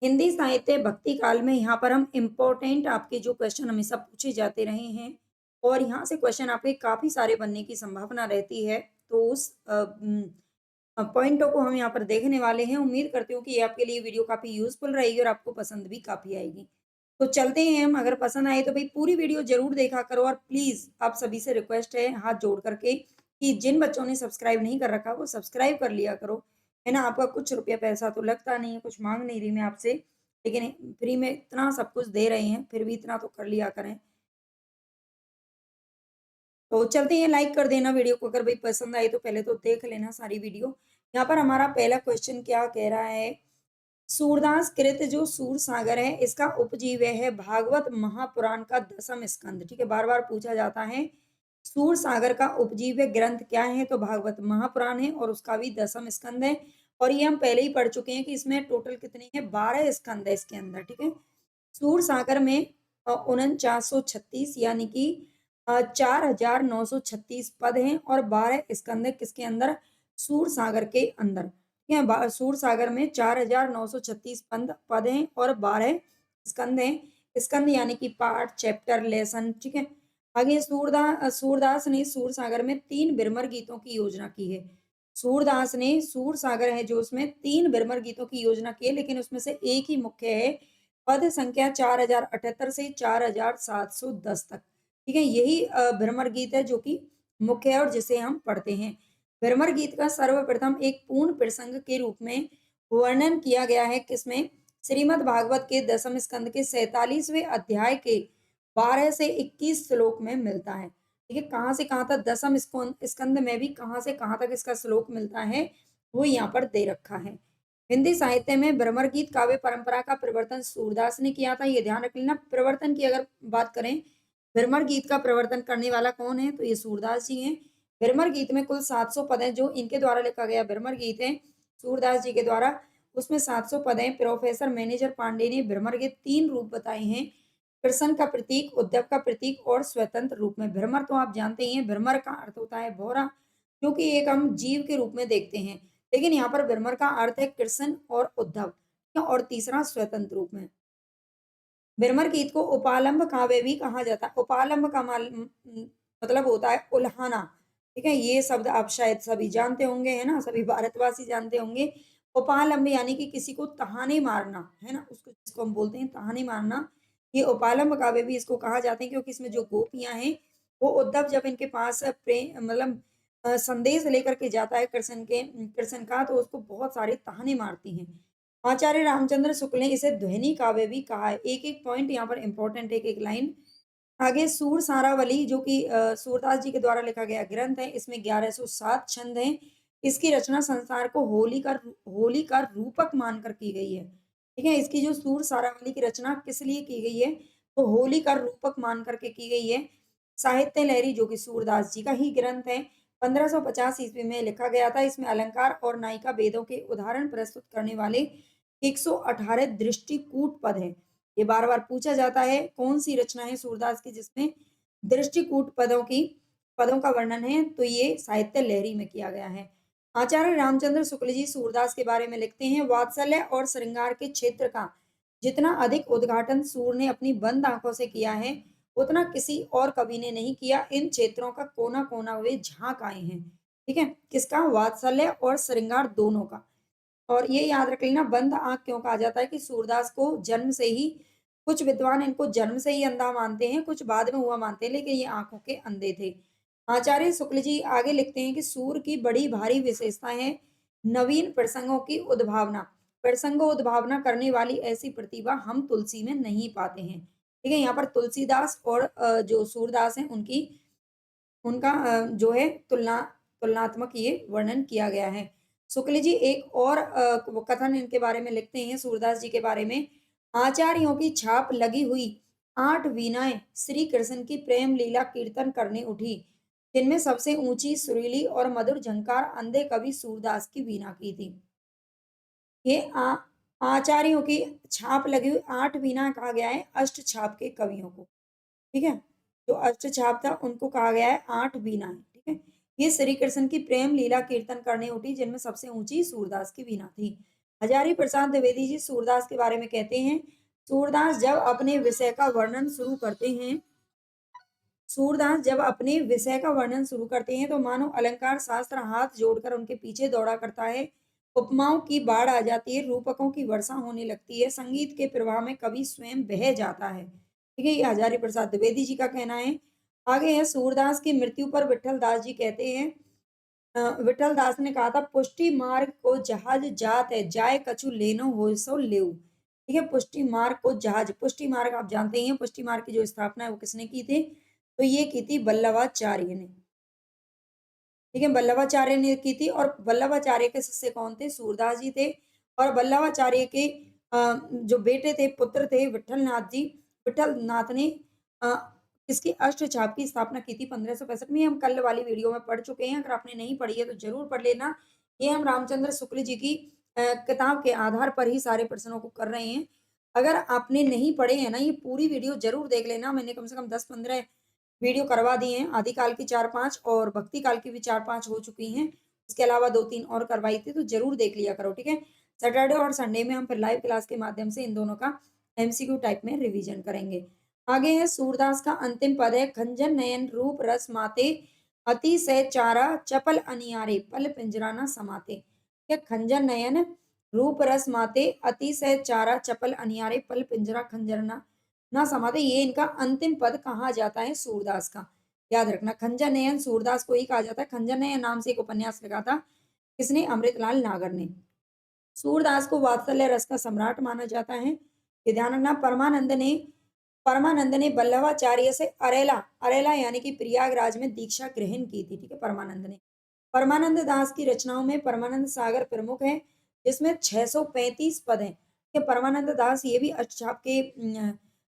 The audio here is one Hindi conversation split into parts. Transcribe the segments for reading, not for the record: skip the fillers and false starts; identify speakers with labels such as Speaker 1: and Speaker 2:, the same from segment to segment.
Speaker 1: हिंदी साहित्य भक्ति काल में यहाँ पर हम इम्पोर्टेंट आपके जो क्वेश्चन हमेशा पूछे जाते रहे हैं और यहाँ से क्वेश्चन आपके काफ़ी सारे बनने की संभावना रहती है। तो उस पॉइंटों को हम यहाँ पर देखने वाले हैं। उम्मीद करती हूँ कि ये आपके लिए वीडियो काफ़ी यूज़फुल रहेगी और आपको पसंद भी काफ़ी आएगी। तो चलते हैं हम, अगर पसंद आए तो भई पूरी वीडियो ज़रूर देखा करो और प्लीज़ आप सभी से रिक्वेस्ट है हाथ जोड़ कर के कि जिन बच्चों ने सब्सक्राइब नहीं कर रखा वो सब्सक्राइब कर लिया करो। है ना? आपका कुछ रुपया पैसा तो लगता नहीं है, कुछ माँग नहीं रही मैं आपसे, लेकिन फ्री में इतना सब कुछ दे रहे हैं, फिर भी इतना तो कर लिया करें। तो चलते हैं, लाइक कर देना वीडियो को, अगर भाई पसंद आई तो पहले तो देख लेना सारी वीडियो। यहाँ पर हमारा पहला क्वेश्चन क्या कह रहा है, सूरदास कृत जो सूरसागर है इसका उपजीव्य है भागवत महापुराण का दसम स्कंद। ठीक है, बार-बार पूछा जाता है सूरसागर का उपजीव्य ग्रंथ क्या है, तो भागवत महापुराण है और उसका भी दसम स्कंद है। और ये हम पहले ही पढ़ चुके हैं कि इसमें टोटल कितने हैं, 12 स्कंद है इसके अंदर। ठीक है, सूरसागर में 4936 यानी कि 4936 पद हैं और 12 स्कंद है किसके अंदर, सूरसागर के अंदर। ठीक है, सूरसागर में 4936 पद हैं और 12 स्कंद हैं। स्कंद यानी कि पार्ट, चैप्टर, लेसन। ठीक है, आगे सूरदास ने सूरसागर में 3 बिरमर गीतों की योजना की है। सूरदास ने सूरसागर है जो उसमें 3 बिरमर गीतों की योजना की है, लेकिन उसमें से एक ही मुख्य है, पद संख्या 4078 से 4710 तक। ठीक है, यही भ्रमर गीत है जो कि मुख्य है और जिसे हम पढ़ते हैं। भ्रमर गीत का सर्वप्रथम एक पूर्ण प्रसंग के रूप में वर्णन किया गया है किसमें, श्रीमद् भागवत के दसम स्कंद के 47वें अध्याय के 12 से 21 श्लोक में मिलता है। ठीक है, कहाँ से कहाँ तक दसम स्कंद में भी कहाँ से कहाँ तक इसका श्लोक मिलता है वो यहाँ पर दे रखा है। हिंदी साहित्य में भ्रमर गीत काव्य परंपरा का प्रवर्तन सूरदास ने किया था, ये ध्यान रख लेना। प्रवर्तन की अगर बात करें, भ्रमर गीत का प्रवर्तन करने वाला कौन है, तो ये सूरदास जी हैं। भ्रमर गीत में कुल 700 पद हैं जो इनके द्वारा लिखा गया भ्रमर गीत है सूरदास जी के द्वारा, उसमें 700 पद हैं। प्रोफेसर मैनेजर पांडे ने भ्रमर के 3 रूप बताए हैं, कृष्ण का प्रतीक, उद्धव का प्रतीक और स्वतंत्र रूप में। भ्रमर तो आप जानते ही हैं, भ्रमर का अर्थ होता है भौरा, जो कि एक हम जीव के रूप में देखते हैं, लेकिन यहाँ पर भ्रमर का अर्थ है कृष्ण और उद्धव, और तीसरा स्वतंत्र रूप में। भ्रमर गीत को उपालंब काव्य भी कहा जाता है। उपालंब का मतलब होता है उल्हाना। ठीक है, ये शब्द आप शायद सभी जानते होंगे, है ना, सभी भारतवासी जानते होंगे। उपालंब यानी कि किसी को तहाने मारना, है ना, उसको जिसको हम बोलते हैं तहाने मारना, ये उपालंब काव्य भी इसको कहा जाता है, क्योंकि इसमें जो गोपियां हैं वो उद्धव जब इनके पास प्रेम मतलब संदेश लेकर के जाता है कृष्ण का, तो उसको बहुत सारे ताने मारती हैं। आचार्य रामचंद्र शुक्ल ने इसे ध्वनि काव्य भी कहा है। एक-एक पॉइंट यहाँ पर इम्पोर्टेंट है, एक-एक लाइन। आगे सूर सारावली जो कि सूरदास जी के द्वारा लिखा गया ग्रंथ है, इसमें 1107 छंद हैं। इसकी रचना संसार को होली का रूपक मानकर की गई है। ठीक है, इसकी जो सूर सारावली की रचना किस लिए की गई है, तो होली का रूपक मान करके की गई है। साहित्य लहरी जो कि सूरदास जी का ही ग्रंथ है, 1550 ईस्वी में लिखा गया था। इसमें अलंकार और नायिका भेदों के उदाहरण प्रस्तुत करने वाले 118 दृष्टिकूट पद हैं। ये बार-बार पूछा जाता है, कौन-सी रचना है सूरदास की जिसमें दृष्टिकूट पदों का वर्णन है, तो ये साहित्य लहरी में किया गया है। आचार्य रामचंद्र शुक्ल जी सूरदास के बारे में लिखते हैं, वात्सल्य और श्रृंगार के क्षेत्र का जितना अधिक उद्घाटन सूर ने अपनी बंद आंखों से किया है, उतना किसी और कवि ने नहीं किया। इन क्षेत्रों का कोना-कोना वे झाँक आए हैं। ठीक है? किसका? वात्सल्य और श्रृंगार दोनों का। और ये याद रख लेना, बंद आँख क्यों कहा जाता है कि सूरदास को जन्म से ही, कुछ विद्वान इनको जन्म से ही अंधा मानते हैं, कुछ बाद में हुआ मानते हैं, लेकिन ये आँखों के अंधे थे। आचार्य शुक्ल जी आगे लिखते हैं कि सूर की बड़ी भारी विशेषता है नवीन प्रसंगों की उद्भावना। प्रसंगों उद्भावना करने वाली ऐसी प्रतिभा हम तुलसी में नहीं पाते हैं। ठीक है, यहाँ पर तुलसीदास और जो सूरदास हैं उनका जो है तुलनात्मक ये वर्णन किया गया है। शुक्ल जी एक और कथन इनके बारे में लिखते हैं सूरदास जी के बारे में, आचार्यों की छाप लगी हुई 8 वीणाएँ श्री कृष्ण की प्रेम लीला कीर्तन करने उठी, जिनमें सबसे ऊँची, सुरीली और मधुर झंकार अंधे कवि सूरदास की वीणा की थी। ये आचार्यों की छाप लगी हुई 8 वीणा कहा गया है अष्ट छाप के कवियों को। ठीक है? जो अष्टछाप था उनको कहा गया है 8 वीणाएँ, ठीक है? ये श्री कृष्ण की प्रेम लीला कीर्तन करने उठी, जिनमें सबसे ऊँची सूरदास की वीणा थी। हजारी प्रसाद द्विवेदी जी सूरदास के बारे में कहते हैं, सूरदास जब अपने विषय का वर्णन शुरू करते हैं सूरदास जब अपने विषय का वर्णन शुरू करते हैं तो मानो अलंकार शास्त्र हाथ जोड़कर उनके पीछे दौड़ा करता है। उपमाओं की बाढ़ आ जाती है, रूपकों की वर्षा होने लगती है, संगीत के प्रवाह में कवि स्वयं बह जाता है। ठीक है, ये हजारी प्रसाद द्विवेदी जी का कहना है। आगे है सूरदास की मृत्यु पर विठल दास जी कहते हैं, विठल दास ने कहा था, पुष्टि मार्ग को जहाज जात है, जाय कछु लेनो हो सो लेऊ। ठीक है, पुष्टि मार्ग को जहाज, पुष्टि मार्ग आप जानते ही हैं, पुष्टि मार्ग की जो स्थापना है वो किसने की थी? तो ये की थी वल्लभाचार्य ने। ठीक है, वल्लभाचार्य ने की थी और वल्लभाचार्य के शिष्य कौन थे? सूरदास जी थे। और वल्लभाचार्य के जो बेटे थे, पुत्र थे विठल नाथ जी, विठल नाथ ने अ, इसकी अष्टचाप की स्थापना की थी 1565 में। हम कल वाली वीडियो में पढ़ चुके हैं, अगर आपने नहीं पढ़ी है तो जरूर पढ़ लेना। ये हम रामचंद्र शुक्ल जी की किताब के आधार पर ही सारे प्रश्नों को कर रहे हैं। अगर आपने नहीं पढ़े हैं ना, ये पूरी वीडियो जरूर देख लेना। मैंने कम से कम 10-15 वीडियो करवा दिए हैं, आदिकाल की 4-5 और भक्ति काल की भी 4-5 हो चुकी हैं। इसके अलावा 2-3 और करवाई थी, तो जरूर देख लिया करो। ठीक है, सैटरडे और संडे में हम फिर लाइव क्लास के माध्यम से इन दोनों का एमसीक्यू टाइप में रिवीजन करेंगे। आगे है सूरदास का अंतिम पद है, खंजन नयन रूप रस माते, अति सह चारा चपल अनियारे, पल पिंजरा न समाते। क्या खंजन नयन रूप रस माते, अति सह चारा चपल अनियारे, पल पिंजरा खंजर ना समाते, ये इनका अंतिम पद कहा जाता है सूरदास का। याद रखना, खंजर नयन सूरदास को ही कहा जाता है। खंजर नयन नाम से एक उपन्यास लिखा था, किसने? अमृतलाल नागर ने। सूरदास को वात्सल्य रस का सम्राट माना जाता है। ये ध्यान रखना। परमानंद ने वल्लभाचार्य से अरेला अरेला यानी कि प्रयागराज में दीक्षा ग्रहण की थी। ठीक है, परमानंद ने। परमानंद दास की रचनाओं में परमानंद सागर प्रमुख है, जिसमें 635 पद हैं। कि परमानंद दास ये भी अष्टचाप के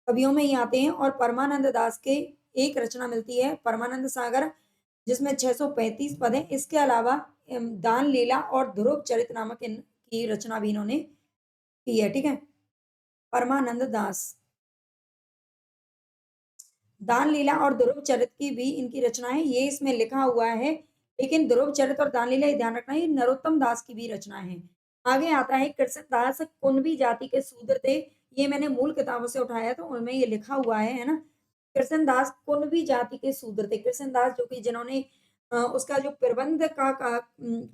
Speaker 1: कवियों में ही आते हैं। और परमानंद दास के एक रचना मिलती है परमानंद सागर, जिसमें 635 पद हैं। इसके अलावा दान लीला और ध्रुव चरित नामक की रचना भी इन्होंने की है। ठीक है, परमानंद दास दान लीला और ध्रुव चरित की भी इनकी रचना है, ये इसमें लिखा हुआ है। लेकिन ध्रुव चरित और दान लीला, ये ध्यान रखना, ये नरोत्तम दास की भी रचना है। आगे आता है कृष्ण दास कुणबी जाति के शूद्र थे। ये मैंने मूल किताबों से उठाया, तो उनमें ये लिखा हुआ है ना। कृष्ण दास कुणबी जाति के शूद्र थे। कृष्ण दास जो कि जिन्होंने उसका जो प्रबंध का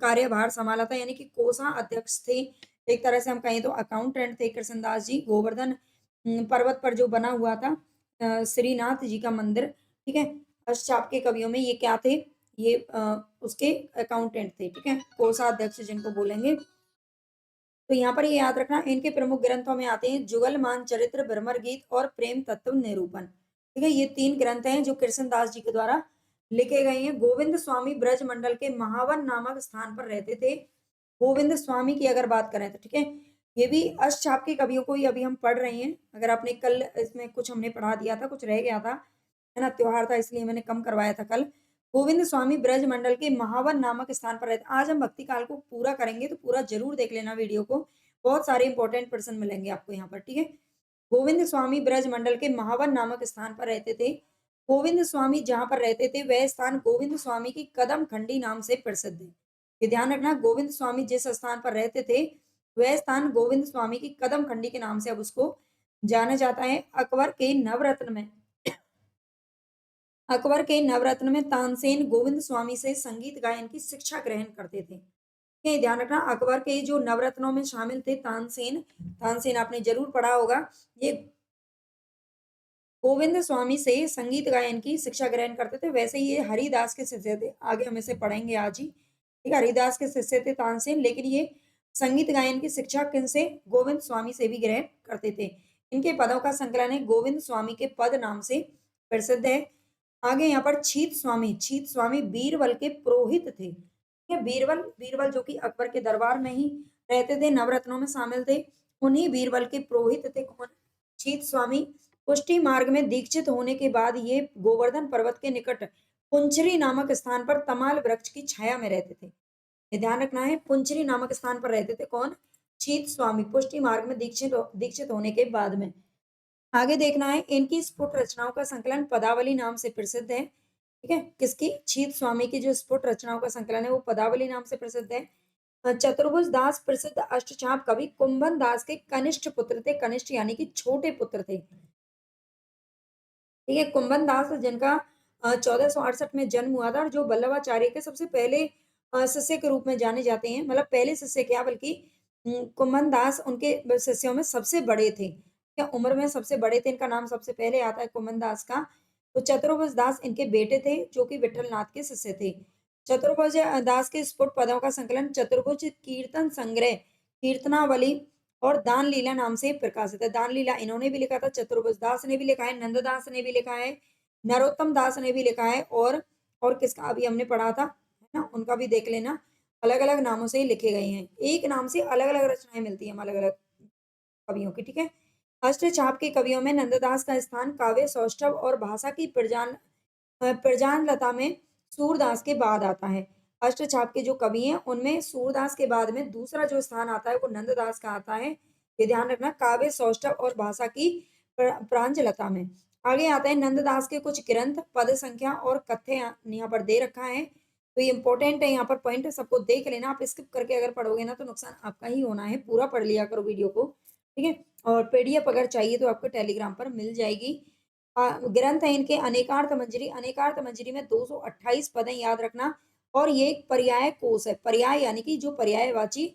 Speaker 1: कार्यभार संभाला था, यानी कि कोषाध्यक्ष थे, एक तरह से हम कहें तो अकाउंटेंट थे कृष्ण दास जी। गोवर्धन पर्वत पर जो बना हुआ था श्रीनाथ जी का मंदिर, ठीक है, अष्टचाप के कवियों में ये क्या थे? ये उसके अकाउंटेंट थे। ठीक है, कोषाध्यक्ष जिनको बोलेंगे। तो यहाँ पर ये याद रखना, इनके प्रमुख ग्रंथों में आते हैं जुगलमान चरित्र, भ्रमर गीत और प्रेम तत्व निरूपण। ठीक है, ये 3 ग्रंथ हैं जो कृष्णदास जी के द्वारा लिखे गए हैं। गोविंद स्वामी ब्रज मंडल के महावन नामक स्थान पर रहते थे। गोविंद स्वामी की अगर बात करें तो ठीक है, ये भी अष्टचाप के कवियों को ही अभी हम पढ़ रहे हैं। अगर आपने कल इसमें कुछ हमने पढ़ा दिया था, कुछ रह गया था, है ना, त्योहार था इसलिए मैंने कम करवाया था कल। गोविंद स्वामी ब्रज मंडल के महावन नामक स्थान पर रहते। आज हम भक्ति काल को पूरा करेंगे, तो पूरा जरूर देख लेना वीडियो को, बहुत सारे इंपॉर्टेंट पर्सन मिलेंगे आपको यहाँ पर। ठीक है, गोविंद स्वामी ब्रज मंडल के महावन नामक स्थान पर रहते थे। गोविंद स्वामी जहां पर रहते थे वह स्थान गोविंद स्वामी की कदम खंडी नाम से प्रसिद्ध है। ये ध्यान रखना, गोविंद स्वामी जिस स्थान पर रहते थे वह स्थान गोविंद स्वामी की कदम खंडी के नाम से अब उसको जाना जाता है। अकबर के नवरत्न में तानसेन गोविंद स्वामी से संगीत गायन की शिक्षा ग्रहण करते थे। ये ध्यान रखना, अकबर के जो नवरत्नों में शामिल थे तानसेन, तानसेन आपने जरूर पढ़ा होगा। ये गोविंद स्वामी से संगीत गायन की शिक्षा ग्रहण करते थे। वैसे ये हरिदास के शिष्य थे, आगे हम इसे पढ़ेंगे आज ही। ठीक है, हरिदास के शिष्य थे तानसेन, लेकिन ये संगीत गायन की शिक्षा किनसे? गोविंद स्वामी से भी ग्रहण करते थे। इनके पदों का संकलन है गोविंद स्वामी के पद नाम से प्रसिद्ध है। आगे यहाँ पर छीत स्वामी बीरबल के पुरोहित थे। ठीक है, बीरबल बीरबल जो कि अकबर के दरबार में ही रहते थे, नवरत्नों में शामिल थे, उन्हीं बीरबल के पुरोहित थे कौन? छीत स्वामी। पुष्टि मार्ग में दीक्षित होने के बाद ये गोवर्धन पर्वत के निकट पुंचरी नामक स्थान पर तमाल वृक्ष की छाया में रहते थे। ये ध्यान रखना है, पुंचरी नामक स्थान पर रहते थे कौन? छीत स्वामी, पुष्टि मार्ग में दीक्षित होने के बाद में। आगे देखना है, इनकी स्फुट रचनाओं का संकलन पदावली नाम से प्रसिद्ध है। ठीक है, किसकी? छीत स्वामी की जो स्फुट रचनाओं का संकलन है वो पदावली नाम से प्रसिद्ध है। चतुर्भुज दास प्रसिद्ध अष्टचाप कवि कुंभन दास के कनिष्ठ पुत्र थे। कनिष्ठ यानी कि छोटे पुत्र थे। ठीक है, कुंभन दास जिनका 1468 में जन्म हुआ था और जो वल्लभाचार्य के सबसे पहले शिष्य के रूप में जाने जाते हैं। मतलब पहले शिष्य क्या बल्कि कुंभन दास उनके शिष्यों में सबसे बड़े थे। क्या उम्र में सबसे बड़े थे, इनका नाम सबसे पहले आता है कुंभन दास का। तो चतुर्भुज दास इनके बेटे थे जो कि विठल नाथ के शिष्य थे। चतुर्भुज दास के स्फुट पदों का संकलन चतुर्भुज कीर्तन संग्रह, कीर्तनावली और दान लीला नाम से प्रकाशित है। दान लीला इन्होंने भी लिखा था, चतुर्भुज दास ने भी लिखा है, नंददास ने भी लिखा है, नरोत्तम दास ने भी लिखा है और किसका अभी हमने पढ़ा था, है ना? उनका भी देख लेना। अलग-अलग नामों से ही लिखे गए हैं। एक नाम से अलग-अलग रचनाएँ मिलती हैं अलग-अलग कवियों की, ठीक है? अष्टचाप के कवियों में नंददास का स्थान काव्य सौष्ठव और भाषा की प्रजान लता में सूरदास के बाद आता है। अष्टचाप के जो कवि हैं, उनमें सूरदास के बाद में दूसरा जो स्थान आता है, वो नंददास का आता है। ये ध्यान रखना, काव्य, सौष्ठव और भाषा की प्रांजलता में। आगे आता है नंददास के कुछ ग्रंथ, पद संख्या और कथ्य यहाँ पर दे रखा है। तो ये इंपॉर्टेंट है, यहाँ पर पॉइंट सबको देख लेना। आप स्किप करके अगर पढ़ोगे ना तो नुकसान आपका ही होना है। पूरा पढ़ लिया करो वीडियो को, ठीक है? और पीडीएफ अगर चाहिए तो आपको टेलीग्राम पर मिल जाएगी। ग्रंथ है इनके अनेकार्थ मंजरी। अनेकार्थ मंजरी में 228 पद हैं, याद रखना। और ये एक पर्याय कोश है। पर्याय यानी कि जो पर्यायवाची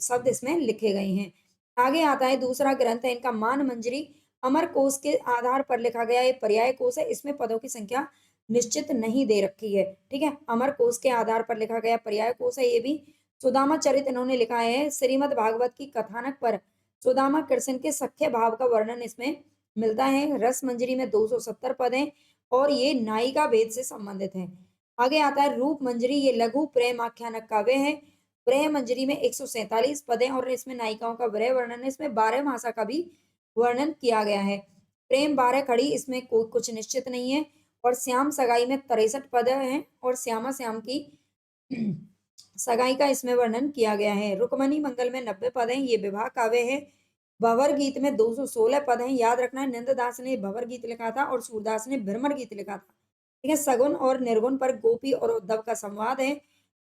Speaker 1: शब्द इसमें लिखे गए हैं। आगे आता है दूसरा ग्रंथ है इनका मान मंजरी। अमर कोश के आधार पर लिखा गया ये पर्याय कोश है। इसमें पदों की संख्या निश्चित नहीं दे रखी है, ठीक है? अमर कोश के आधार पर लिखा गया पर्याय कोश है ये भी। सुदामा चरित इन्होंने लिखा है। श्रीमद् भागवत की कथानक पर सुदामा कृष्ण के सख्य भाव का वर्णन इसमें मिलता है। रस मंजरी में 270 पद हैं और ये नायिका भेद से संबंधित है। आगे आता है रूप मंजरी। ये लघु प्रेम आख्यानक काव्य है। प्रेम मंजरी में 147 पद हैं और इसमें नायिकाओं का विरह वर्णन है। इसमें 12 मासा का भी वर्णन किया गया है। प्रेम 12 खड़ी, इसमें कोई कुछ निश्चित नहीं है। और श्याम सगाई में 63 पद हैं और श्यामा श्याम की सगाई का इसमें वर्णन किया गया है। रुक्मणी मंगल में 90 पद हैं। ये विवाह काव्य है। भंवर गीत में 216 पद हैं। याद रखना है, नंददास ने भंवर गीत लिखा था और सूरदास ने भ्रमर गीत लिखा था। ठीक है, सगुन और निर्गुण पर गोपी और उद्धव का संवाद है।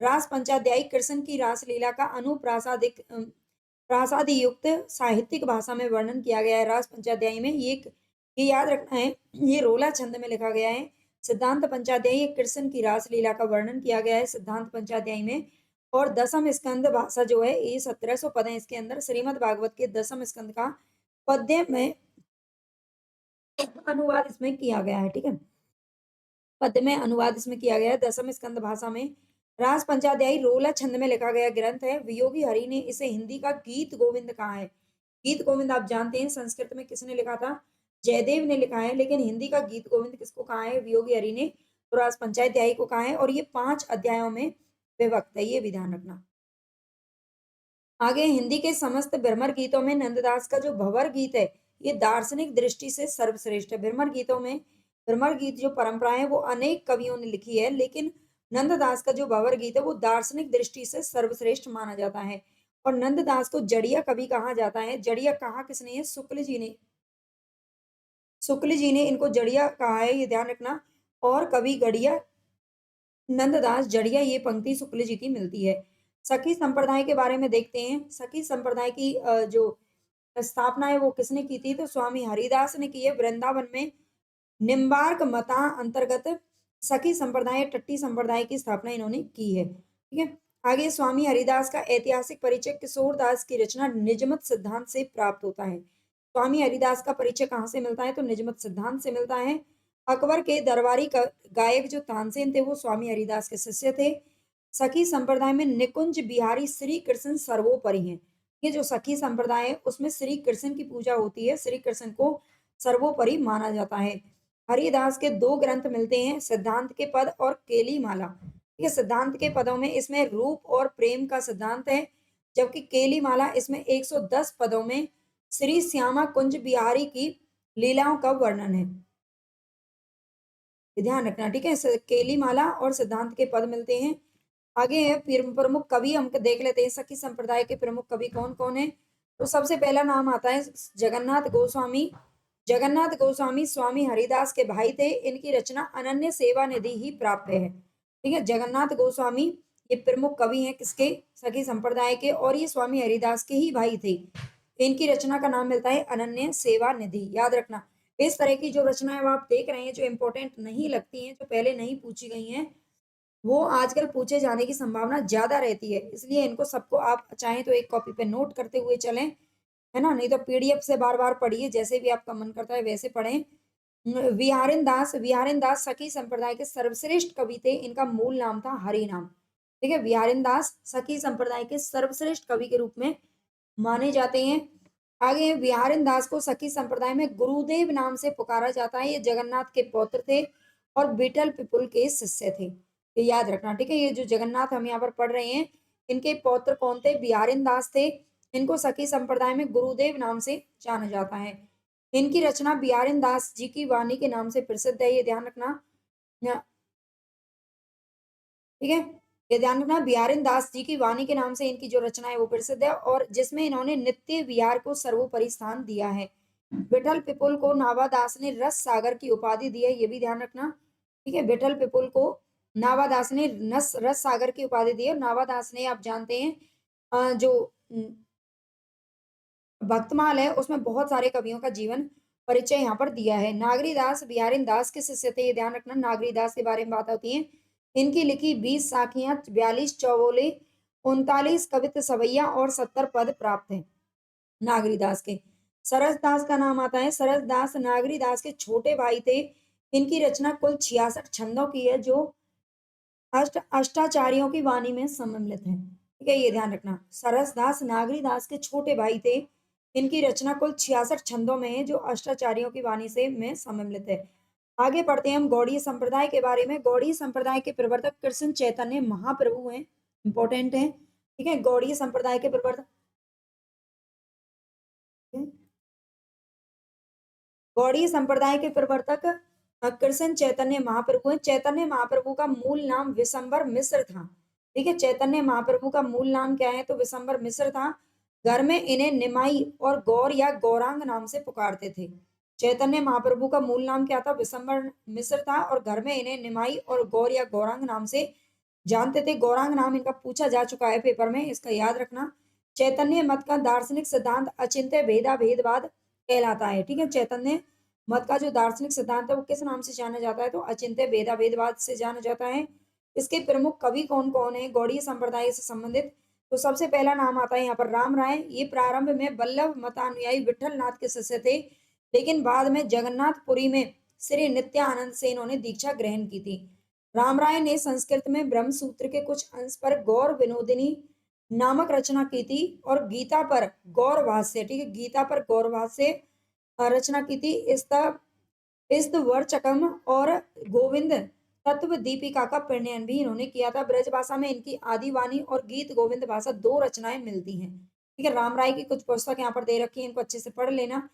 Speaker 1: रास पंचाध्यायी कृष्ण की रासलीला का अनुप्रासादिक प्रासाद युक्त साहित्यिक भाषा में वर्णन किया गया है। रास पंचाध्यायी में ये याद रखना है, ये रोला छंद में लिखा गया है। सिद्धांत पंचाध्यायी कृष्ण की रासलीला का वर्णन किया गया है सिद्धांत पंचाध्यायी में। और दसम स्कंद भाषा जो है ये 1700 पद है इसके अंदर। श्रीमद् भागवत के दसम स्कंद का पद्य में अनुवाद इसमें किया गया है, ठीक है? पद्य में अनुवाद इसमें किया गया है दसम स्कंद भाषा में। रास पंचाध्यायी रोला छंद में लिखा गया ग्रंथ है। वियोगी हरि ने इसे हिंदी का गीत गोविंद कहा है। गीत गोविंद आप जानते हैं संस्कृत में किसने लिखा था? जयदेव ने लिखा है। लेकिन हिंदी का गीत गोविंद किसको कहा है? वियोगी हरि ने। तो रास पंचाध्यायी को कहा है और ये 5 अध्यायों में विभक्त है, ये भी ध्यान रखना। आगे हिंदी के समस्त भ्रमर गीतों में नंददास का जो भंवर गीत है ये दार्शनिक दृष्टि से सर्वश्रेष्ठ है। भ्रमर गीतों में भ्रमर गीत जो परंपरा है वो अनेक कवियों ने लिखी है, लेकिन नंददास का जो भंवर गीत है वो दार्शनिक दृष्टि से सर्वश्रेष्ठ माना जाता है। और नंददास को जड़िया कवि कहा जाता है। जड़िया कहा किसने है? शुक्ल जी ने। शुक्ल जी ने इनको जड़िया कहा है, ये ध्यान रखना। और कवि गड़िया नंददास जड़िया, ये पंक्ति शुक्ल जी की मिलती है। सखी संप्रदाय के बारे में देखते हैं। सखी संप्रदाय की जो स्थापना है वो किसने की थी? तो स्वामी हरिदास ने की है। वृंदावन में निम्बार्क मता अंतर्गत सखी संप्रदाय टट्टी संप्रदाय की स्थापना इन्होंने की है, ठीक है? आगे स्वामी हरिदास का ऐतिहासिक परिचय किशोर दास की रचना निजमत सिद्धांत से प्राप्त होता है। स्वामी हरिदास का परिचय कहाँ से मिलता है? तो निजमत सिद्धांत से मिलता है। अकबर के दरबारी गायक जो तानसेन थे वो स्वामी हरिदास के शिष्य थे। सखी संप्रदाय में निकुंज बिहारी श्री कृष्ण सर्वोपरि हैं। ये जो सखी संप्रदाय है उसमें श्री कृष्ण की पूजा होती है। श्री कृष्ण को सर्वोपरि माना जाता है। हरिदास के 2 ग्रंथ मिलते हैं, सिद्धांत के पद और केली माला। ठीक है, सिद्धांत के पदों में इसमें रूप और प्रेम का सिद्धांत है, जबकि केली माला इसमें 110 पदों में श्री श्यामा कुंज बिहारी की लीलाओं का वर्णन है। ध्यान रखना, ठीक है? केली माला और सिद्धांत के पद मिलते हैं। आगे है प्रमुख कवि, हम देख लेते हैं सखी संप्रदाय के प्रमुख कवि कौन कौन है। तो सबसे पहला नाम आता है जगन्नाथ गोस्वामी। जगन्नाथ गोस्वामी स्वामी हरिदास के भाई थे। इनकी रचना अनन्य सेवा निधि ही प्राप्त है, ठीक है? जगन्नाथ गोस्वामी ये प्रमुख कवि हैं किसके? सखी संप्रदाय के, और ये स्वामी हरिदास के ही भाई थे। इनकी रचना का नाम मिलता है अनन्य सेवा निधि, याद रखना। इस तरह की जो रचनाएं आप देख रहे हैं, जो इंपॉर्टेंट नहीं लगती हैं, जो पहले नहीं पूछी गई हैं, वो आजकल पूछे जाने की संभावना ज्यादा रहती है, इसलिए इनको सबको आप चाहें तो एक कॉपी पे नोट करते हुए चलें, है ना? नहीं तो पीडीएफ से बार बार पढ़िए, जैसे भी आपका मन करता है वैसे पढ़ें। विहारिन दास सखी संप्रदाय के सर्वश्रेष्ठ कवि थे। इनका मूल नाम था हरिनाम। ठीक है, विहारिन दास सखी संप्रदाय के सर्वश्रेष्ठ कवि के रूप में माने जाते हैं। आगे विहारिन दास को सखी संप्रदाय में गुरुदेव नाम से पुकारा जाता है। ये जगन्नाथ के पौत्र थे और विठल पिपुल के शिष्य थे, ये याद रखना। ठीक है, ये जो जगन्नाथ हम यहाँ पर पढ़ रहे हैं, इनके पौत्र कौन थे? बिहारिन दास थे। इनको सखी संप्रदाय में गुरुदेव नाम से जाना जाता है। इनकी रचना बिहारिन दास जी की वाणी के नाम से प्रसिद्ध है, ये ध्यान रखना। ठीक है, ये ध्यान रखना, बिहारिन दास जी की वाणी के नाम से इनकी जो रचना है वो प्रसिद्ध है, और जिसमें इन्होंने नित्य विहार को सर्वोपरि स्थान दिया है। विठल पिपुल को नावादास ने रस सागर की उपाधि दी है, ये भी ध्यान रखना। ठीक है, विठल पिपुल को नावादास ने रस सागर की उपाधि दी है। नावादास ने, आप जानते हैं, जो भक्तमाल है उसमें बहुत सारे कवियों का जीवन परिचय यहाँ पर दिया है। नागरीदास बिहारिन दास के शिष्य थे, ये ध्यान रखना। नागरीदास के बारे में बात होती है। इनकी लिखी 20 साखियां, 42 चौबोले, 39 कवित्त सवैया और 70 पद प्राप्त हैं नागरीदास के। सरसदास का नाम आता है। सरसदास नागरीदास के छोटे भाई थे। इनकी रचना कुल 66 छंदों की है, जो अष्टाचार्यों की वाणी में सम्मिलित है। ठीक है, ये ध्यान रखना। सरसदास नागरीदास के छोटे भाई थे। इनकी रचना कुल 66 छंदों में है, जो अष्टाचार्यों की वाणी से में सम्मिलित है। आगे पढ़ते हैं हम गौड़ीय संप्रदाय के बारे में। गौड़ीय संप्रदाय के प्रवर्तक कृष्ण चैतन्य महाप्रभु हैं, इंपॉर्टेंट है। ठीक है, गौड़ीय संप्रदाय के प्रवर्तक, गौड़ीय संप्रदाय के प्रवर्तक कृष्ण चैतन्य महाप्रभु हैं। चैतन्य महाप्रभु का मूल नाम विशंबर मिश्र था। ठीक है, चैतन्य महाप्रभु का मूल नाम क्या है? तो विशंबर मिश्र था। घर में इन्हें निमाई और गौर या गौरांग नाम से पुकारते थे। चैतन्य महाप्रभु का मूल नाम क्या था? विशंबर मिश्र था, और घर में इन्हें निमाई और गौर या गौरांग नाम से जानते थे। गौरांग नाम इनका पूछा जा चुका है पेपर में, इसका याद रखना। चैतन्य मत का दार्शनिक सिद्धांत अचिंत्य भेदा भेदवाद कहलाता है। ठीक है, चैतन्य मत का जो दार्शनिक सिद्धांत है वो किस नाम से जाना जाता है? तो अचिंत्य भेदा भेदवाद से जाना जाता है। इसके प्रमुख कवि कौन कौन है गौड़ीय संप्रदाय से संबंधित? तो सबसे पहला नाम आता है यहाँ पर राम राय। ये प्रारंभ में वल्लभ मतानुयायी विठल नाथ के शिष्य थे, लेकिन बाद में जगन्नाथपुरी में श्री नित्यानंद से इन्होंने दीक्षा ग्रहण की थी। राम राय ने संस्कृत में ब्रह्म सूत्र के कुछ अंश पर गौर विनोदिनी नामक रचना की थी, और गीता पर गौर भाष्य, ठीक है, गीता पर गौर भाष्य रचना की थी। इस्त वर्चकम और गोविंद तत्व दीपिका का प्रणयन भी इन्होंने किया था। ब्रज भाषा में इनकी आदिवाणी और गीत गोविंद भाषा 2 रचनाएं मिलती हैं। ठीक है, राम राय की कुछ पुस्तक यहाँ पर दे रखी है, इनको अच्छे से पढ़ लेना।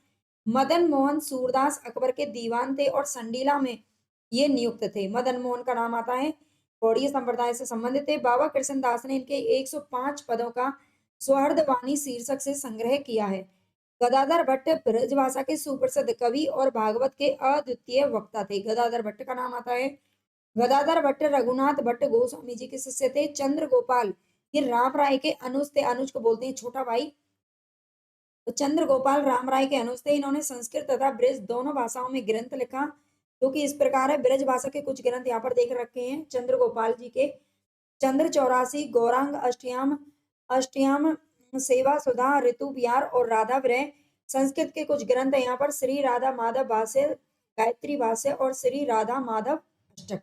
Speaker 1: मदन मोहन सूरदास अकबर के दीवान थे और संडीला में ये नियुक्त थे। मदन मोहन का नाम आता है, गौड़ीय संप्रदाय से संबंधित थे। बाबा कृष्णदास ने इनके 105 पदों का सौहार्दवाणी शीर्षक से संग्रह किया है। गदाधर भट्ट ब्रजभाषा के सुप्रसिद्ध कवि और भागवत के अद्वितीय वक्ता थे। गदाधर भट्ट का नाम आता है। गदाधर भट्ट रघुनाथ भट्ट गोस्वामी जी के शिष्य थे। चंद्र गोपाल ये राम राय के अनुज थे, अनुज को बोलते हैं छोटा भाई। तो चंद्र गोपाल राम राय के अनुज थे। इन्होंने संस्कृत तथा ब्रज दोनों भाषाओं में ग्रंथ लिखा, जो कि इस प्रकार है। ब्रज भाषा के कुछ ग्रंथ यहाँ पर देख रखे हैं चंद्र गोपाल जी के। चंद्र 84, गौरांग अष्टयाम, अष्टयाम सेवा सुधा, ऋतु विहार और राधा विरह। संस्कृत के कुछ ग्रंथ है यहाँ पर, श्री राधा माधव भाष्य, गायत्री भाष्य और श्री राधा माधव अष्टक।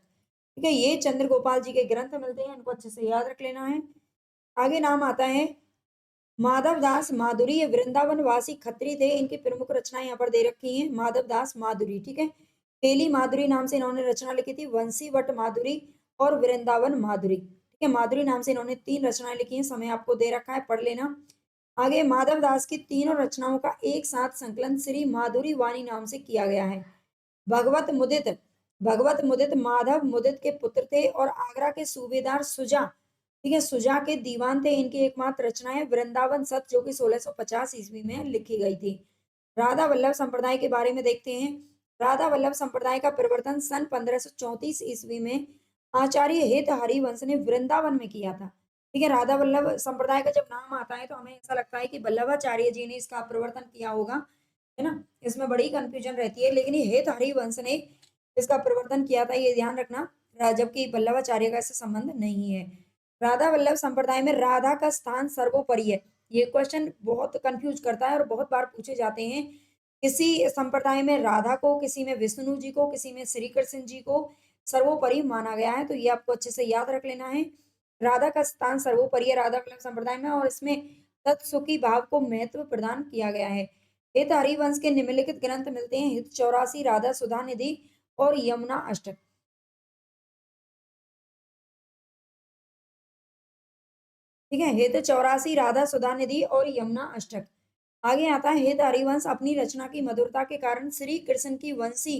Speaker 1: ठीक है, ये चंद्र गोपाल जी के ग्रंथ मिलते हैं, इनको अच्छे से याद रख लेना है। आगे नाम आता है माधव दास माधुरी। ये वृंदावन वासी खत्री थे। इनकी प्रमुख रचनाएं यहाँ पर दे रखी हैं। माधव दास माधुरी, ठीक है, पेली माधुरी नाम से इन्होंने रचना लिखी थी, वंशी वट माधुरी और वृंदावन माधुरी। ठीक है, माधुरी नाम से इन्होंने 3 रचनाएं लिखी हैं, समय आपको दे रखा है, पढ़ लेना। आगे माधव दास की तीनों रचनाओं का एक साथ संकलन श्री माधुरी वाणी नाम से किया गया है। भगवत मुदित माधव मुदित के पुत्र थे और आगरा के सूबेदार सुजा, ठीक है, सुजा के दीवान थे। इनकी एकमात्र रचना है वृंदावन सत, जो कि 1650 ईस्वी में लिखी गई थी। राधा वल्लभ संप्रदाय के बारे में देखते हैं। राधा वल्लभ संप्रदाय का प्रवर्तन सन 1534 ईस्वी में आचार्य हित हरिवंश ने वृंदावन में किया था। ठीक है, राधा वल्लभ संप्रदाय का जब नाम आता है तो हमें ऐसा लगता है कि वल्लभाचार्य जी ने इसका प्रवर्तन किया होगा, है ना? इसमें बड़ी कन्फ्यूजन रहती है, लेकिन ये हित हरिवंश ने इसका प्रवर्तन किया था, ये ध्यान रखना। जबकि वल्लभाचार्य का इससे संबंध नहीं है। राधा वल्लभ संप्रदाय में राधा का स्थान सर्वोपरि है। ये क्वेश्चन बहुत कंफ्यूज करता है और बहुत बार पूछे जाते हैं। किसी संप्रदाय में राधा को, किसी में विष्णु जी को, किसी में श्री कृष्ण जी को सर्वोपरि माना गया है, तो ये आपको अच्छे से याद रख लेना है। राधा का स्थान सर्वोपरि है राधा वल्लभ संप्रदाय में, और इसमें तत्सुखी भाव को महत्व प्रदान किया गया है। हित हरिवंश के निम्नलिखित ग्रंथ मिलते हैं: हित 84, राधा सुधा निधि और यमुना अष्टक। ठीक है, हित 84, राधा सुधा निधि और यमुना अष्टक। आगे आता है हित हरिवंश अपनी रचना की मधुरता के कारण श्री कृष्ण की वंशी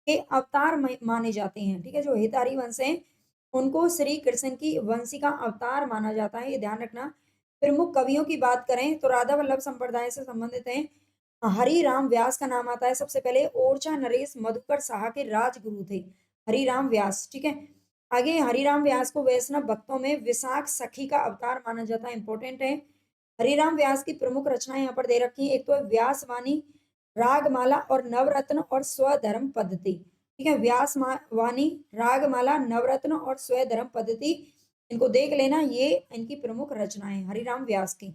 Speaker 1: के अवतार माने जाते हैं। ठीक है, जो हित हरिवंश है उनको श्री कृष्ण की वंशी का अवतार माना जाता है, ये ध्यान रखना। प्रमुख कवियों की बात करें तो राधा वल्लभ संप्रदाय से संबंधित हैं हरि राम व्यास का नाम आता है सबसे पहले। ओरछा नरेश मधुकर साहा के राजगुरु थे हरि राम व्यास। ठीक है, आगे हरिराम व्यास को वैष्णव भक्तों में विशाख सखी का अवतार माना जाता है, इंपॉर्टेंट है। हरिराम व्यास की प्रमुख रचनाएं यहाँ पर दे रखी है। एक तो है व्यासवाणी, रागमाला और नवरत्न और स्वधर्म पद्धति। ठीक है, वाणी, रागमाला, नवरत्न और स्वधर्म पद्धति, इनको देख लेना, ये इनकी प्रमुख रचनाएं हरिराम व्यास की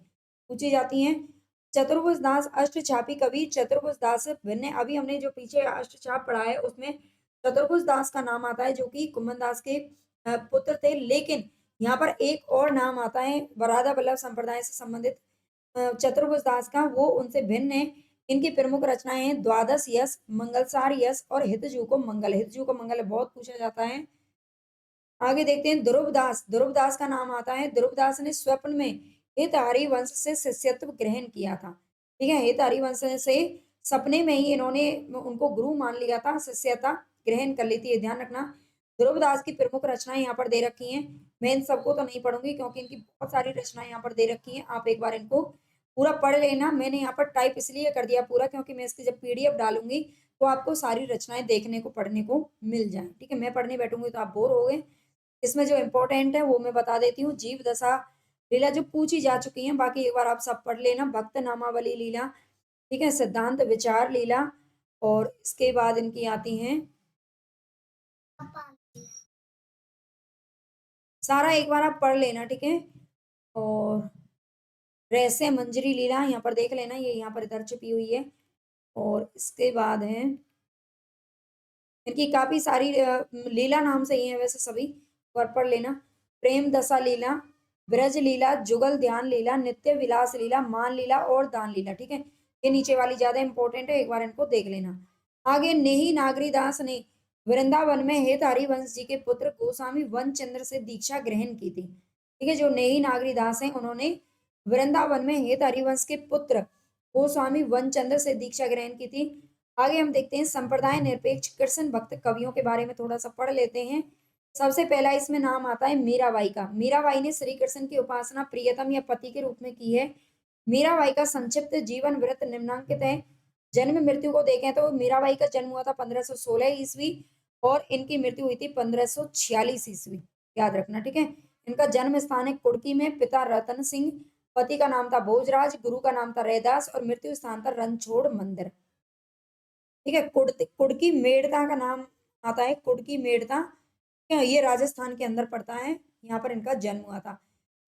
Speaker 1: पूछी जाती हैं। चतुर्भुज दास अष्टछापी कवि चतुर्भुज दास भिन्न, अभी हमने जो पीछे अष्टछाप पढ़ा है उसमें चतुर्भुज दास का नाम आता है जो कि कुंभन दास के पुत्र थे, लेकिन यहाँ पर एक और नाम आता है राधा वल्लभ संप्रदाय से संबंधित चतुर्भुज दास का, वो उनसे भिन्न है। इनकी प्रमुख रचनाएं हैं द्वादश यश, मंगलसार यश और हितजू को मंगल। हितजू को मंगल बहुत पूछा जाता है। आगे देखते हैं ध्रुवदास। ध्रुवदास का नाम आता है। ध्रुवदास ने स्वप्न में हित हरिवंश से शिष्यत्व ग्रहण किया था। ठीक है, हित हरिवंश से सपने में ही इन्होंने उनको गुरु मान लिया था, शिष्यता ग्रहण कर ली थी, ये ध्यान रखना। ध्रुवदास की प्रमुख रचनाएं यहाँ पर दे रखी हैं। मैं इन सबको तो नहीं पढ़ूंगी क्योंकि इनकी बहुत सारी रचनाएं यहाँ पर दे रखी हैं, आप एक बार इनको पूरा पढ़ लेना। मैंने यहाँ पर टाइप इसलिए कर दिया पूरा क्योंकि मैं इसकी जब पीडीएफ डालूंगी तो आपको सारी रचनाएं देखने को पढ़ने को मिल जाए। ठीक है, मैं पढ़ने बैठूंगी तो आप बोर हो गए। इसमें जो इम्पोर्टेंट है वो मैं बता देती हूँ। जीव दशा लीला जो पूछी जा चुकी है, बाकी एक बार आप सब पढ़ लेना। भक्त नामावली लीला, ठीक है, सिद्धांत विचार लीला, और इसके बाद इनकी आती हैं सारा एक बार आप पढ़ लेना। ठीक है, और रहस्य मंजरी लीला यहाँ पर देख लेना, ये यहाँ पर इधर छुपी हुई है। और इसके बाद है इनकी काफी सारी लीला नाम से ही है वैसे सभी, और पढ़ लेना। प्रेम दशा लीला, ब्रज लीला, जुगल ध्यान लीला, नित्य विलास लीला, मान लीला और दान लीला। ठीक है, ये नीचे वाली ज्यादा इंपॉर्टेंट है, एक बार इनको देख लेना। आगे नेही नागरीदास ने वृंदावन में हेत हरिवंश जी के पुत्र गोस्वामी वनचंद्र से दीक्षा ग्रहण की थी। ठीक है, जो नेही नागरीदास हैं उन्होंने वृंदावन में हेत हरिवंश के पुत्र गोस्वामी वनचंद्र से दीक्षा ग्रहण की थी। आगे हम देखते हैं संप्रदाय निरपेक्ष कृष्ण भक्त कवियों के बारे में थोड़ा सा पढ़ लेते हैं। सबसे पहला इसमें नाम आता है मीराबाई का। मीराबाई ने श्री कृष्ण की उपासना प्रियतम या पति के रूप में की है। मीराबाई का संक्षिप्त जीवन वृत्त निम्नांकित है। जन्म मृत्यु को देखें तो मीराबाई का जन्म हुआ था 1516 ईस्वी और इनकी मृत्यु हुई थी 1546 ईस्वी, याद रखना। ठीक है, इनका जन्म स्थान है कुड़की में। पिता रतन सिंह, पति का नाम था भोजराज, गुरु का नाम था रैदास और मृत्यु स्थान था रणछोड़ मंदिर। ठीक है, कुड़की मेड़ता का नाम आता है, कुड़की मेड़ता, ये राजस्थान के अंदर पड़ता है, यहाँ पर इनका जन्म हुआ था।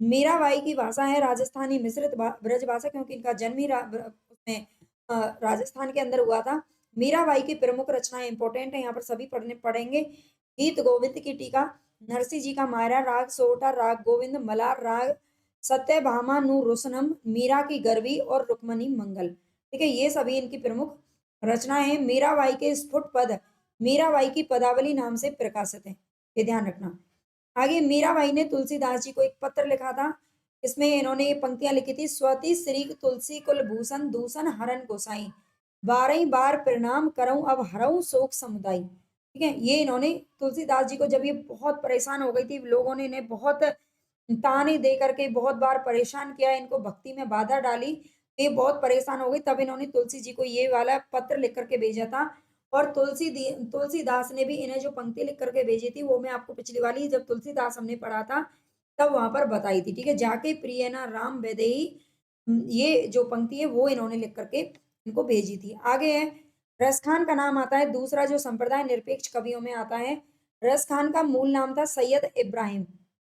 Speaker 1: मीराबाई की भाषा है राजस्थानी मिश्रित ब्रज भाषा, क्योंकि इनका जन्म ही उसमें राजस्थान के अंदर हुआ था। मीराबाई की प्रमुख रचनाएं इंपॉर्टेंट है, यहाँ पर सभी पढ़ने पढ़ेंगे। गीत गोविंद की टीका, नरसिंह जी का मायरा राग, सोटा राग गोविंद, मलार राग, सत्यभामा नु रुसनम, मीरा की गरवी और रुक्मणी मंगल। ठीक है, ये सभी इनकी प्रमुख रचनाएं हैं। मीराबाई के स्फुट पद मीराबाई की पदावली नाम से प्रकाशित है, ये ध्यान रखना। आगे मीराबाई ने तुलसीदास जी को एक पत्र लिखा था, इसमें इन्होंने ये पंक्तियां लिखी थी: स्वती श्री तुलसी कुल भूषण दूषण हरण गोसाई, बारही बार प्रणाम करऊं अब हरऊं शोक समुदाय। ठीक है, ये इन्होंने तुलसीदास जी को जब ये बहुत परेशान हो गई थी, लोगों ने इन्हें बहुत ताने दे करके बहुत बार परेशान किया, इनको भक्ति में बाधा डाली, ये बहुत परेशान हो गई, तब इन्होंने तुलसी जी को ये वाला पत्र लिख करके भेजा था और तुलसीदास ने भी इन्हें जो पंक्ति लिख करके भेजी थी वो मैं आपको पिछली वाली जब तुलसीदास हमने पढ़ा था तब वहां पर बताई थी। ठीक है, जाके प्रिय ना राम वैदेही, ये जो पंक्ति है वो इन्होंने लिख करके इनको भेजी थी। आगे है रस खान का नाम आता है, दूसरा जो संप्रदाय निरपेक्ष कवियों में आता है। रस खान का मूल नाम था सैयद इब्राहिम,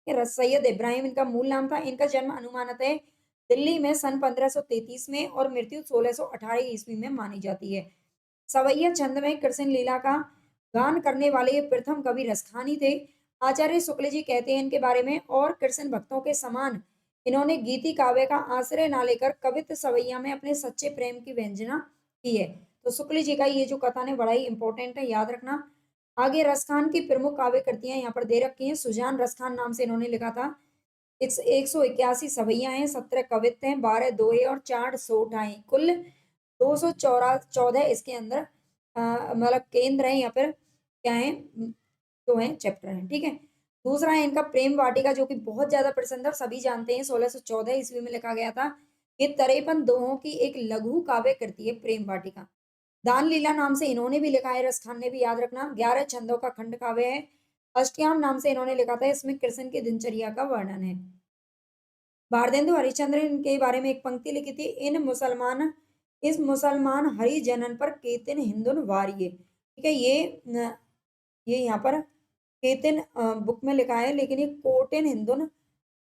Speaker 1: रस सैयद इब्राहिम इनका मूल नाम था। इनका जन्म अनुमानत है दिल्ली में सन 1533 में और मृत्यु 1618 ईस्वी में मानी जाती है। सवैया छंद में कृष्ण लीला का गान करने वाले ये प्रथम कवि रसखानी थे। आचार्य शुक्ल जी कहते हैं इनके बारे में, और कृष्ण भक्तों के समान इन्होंने गीति काव्य का आश्रय ना लेकर कवित्व सवैया में अपने सच्चे प्रेम की व्यंजना की है। तो शुक्ल जी का ये जो कथन है बड़ा ही इंपॉर्टेंट है, याद रखना। आगे रसखान की प्रमुख काव्य कृतियां यहाँ पर दे रखी हैं। सुजान रसखान नाम से इन्होंने लिखा था। 181 सवैया हैं, 17 कवित्व हैं, 12 दोहे और 4 सोठाएं, कुल 214 इसके अंदर मतलब केंद्र है, या फिर क्या है जो है चैप्टर है। ठीक है, दूसरा है इनका प्रेम वाटिका जो कि बहुत ज्यादा प्रसिद्ध है, सभी जानते हैं 1614 ईस्वी में लिखा गया था। ये 53 दोहों की एक लघु काव्य कृति है प्रेम वाटिका। दान लीला नाम से इन्होंने भी लिखा है, रसखान ने भी, याद रखना। 11 छंदों का खंड काव्य है। अष्टयाम नाम से इन्होंने लिखा था, इसमें कृष्ण की दिनचर्या का वर्णन है। भारतेंदु हरिश्चंद्र के बारे में एक पंक्ति लिखी थी, इस मुसलमान हरिजनन पर केतिन हिंदुन वारिये। ठीक है, ये यहाँ पर केतिन बुक में लिखा है, लेकिन ये कोटिन हिंदुन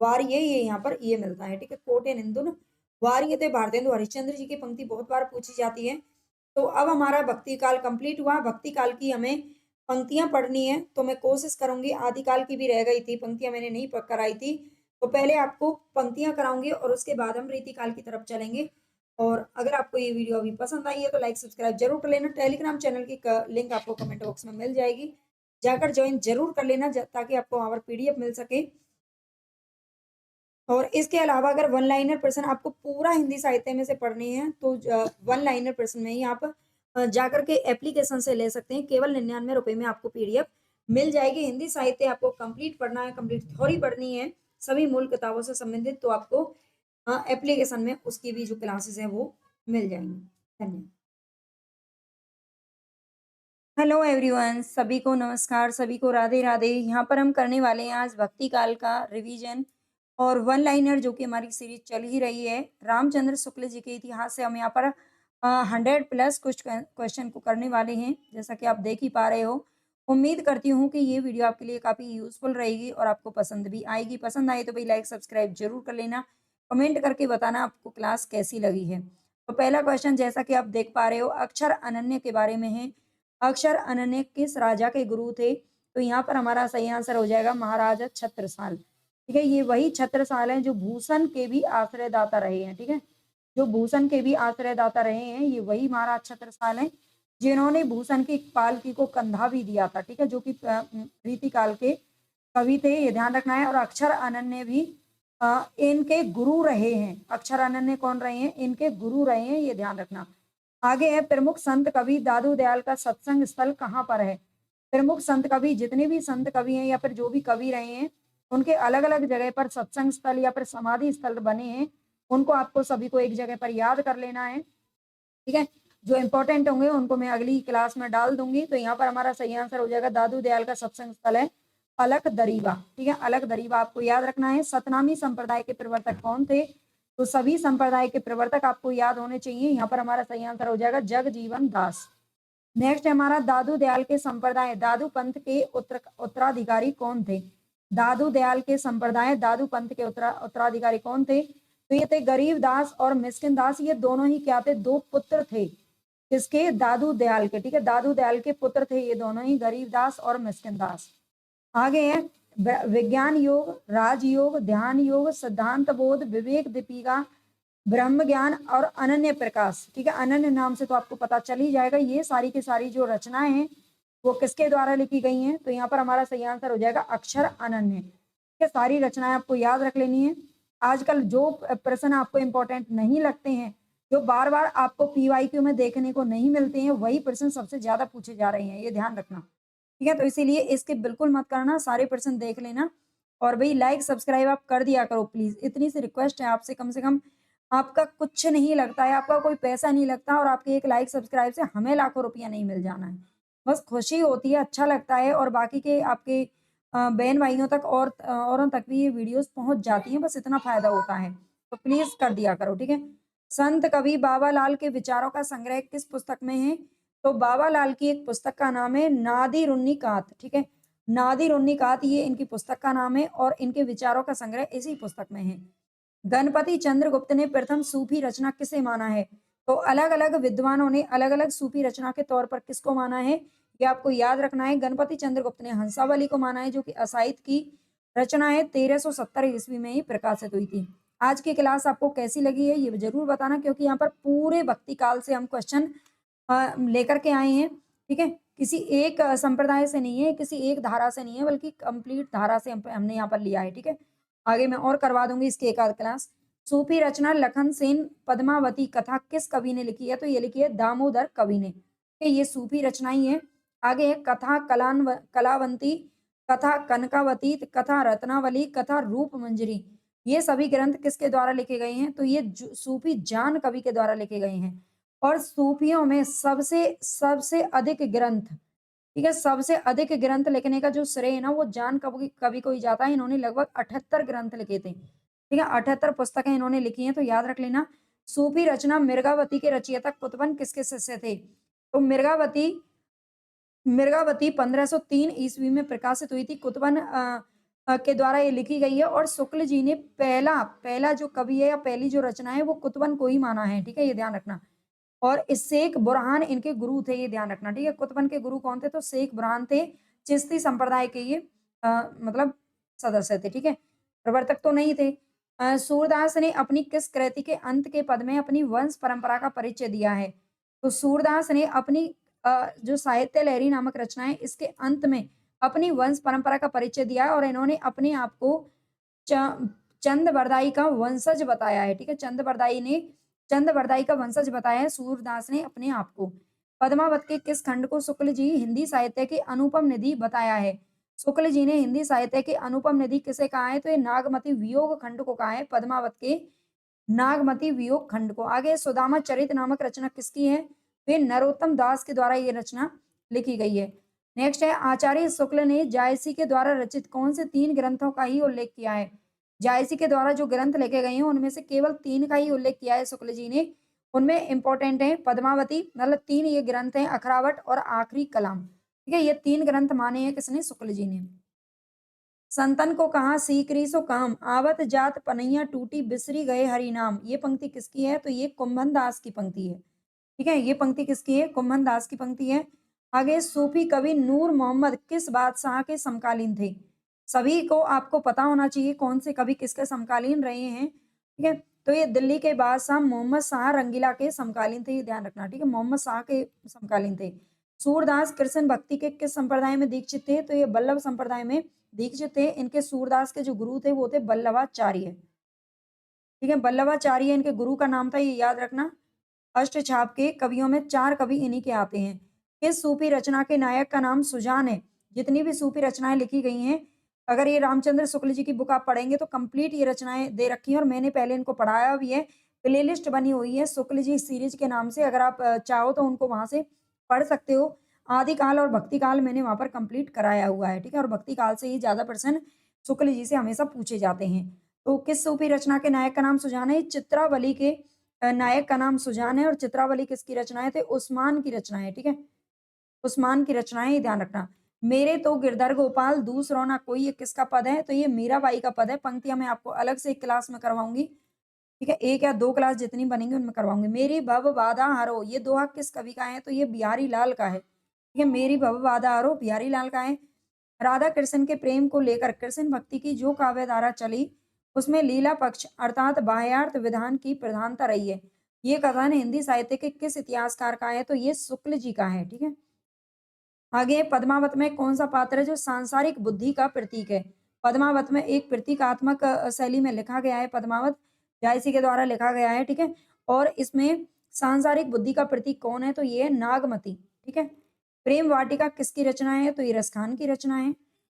Speaker 1: वारिये ये यहाँ पर ये मिलता है। ठीक है, कोटिन हिंदुन वारिये। तो भारतेंदु हरिश्चंद्र जी की पंक्ति बहुत बार पूछी जाती है। तो अब हमारा भक्ति काल कंप्लीट हुआ। भक्ति काल की हमें पंक्तियां पढ़नी है, तो मैं कोशिश करूंगी, आदिकाल की भी रह गई थी पंक्तियां मैंने नहीं कराई थी, तो पहले आपको पंक्तियां कराऊंगी और उसके बाद हम रीतिकाल की तरफ चलेंगे। और अगर आपको ये वीडियो अभी पसंद आई है तो लाइक सब्सक्राइब जरूर कर लेना। टेलीग्राम चैनल की लिंक आपको कमेंट बॉक्स में मिल जाएगी, जाकर ज्वाइन जरूर कर लेना ताकि आपको वहां पर पीडीएफ मिल सके। और इसके अलावा अगर वन लाइनर प्रश्न आपको पूरा हिंदी साहित्य में से पढ़नी है तो वन लाइनर प्रश्न में ही आप जाकर के एप्लीकेशन से ले सकते हैं। केवल 99 रुपए में आपको पीडीएफ मिल जाएगी। हिंदी साहित्य आपको कंप्लीट पढ़ना है, कंप्लीट थ्योरी पढ़नी है सभी मूल किताबों से संबंधित, तो आपको एप्लीकेशन में उसकी भी जो क्लासेस है वो मिल जाएंगी। धन्यवाद। हेलो एवरीवन, सभी को नमस्कार, सभी को राधे राधे। यहाँ पर हम करने वाले हैं आज भक्ति काल का रिवीजन और वन लाइनर जो कि हमारी सीरीज चल ही रही है। रामचंद्र शुक्ल जी के इतिहास से हम यहाँ पर 100+ कुछ क्वेश्चन को करने वाले हैं, जैसा कि आप देख ही पा रहे हो। उम्मीद करती हूँ कि ये वीडियो आपके लिए काफ़ी यूजफुल रहेगी और आपको पसंद भी आएगी। पसंद आए तो भाई लाइक सब्सक्राइब जरूर कर लेना, कमेंट करके बताना आपको क्लास कैसी लगी है। तो पहला क्वेश्चन जैसा कि आप देख पा रहे हो, अक्षर अनन्य के बारे में है। अक्षर अनन्य किस राजा के गुरु थे? तो यहाँ पर हमारा सही आंसर हो जाएगा महाराजा छत्रसाल। ठीक है, ये वही छत्रसाल हैं जो भूषण के भी आश्रयदाता रहे हैं। ठीक है, जो भूषण के भी आश्रयदाता रहे हैं ये वही महाराज छत्रसाल हैं जिन्होंने भूषण की पालकी को कंधा भी दिया था। ठीक है, जो कि रीतिकाल के कवि थे, ये ध्यान रखना है। और अक्षर अनन्य भी इनके गुरु रहे हैं। अक्षर अनन्य कौन रहे हैं? इनके गुरु रहे हैं, ये ध्यान रखना। आगे है प्रमुख संत कवि दादू दयाल का सत्संग स्थल कहाँ पर है? प्रमुख संत कवि, जितने भी संत कवि हैं या फिर जो भी कवि रहे हैं उनके अलग अलग जगह पर सत्संग स्थल या फिर समाधि स्थल बने हैं, उनको आपको सभी को एक जगह पर याद कर लेना है। ठीक है, जो इंपॉर्टेंट होंगे उनको मैं अगली क्लास में डाल दूंगी। तो यहाँ पर हमारा सही आंसर हो जाएगा दादू दयाल का सत्संग स्थल है अलख दरीवा। ठीक है, अलख दरीवा आपको याद रखना है। सतनामी संप्रदाय के प्रवर्तक कौन थे? तो सभी संप्रदाय के प्रवर्तक आपको याद होने चाहिए। यहाँ पर हमारा सही आंसर हो जाएगा जगजीवन दास। नेक्स्ट है हमारा दादू दयाल के संप्रदाय दादू पंथ के उत्तराधिकारी कौन थे? दादू दयाल के संप्रदाय दादू पंथ के उत्तराधिकारी कौन थे? तो ये थे गरीब दास और मिस्किन दास। ये दोनों ही क्या थे? दो पुत्र थे किसके? दादू दयाल के। ठीक है, दादू दयाल के पुत्र थे ये दोनों ही, गरीब दास और मिस्किन दास। आगे है विज्ञान योग, राजयोग, ध्यान योग, सिद्धांत बोध, विवेक दीपिका, ब्रह्म ज्ञान और अनन्य प्रकाश। ठीक है, अनन्य नाम से तो आपको पता चल ही जाएगा। ये सारी की सारी जो रचनाएं हैं वो किसके द्वारा लिखी गई हैं? तो यहाँ पर हमारा सही आंसर हो जाएगा अक्षर अनन्य। ठीक है, सारी रचनाएं आपको याद रख लेनी है। आजकल जो प्रश्न आपको इंपॉर्टेंट नहीं लगते हैं, जो बार बार आपको PYQ में देखने को नहीं मिलते हैं, वही प्रश्न सबसे ज्यादा पूछे जा रहे हैं, ये ध्यान रखना। ठीक है, तो इसीलिए इसके बिल्कुल मत करना, सारे प्रश्न देख लेना। और भाई लाइक सब्सक्राइब आप कर दिया करो प्लीज, इतनी सी रिक्वेस्ट है आपसे। कम से कम आपका कुछ नहीं लगता है, आपका कोई पैसा नहीं लगता और आपके एक लाइक सब्सक्राइब से हमें लाखों रुपया नहीं मिल जाना है। बस खुशी होती है, अच्छा लगता है और बाकी के आपके बहन-भाइयों तक और औरों तक भी ये वीडियोज़ पहुँच जाती हैं, बस इतना फ़ायदा होता है। तो प्लीज़ कर दिया करो, ठीक है? संत कवि बाबा लाल के विचारों का संग्रह किस पुस्तक में है? तो बाबा लाल की एक पुस्तक का नाम है नादिर उन्नी कात, ठीक है? नादिर उन्नी कात ये इनकी पुस्तक का नाम है और इनके विचारों का संग्रह इसी पुस्तक में है। गणपति चंद्रगुप्त ने प्रथम सूफी रचना किसे माना है? तो अलग-अलग विद्वानों ने अलग-अलग सूफी रचना के तौर पर किसको माना है? ये आपको याद रखना है। गणपति चंद्रगुप्त ने हंसावली को माना है जो कि असाहित की रचना है 1370 ईस्वी में ही प्रकाशित हुई थी। आज की क्लास आपको कैसी लगी है ये ज़रूर बताना क्योंकि यहाँ पर पूरे भक्ति काल से हम क्वेश्चन लेकर के आए हैं, ठीक है? किसी एक संप्रदाय से नहीं है, किसी एक धारा से नहीं है बल्कि कंप्लीट धारा से हमने यहाँ पर लिया है, ठीक है? आगे मैं और करवा दूँगी इसकी एक आध क्लास। सूफी रचना लखन सेन पद्मावती कथा किस कवि ने लिखी है? तो ये लिखी है दामोदर कवि ने। ठीक है, ये सूफी रचना ही है। आगे है कथा कलावंती, कथा कनकावती, कथा रत्नावली, कथा रूपमंजरी। ये सभी ग्रंथ किसके द्वारा लिखे गए हैं? तो ये सूफी जान कवि के द्वारा लिखे गए हैं। और सूफियों में सबसे सबसे अधिक ग्रंथ, ठीक है, सबसे अधिक ग्रंथ लिखने का जो श्रेय है ना वो जान कवि कवि को ही जाता है। इन्होंने लगभग 78 ग्रंथ लिखे थे, ठीक है, 78 पुस्तकें इन्होंने लिखी हैं, तो याद रख लेना। सूफी रचना मिर्गावती के रचयिता कुतुबन किसके शिष्य थे? तो मिर्गावती मिर्गावती 1503 ईस्वी में प्रकाशित हुई थी। कुतुबन के द्वारा ये लिखी गई है और शुक्ल जी ने पहला पहला जो कवि है या पहली जो रचना है वो कुतुबन को ही माना है, ठीक है, ये ध्यान रखना। और शेख बुरहान इनके गुरु थे, ये ध्यान रखना, ठीक है। कुतुबन के गुरु कौन थे? तो शेख बुरहान थे, चिश्ती संप्रदाय के ये मतलब सदस्य थे, ठीक है, प्रवर्तक तो नहीं थे। सूरदास ने अपनी किस कृति के अंत के पद में अपनी वंश परंपरा का परिचय दिया है? तो सूरदास ने अपनी जो साहित्य लहरी नामक रचना है इसके अंत में अपनी वंश परंपरा का परिचय दिया है और इन्होंने अपने आप को च चंद बरदाई का वंशज बताया है, ठीक है? चंद बरदाई का वंशज बताया है सूरदास ने अपने आप को। पद्मावत के किस खंड को शुक्ल जी हिंदी साहित्य की अनुपम निधि बताया है? शुक्ल जी ने हिंदी साहित्य की अनुपम निधि किसे कहा है? तो ये नागमती वियोग खंड को कहा है, पद्मावत के नागमती वियोग खंड को। आगे सुदामा चरित नामक रचना किसकी है? तो ये नरोत्तम दास के द्वारा ये रचना लिखी गई है। नेक्स्ट है आचार्य शुक्ल ने जायसी के द्वारा रचित कौन से 3 ग्रंथों का ही उल्लेख किया है? जायसी के द्वारा जो ग्रंथ लिखे गए हैं उनमें से केवल 3 का ही उल्लेख किया है शुक्ल जी ने। उनमें इम्पोर्टेंट है पद्मावती, मतलब 3 ये ग्रंथ हैं, अखरावट और आखिरी कलाम। ठीक है, ये 3 ग्रंथ माने हैं किसने? शुक्ल जी ने। संतन को कहा सीकरी सो काम, आवत जात पनैया टूटी बिसरी गए हरि नाम। ये पंक्ति किसकी है? तो ये कुंभन दास की पंक्ति है। ठीक है, ये पंक्ति किसकी है? कुंभन दास की पंक्ति है। आगे सूफी कवि नूर मोहम्मद किस बादशाह के समकालीन थे? सभी को आपको पता होना चाहिए कौन से कवि किसके समकालीन रहे हैं। ठीक है, तो ये दिल्ली के बादशाह मोहम्मद शाह रंगीला के समकालीन थे, ये ध्यान रखना। ठीक है, मोहम्मद शाह के समकालीन थे। सूरदास कृष्ण भक्ति के किस संप्रदाय में दीक्षित थे? तो ये बल्लभ संप्रदाय में दीक्षित थे। इनके सूरदास के जो गुरु थे वो थे बल्लभाचार्य। ठीक है, बल्लभाचार्य इनके गुरु का नाम था, ये याद रखना। अष्टछाप के कवियों में 4 कवि इन्हीं के आते हैं। किस सूफी रचना के नायक का नाम सुजान है? जितनी भी सूफी रचनाएँ लिखी गई हैं, अगर ये रामचंद्र शुक्ल जी की बुक आप पढ़ेंगे तो कंप्लीट ये रचनाएँ दे रखी हैं और मैंने पहले इनको पढ़ाया भी है। प्लेलिस्ट बनी हुई है शुक्ल जी सीरीज़ के नाम से, अगर आप चाहो तो उनको वहाँ से पढ़ सकते हो। आदि काल और भक्ति काल मैंने वहाँ पर कंप्लीट कराया हुआ है, ठीक है? और भक्ति काल से ही ज़्यादा प्रश्न शुक्ल जी से हमेशा पूछे जाते हैं। तो किस सूफी रचना के नायक का नाम सुजान है? चित्रावली के नायक का नाम सुजान है और चित्रावली किसकी रचनाएँ थे? उस्मान की रचनाएँ, ठीक है? उस्मान की रचनाएँ, ये ध्यान रखना। मेरे तो गिरधर गोपाल दूसरो ना कोई, ये किसका पद है? तो ये मीराबाई का पद है। पंक्तियाँ मैं आपको अलग से एक क्लास में करवाऊँगी, ठीक है? 1 या 2 क्लास जितनी बनेंगी उनमें करवाऊँगी। मेरी भव बाधा हरो, ये दोहा किस कवि का है? तो ये बिहारी लाल का है, ठीक है? मेरी भव बाधा हरो बिहारी लाल का है। राधा कृष्ण के प्रेम को लेकर कृष्ण भक्ति की जो काव्य धारा चली, उसमें लीला पक्ष अर्थात बाह्यार्थ विधान की प्रधानता रही है। ये कथन हिंदी साहित्य के किस इतिहासकार का है? तो ये शुक्ल जी का है, ठीक है? आगे पद्मावत में कौन-सा पात्र है जो सांसारिक बुद्धि का प्रतीक है? पद्मावत में एक प्रतीकात्मक शैली में लिखा गया है पद्मावत, जायसी के द्वारा लिखा गया है, ठीक है? और इसमें सांसारिक बुद्धि का प्रतीक कौन है? तो ये है नागमती, ठीक है? प्रेम वाटिका किसकी रचना है? तो ये रसखान की रचना है।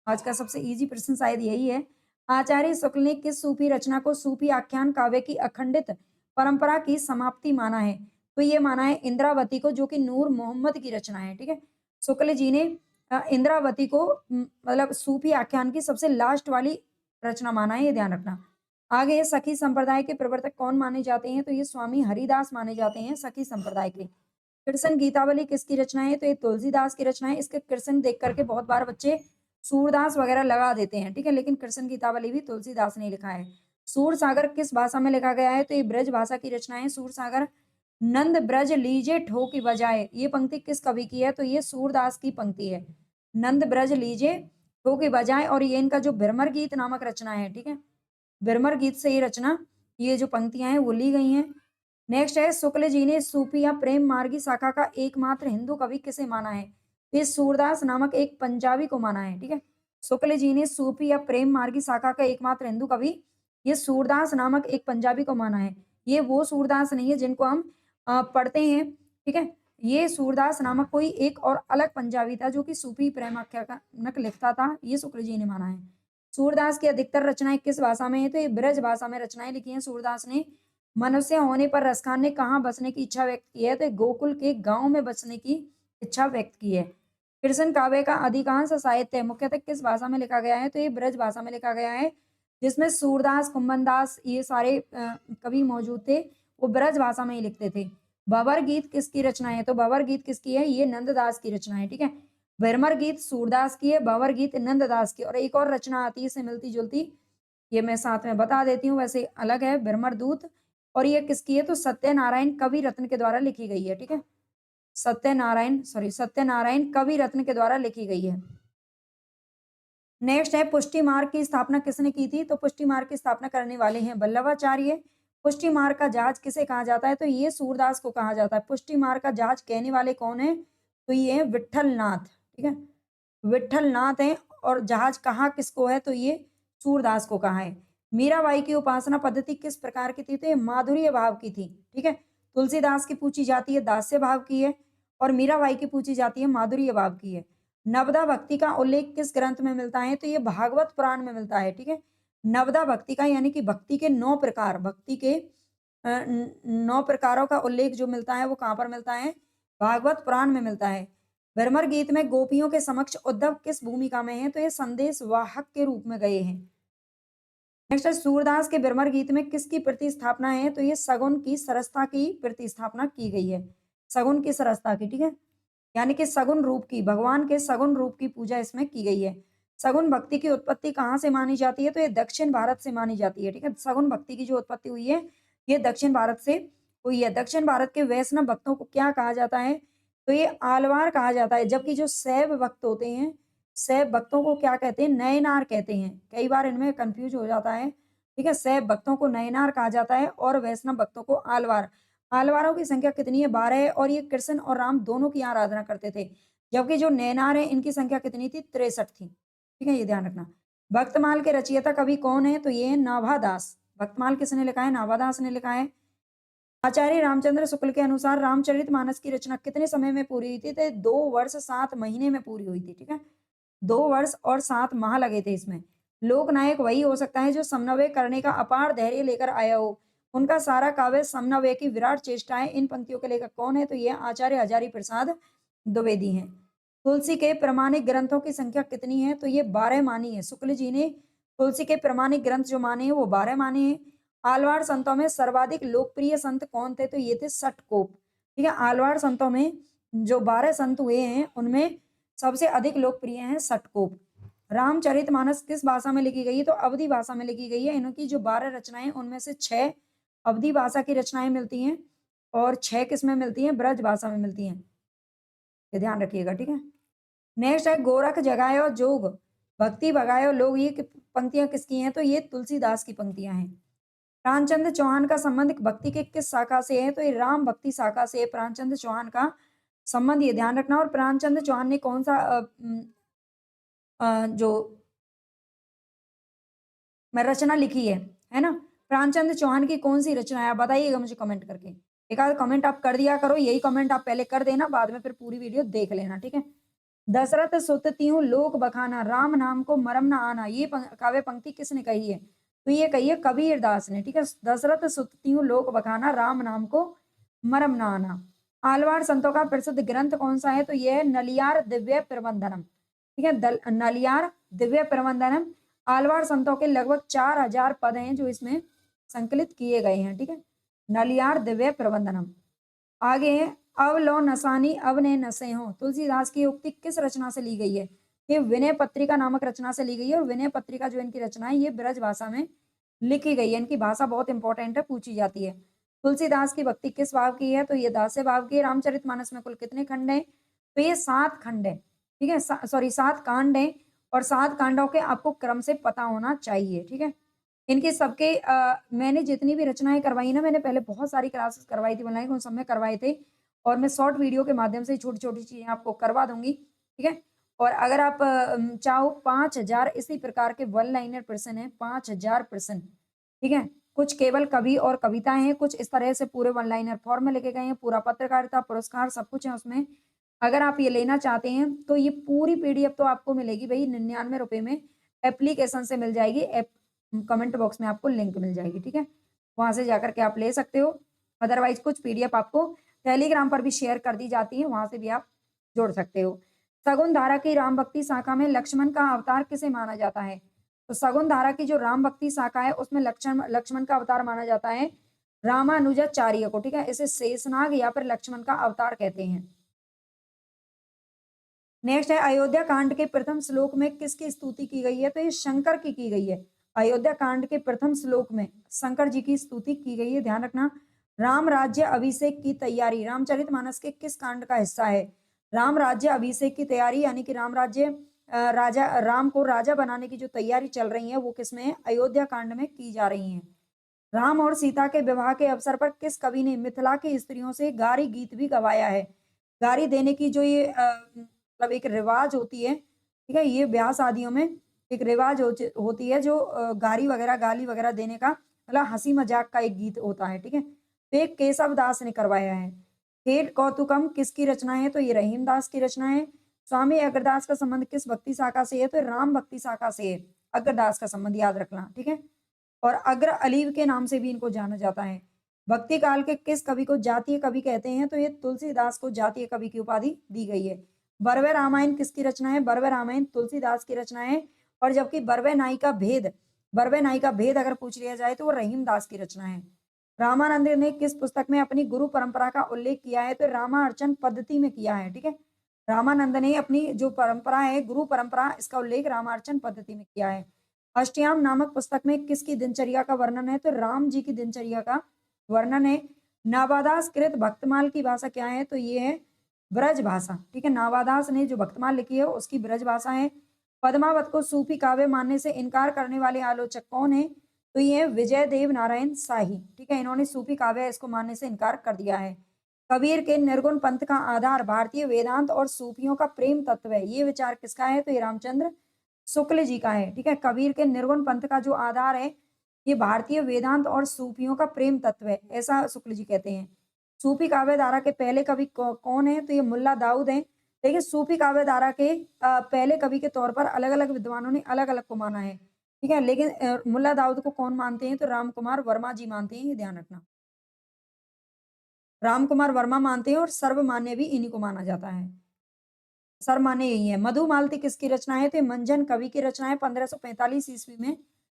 Speaker 1: आज का सबसे ईज़ी प्रश्न शायद यही है। आचार्य शुक्ल ने किस सूफी रचना को सूफी आख्यान काव्य की अखंडित परंपरा की समाप्ति माना है? तो ये माना है इंद्रावती को, जो कि नूर मोहम्मद की रचना है, ठीक है। शुक्ल जी ने इंद्रावती को मतलब सूफी आख्यान की सबसे लास्ट वाली रचना माना है, ये ध्यान रखना। आगे सखी संप्रदाय के प्रवर्तक कौन माने जाते हैं? तो ये स्वामी हरिदास माने जाते हैं सखी संप्रदाय के। कृष्ण गीतावली किसकी रचना है? तो ये तुलसीदास की रचना है। इसके कृष्ण देख करके बहुत बार बच्चे सूरदास वगैरह लगा देते हैं, ठीक है, लेकिन कृष्ण गीतावली भी तुलसीदास ने लिखा है। सूर सागर किस भाषा में लिखा गया है? तो ये ब्रज भाषा की रचना है सूर सागर। नंद ब्रज लीजे ठोकी बजाए, ये पंक्ति किस कवि की है? तो ये सूरदास की पंक्ति है। नंद ब्रज लीजे ठोकी बजाए, और ये इनका जो भ्रमर गीत नामक रचना है, ठीक है, भ्रमर गीत से ये रचना, ये जो पंक्तियां हैं वो ली गई हैं। नेक्स्ट है शुक्ल जी ने सूफी या प्रेम मार्गी शाखा का एकमात्र हिंदू कवि किसे माना है? ये सूरदास नामक एक पंजाबी को माना है, ठीक है। शुक्ल जी ने सूफी या प्रेम मार्गी शाखा का एकमात्र हिंदू कवि ये सूरदास नामक एक पंजाबी को माना है। ये वो सूरदास नहीं है जिनको हम पढ़ते हैं, ठीक है। ये सूरदास नामक कोई एक और अलग पंजाबी था जो कि सूफी प्रेम आख्यानक लिखता था, ये शुक्ल जी ने माना है। सूरदास की अधिकतर रचनाएं किस भाषा में है? तो ये ब्रज भाषा में रचनाएं लिखी हैं सूरदास ने। मनुष्य होने पर रसखान ने कहाँ बसने की इच्छा व्यक्त की है? तो गोकुल के गांव में बसने की इच्छा व्यक्त की है। कृष्ण काव्य का अधिकांश साहित्य मुख्यतः किस भाषा में लिखा गया है? तो ये ब्रज भाषा में लिखा गया है, जिसमें सूरदास, कुंभनदास ये सारे कवि मौजूद थे, वो ब्रज भाषा में ही लिखते थे। भंवर गीत किसकी रचना है? तो भंवर गीत किसकी है? ये नंददास की रचना है, ठीक है। भ्रमर गीत सूरदास की है, भंवर गीत नंददास की। और एक और रचना आती है इससे मिलती जुलती, ये मैं साथ में बता देती हूँ, वैसे अलग है, भ्रमर दूत। और ये किसकी है? तो सत्यनारायण कवि रत्न के द्वारा लिखी गई है, ठीक है। सत्यनारायण कवि रत्न के द्वारा लिखी गई है। नेक्स्ट है पुष्टि मार्ग की स्थापना किसने की थी? तो पुष्टि मार्ग की स्थापना करने वाले हैं वल्लभाचार्य। पुष्टि मार्ग का जहाज किसे कहा जाता है? तो ये सूरदास को कहा जाता है। पुष्टि मार्ग का जहाज कहने वाले कौन है? तो ये है विठलनाथ, ठीक है, विठलनाथ है। और जहाज कहा किसको है? तो ये सूरदास को कहा है। मीराबाई की उपासना पद्धति किस प्रकार की थी? तो ये माधुर्य भाव की थी, ठीक है। तुलसीदास की पूछी जाती है दास्य भाव की है, और मीराबाई की पूछी जाती है माधुर्य भाव की है। नवदा भक्ति का उल्लेख किस ग्रंथ में मिलता है? तो ये भागवत पुराण में मिलता है, ठीक है। नवदा भक्ति का यानी कि भक्ति के 9 प्रकार, भक्ति के 9 प्रकारों का उल्लेख जो मिलता है वो कहाँ पर मिलता है? भागवत पुराण में मिलता है। भ्रमर गीत में गोपियों के समक्ष उद्धव किस भूमिका में है? तो ये संदेश वाहक के रूप में गए हैं। नेक्स्ट है सूरदास के भ्रमर गीत में किसकी प्रतिस्थापना है? तो ये सगुन की सरसता की प्रतिस्थापना की गई है, सगुन की सरसता की, ठीक है, यानी कि सगुन रूप की, भगवान के सगुन रूप की पूजा इसमें की गई है। सगुन भक्ति की उत्पत्ति कहाँ से मानी जाती है? तो ये दक्षिण भारत से मानी जाती है, ठीक है। सगुन भक्ति की जो उत्पत्ति हुई है ये दक्षिण भारत से हुई है। दक्षिण भारत के वैष्णव भक्तों को क्या कहा जाता है? तो ये आलवार कहा जाता है, जबकि जो शैव भक्त होते हैं, शैव भक्तों को क्या कहते हैं? नयनार कहते हैं। कई बार इनमें कंफ्यूज हो जाता है, ठीक है। शैव भक्तों को नयनार कहा जाता है और वैष्णव भक्तों को आलवार। आलवारों की संख्या कितनी है? 12 है, और ये कृष्ण और राम दोनों की आराधना करते थे। जबकि जो नैनार है इनकी संख्या कितनी थी? 63 थी, ठीक है, ये ध्यान रखना। भक्तमाल के रचयिता कवि कौन है? तो ये है नाभादास। भक्तमाल किसने लिखा है? नाभादास ने लिखा है। आचार्य रामचंद्र शुक्ल के अनुसार रामचरितमानस की रचना कितने समय में पूरी हुई थी? तो 2 वर्ष 7 महीने में पूरी हुई थी, ठीक है। 2 वर्ष और 7 माह लगे थे इसमें। लोकनायक वही हो सकता है जो समन्वय करने का अपार धैर्य लेकर आया हो। उनका सारा काव्य समन्वय की विराट चेष्टा है। इन पंक्तियों के लेखक कौन है? तो ये आचार्य हजारी प्रसाद द्विवेदी हैं। तुलसी के प्रमाणिक ग्रंथों की संख्या कितनी है? तो ये 12 मानी है। शुक्ल जी ने तुलसी के प्रमाणिक ग्रंथ जो माने हैं वो 12 माने हैं। आलवार संतों में सर्वाधिक लोकप्रिय संत कौन थे? तो ये थे सटकोप, ठीक है। आलवार संतों में जो 12 संत हुए हैं उनमें सबसे अधिक लोकप्रिय हैं सटकोप। रामचरितमानस किस भाषा में लिखी गई है? तो अवधी भाषा में लिखी गई है। इनकी जो 12 रचनाएं उनमें से 6 अवधी भाषा की रचनाएं मिलती हैं और 6 किस में मिलती हैं? ब्रज भाषा में मिलती हैं, ये ध्यान रखिएगा, ठीक है। नेक्स्ट है गोरख जगायो जोग भक्ति भगायो लोग, ये पंक्तियां किसकी हैं? तो ये तुलसीदास की पंक्तियां हैं। प्राणचंद्र चौहान का संबंध भक्ति के किस शाखा से है? तो ये राम भक्ति शाखा से है प्राणचंद्र चौहान का संबंध, ये ध्यान रखना। और प्राणचंद्र चौहान ने कौन सा जो मैं रचना लिखी है ना? प्राणचंद्र चौहान की कौन सी रचना है? आप बताइएगा मुझे कमेंट करके। एक आध कमेंट आप कर दिया करो, यही कमेंट आप पहले कर देना, बाद में फिर पूरी वीडियो देख लेना, ठीक है। दशरथ सुत तिहु लोक बखाना राम नाम को मरम न आना, ये काव्य पंक्ति किसने कही है? तो ये कही है कबीर दास ने, ठीक है। दशरथ सुत त्यों लोक बखाना, राम नाम को मरम ना आना। आलवार संतों का प्रसिद्ध ग्रंथ कौन सा है? तो ये है नलियार दिव्य प्रबंधनम, ठीक है। नलियार दिव्य प्रबंधनम। आलवार संतों के लगभग 4000 पद हैं जो इसमें संकलित किए गए हैं, ठीक है। नलियार दिव्य प्रबंधनम। आगे है अव लो नसानी अव ने नसे हो। तुलसीदास की उक्ति किस रचना से ली गई है? ये विनय पत्रिका नामक रचना से ली गई है। और विनय पत्रिका जो इनकी रचना है ये ब्रज भाषा में लिखी गई है। इनकी भाषा बहुत इंपॉर्टेंट है, पूछी जाती है। तुलसीदास की भक्ति किस भाव की है? तो ये दास्य भाव की है। रामचरितमानस में कुल कितने खंड हैं? तो ये 7 खंड है, ठीक है। सॉरी 7 कांड है। और 7 कांडों के आपको क्रम से पता होना चाहिए, ठीक है। इनके सबके मैंने जितनी भी रचनाएं करवाई ना, मैंने पहले बहुत सारी क्लासेस करवाई थी ऑनलाइन, उन सब में करवाए थे। और मैं शॉर्ट वीडियो के माध्यम से छोटी छोटी चीजें आपको करवा दूंगी, ठीक है। और अगर आप चाहो 5000 इसी प्रकार के वन लाइनर प्रश्न है, 5000 प्रश्न, ठीक है। कुछ केवल कवि और कविताएं हैं, कुछ इस तरह से पूरे वन लाइनर फॉर्म में लिखे गए हैं। पूरा पत्रकारिता पुरस्कार सब कुछ है उसमें। अगर आप ये लेना चाहते हैं तो ये पूरी पीडीएफ तो आपको मिलेगी भाई 99 रुपए में, एप्लीकेशन से मिल जाएगी। कमेंट बॉक्स में आपको लिंक मिल जाएगी, ठीक है। वहां से जाकर के आप ले सकते हो। अदरवाइज कुछ पीडीएफ आपको टेलीग्राम पर भी शेयर कर दी जाती है, वहां से भी आप जोड़ सकते हो। सगुन धारा की राम भक्ति शाखा में लक्ष्मण का अवतार किसे माना जाता है? तो सगुन धारा की जो राम भक्ति शाखा है उसमें लक्ष्मण का अवतार माना जाता है रामानुजाचार्य को, ठीक है। इसे शेषनाग या फिर लक्ष्मण का अवतार कहते हैं। नेक्स्ट है अयोध्या कांड के प्रथम श्लोक में किसकी स्तुति की गई है? तो ये शंकर की गई है। अयोध्या कांड के प्रथम श्लोक में शंकर जी की स्तुति की गई है, ध्यान रखना। राम राज्य अभिषेक की तैयारी रामचरितमानस के किस कांड का हिस्सा है? राम राज्य अभिषेक की तैयारी यानी कि राम राज्य राजा राम को राजा बनाने की जो तैयारी चल रही है वो किसमें है? अयोध्या कांड में की जा रही है। राम और सीता के विवाह के अवसर पर किस कवि ने मिथिला की स्त्रियों से गारी गीत भी गवाया है? गारी देने की जो ये मतलब एक रिवाज होती है, ठीक है। ये ब्याह शादियों में एक रिवाज होती है जो गारी वगैरह गाली वगैरह देने का, मतलब हंसी मजाक का एक गीत होता है, ठीक है। तो एक केशव दास ने करवाया है। खेल कौतुकम किसकी रचना है? तो ये रहीम दास की रचना है। स्वामी अग्रदास का संबंध किस भक्ति शाखा से है? तो राम भक्ति शाखा से है। अग्रदास का संबंध याद रखना, ठीक है। और अग्र अलीव के नाम से भी इनको जाना जाता है। भक्ति काल के किस कवि को जातीय कवि कहते हैं? तो ये तुलसीदास को जातीय कवि की उपाधि दी गई है। बरवे रामायण किसकी रचना है? बरवे रामायण तुलसीदास की रचना है। और जबकि बरवे नाई का भेद अगर पूछ लिया जाए तो वो रहीम दास की रचना है। रामानंद ने किस पुस्तक में अपनी गुरु परंपरा का उल्लेख किया है? तो रामार्चन पद्धति में किया है, ठीक है। रामानंद ने अपनी जो परंपरा है गुरु परंपरा, इसका उल्लेख रामार्चन पद्धति में किया है। अष्टयाम नामक पुस्तक में किसकी दिनचर्या का वर्णन है? तो राम जी की दिनचर्या का वर्णन है। नावादास कृत भक्तमाल की भाषा क्या है? तो ये है ब्रज भाषा, ठीक है। नावादास ने जो भक्तमाल लिखी है उसकी ब्रज भाषा है। पद्मावत को सूफी काव्य मानने से इनकार करने वाले आलोचक कौन है? तो ये विजय देव नारायण शाही, ठीक है। इन्होंने सूफी काव्य इसको मानने से इनकार कर दिया है। कबीर के निर्गुण पंथ का आधार भारतीय वेदांत और सूफियों का प्रेम तत्व है, ये विचार किसका है? तो ये रामचंद्र शुक्ल जी का है, ठीक है। कबीर के निर्गुण पंथ का जो आधार है ये भारतीय वेदांत और सूफियों का प्रेम तत्व है, ऐसा शुक्ल जी कहते हैं। सूफी काव्य धारा के पहले कवि कौन है? तो ये मुल्ला दाऊद है। देखिए सूफी काव्य धारा के पहले कवि के तौर पर अलग अलग विद्वानों ने अलग अलग को माना है, ठीक है। लेकिन मुल्ला दाऊद को कौन मानते हैं? तो राम कुमार वर्मा जी मानते हैं, ये ध्यान रखना। राम कुमार वर्मा मानते हैं और सर्वमान्य भी इन्हीं को माना जाता है। सर्वमान्य यही है। मधुमालती किसकी रचना है? तो मंजन कवि की रचना है, 1545 ईस्वी में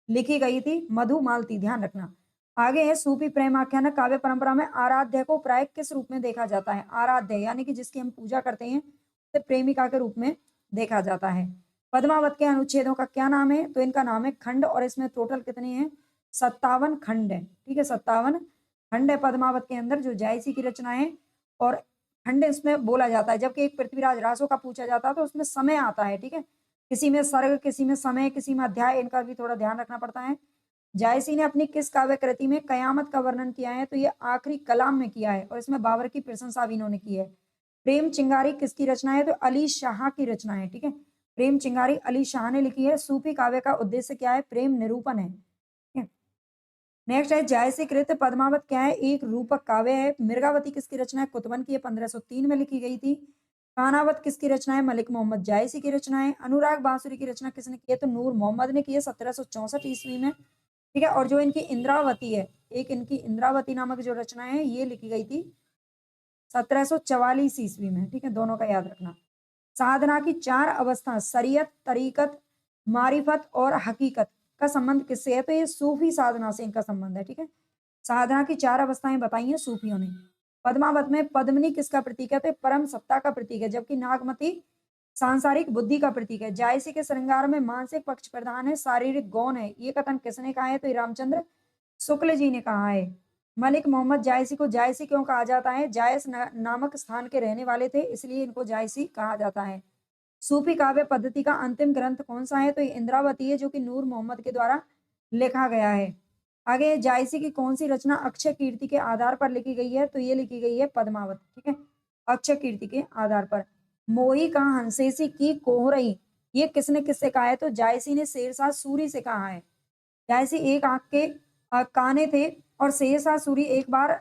Speaker 1: लिखी गई थी मधुमालती, ध्यान रखना। आगे है सूफी प्रेम आख्यान काव्य परंपरा में आराध्य को प्राय किस रूप में देखा जाता है? आराध्य यानी कि जिसकी हम पूजा करते हैं उसे प्रेमिका के रूप में देखा जाता है। पद्मावत के अनुच्छेदों का क्या नाम है? तो इनका नाम है खंड, और इसमें टोटल कितने हैं? 57 खंड है, ठीक है। 57 खंड है पद्मावत के अंदर, जो जायसी की रचना है। और खंड इसमें बोला जाता है। जबकि एक पृथ्वीराज रासो का पूछा जाता है तो उसमें समय आता है, ठीक है। किसी में सर्ग, किसी में समय, किसी में अध्याय, इनका भी थोड़ा ध्यान रखना पड़ता है। जायसी ने अपनी किस काव्य कृति में कयामत का वर्णन किया है? तो ये आखिरी कलाम में किया है, और इसमें बाबर की प्रशंसा भी इन्होंने की है। प्रेम चिंगारी किसकी रचना है? तो अली शाह की रचना है, ठीक है। प्रेम चिंगारी अली शाह ने लिखी है। सूफी काव्य का उद्देश्य क्या है? प्रेम निरूपण है, ठीक है। नेक्स्ट है जायसी कृत पद्मावत क्या है? एक रूपक काव्य है। मृगावती किसकी रचना है? कुतवन की, 1503 में लिखी गई थी। कानावत किसकी रचना है? मलिक मोहम्मद जायसी की रचना है। अनुराग बांसुरी की रचना किसने की है? तो नूर मोहम्मद ने की है, 1764 ईस्वी में। ठीक है। और जो इनकी इंद्रावती है, एक इनकी इंद्रावती नामक जो रचना है, ये लिखी गई थी 1744 ईस्वी में। ठीक है, दोनों का याद रखना। साधना की चार अवस्था शरीयत, तरीकत, मारिफत और हकीकत का संबंध किससे है? तो ये सूफी साधना से इनका संबंध है। ठीक है, साधना की चार अवस्थाएं बताई हैं सूफियों ने। पद्मावत में पद्मिनी किसका प्रतीक है? तो परम सत्ता का प्रतीक है, जबकि नागमती सांसारिक बुद्धि का प्रतीक है। जायसी के श्रृंगार में मानसिक पक्ष प्रधान है, शारीरिक गौण है। ये कथन किसने कहा है? तो रामचंद्र शुक्ल जी ने कहा है। मलिक मोहम्मद जायसी को जायसी क्यों कहा जाता है? जायस नामक स्थान के रहने वाले थे, इसलिए इनको जायसी कहा जाता है। सूफी काव्य पद्धति का अंतिम ग्रंथ कौन सा है? तो ये इंद्रावती है, जो कि नूर मोहम्मद के द्वारा लिखा गया है। आगे जायसी की कौन सी रचना अक्षय कीर्ति के आधार पर लिखी गई है? तो ये लिखी गई है पद्मावत। ठीक है, अक्षय कीर्ति के आधार पर। मोही का हंसेसी की कोहरई, ये किसने किससे कहा है? तो जायसी ने शेरशाह सूरी से कहा है। जायसी एक आंख के काने थे, और शेरशाह सूरी एक बार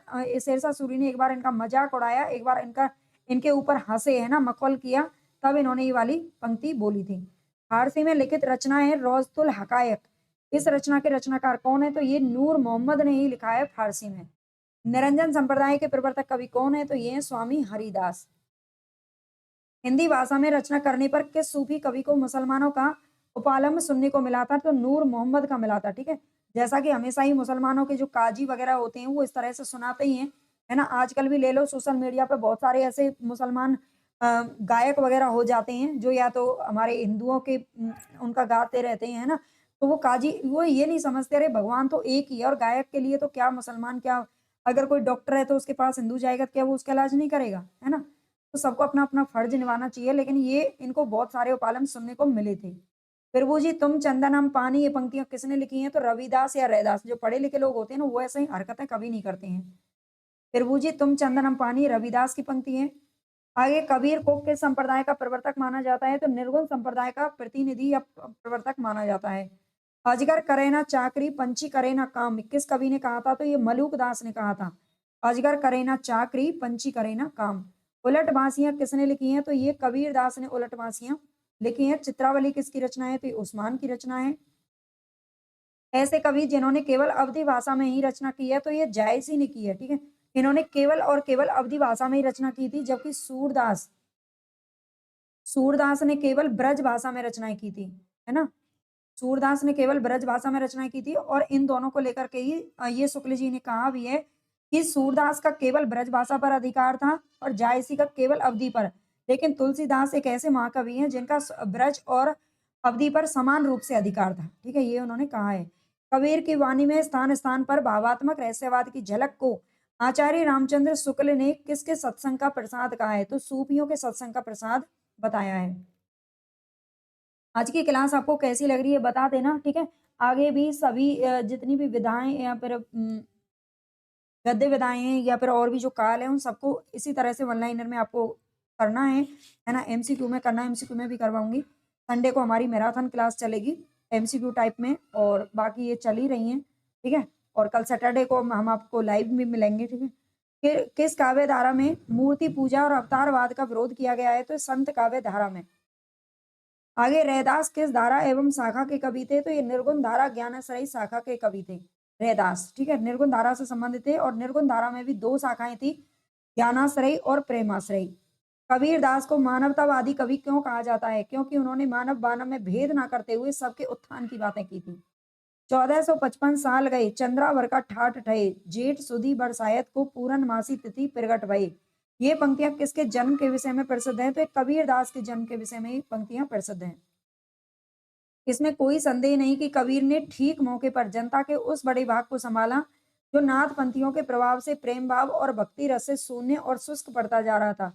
Speaker 1: शेरशाह सूरी ने एक बार इनका मजाक उड़ाया, एक बार इनका इनके ऊपर हंसे, है ना, मखौल किया, तब इन्होंने ये वाली पंक्ति बोली थी। फारसी में लिखित रचना है रोज़तुल हकायक। इस रचना के रचनाकार कौन है? तो ये नूर मोहम्मद ने ही लिखा है फारसी में। निरंजन संप्रदाय के प्रवर्तक कवि कौन है? तो ये है स्वामी हरिदास। हिंदी भाषा में रचना करने पर किस सूफी कवि को मुसलमानों का उपालंब सुनने को मिला था? तो नूर मोहम्मद का मिला था। ठीक है, जैसा कि हमेशा ही मुसलमानों के जो काजी वगैरह होते हैं वो इस तरह से सुनाते ही हैं, है ना। आजकल भी ले लो, सोशल मीडिया पे बहुत सारे ऐसे मुसलमान गायक वगैरह हो जाते हैं, जो या तो हमारे हिंदुओं के उनका गाते रहते हैं, है ना। तो वो काजी वो ये नहीं समझते, अरे भगवान तो एक ही है, और गायक के लिए तो क्या मुसलमान, क्या अगर कोई डॉक्टर है तो उसके पास हिंदू जाएगा तो क्या वो उसका इलाज नहीं करेगा, है ना। तो सबको अपना-अपना फर्ज निभाना चाहिए, लेकिन ये इनको बहुत सारे उपालम सुनने को मिले थे। फिर वो जी तुम चंदन हम पानी, ये पंक्तियाँ किसने लिखी हैं? तो रविदास या रैदास। जो पढ़े-लिखे लोग होते हैं ना, वो ऐसे ही हरकतें कभी नहीं करते हैं। फिर वो जी तुम चंदन हम पानी, रविदास की पंक्ति है। आगे कबीर को किस संप्रदाय का प्रवर्तक माना जाता है? तो निर्गुण संप्रदाय का प्रतिनिधि या प्रवर्तक माना जाता है। अजगर करे ना चाकरी, पंछी करे ना काम, किस कवि ने कहा था? तो ये मलूक दास ने कहा था। अजगर करे ना चाकरी, पंछी करे ना काम। उलट बांसियां किसने लिखी हैं? तो ये कबीर दास ने उलट बांसियां लिखी हैं। चित्रावली किसकी रचना है? तो ये उस्मान की रचना है। ऐसे कवि जिन्होंने केवल अवधि भाषा में ही रचना की है, तो ये जायसी ने की है। ठीक है, इन्होंने केवल और केवल अवधि भाषा में ही रचना की थी, जबकि सूरदास सूरदास ने केवल ब्रज भाषा में रचनाएं की थी, है ना। सूरदास ने केवल ब्रज भाषा में रचनाएं की थी, और इन दोनों को लेकर के ही ये शुक्ल जी ने कहा भी है कि सूरदास का केवल ब्रज भाषा पर अधिकार था और जायसी का केवल अवधि पर। लेकिन तुलसीदास एक ऐसे महाकवि हैं जिनका ब्रज और अवधि पर समान रूप से अधिकार था। ठीक है, ये उन्होंने कहा है। कबीर की वाणी में स्थान स्थान पर भावात्मक रहस्यवाद की झलक को आचार्य रामचंद्र शुक्ल ने किसके सत्संग का प्रसाद कहा है? तो सूफियों के सत्संग का प्रसाद बताया है। आज की क्लास आपको कैसी लग रही है बता देना, ठीक है? आगे भी सभी जितनी भी विधाएँ या फिर गद्य विधाएँ हैं या फिर और भी जो काल है, उन सबको इसी तरह से वन लाइनर में आपको करना है ना? एमसीक्यू में करना है, एमसीक्यू में भी करवाऊँगी। संडे को हमारी मैराथन क्लास चलेगी एमसीक्यू टाइप में, और बाकी ये चल ही रही हैं, ठीक है? और कल सैटरडे को हम आपको लाइव में मिलेंगे, ठीक है? किस काव्य धारा में मूर्ति पूजा और अवतारवाद का विरोध किया गया है? तो संत काव्य धारा में। आगे रैदास किस धारा एवं शाखा के कवि थे? तो ये निर्गुण धारा ज्ञानाश्रयी शाखा के कवि थे रैदास। ठीक है, निर्गुण धारा से संबंधित थे, और निर्गुण धारा में भी दो शाखाएं थी, ज्ञानाश्रयी और प्रेमाश्रयी। कबीर दास को मानवतावादी कवि क्यों कहा जाता है? क्योंकि उन्होंने मानव मानव में भेद ना करते हुए सबके उत्थान की बातें की थी। 1455 साल गए चंद्रावर का ठाठ ठहे, जेठ सुदी बरसायत को पूरनमासी तिथि प्रगट भये। ये पंक्तियां किसके जन्म के विषय में प्रसिद्ध हैं? तो ये कबीर दास के जन्म के विषय में ये पंक्तियां प्रसिद्ध हैं। इसमें कोई संदेह नहीं कि कबीर ने ठीक मौके पर जनता के उस बड़े भाग को संभाला जो नाथ पंथियों के प्रभाव से प्रेम भाव और भक्ति रस से शून्य और शुष्क पड़ता जा रहा था।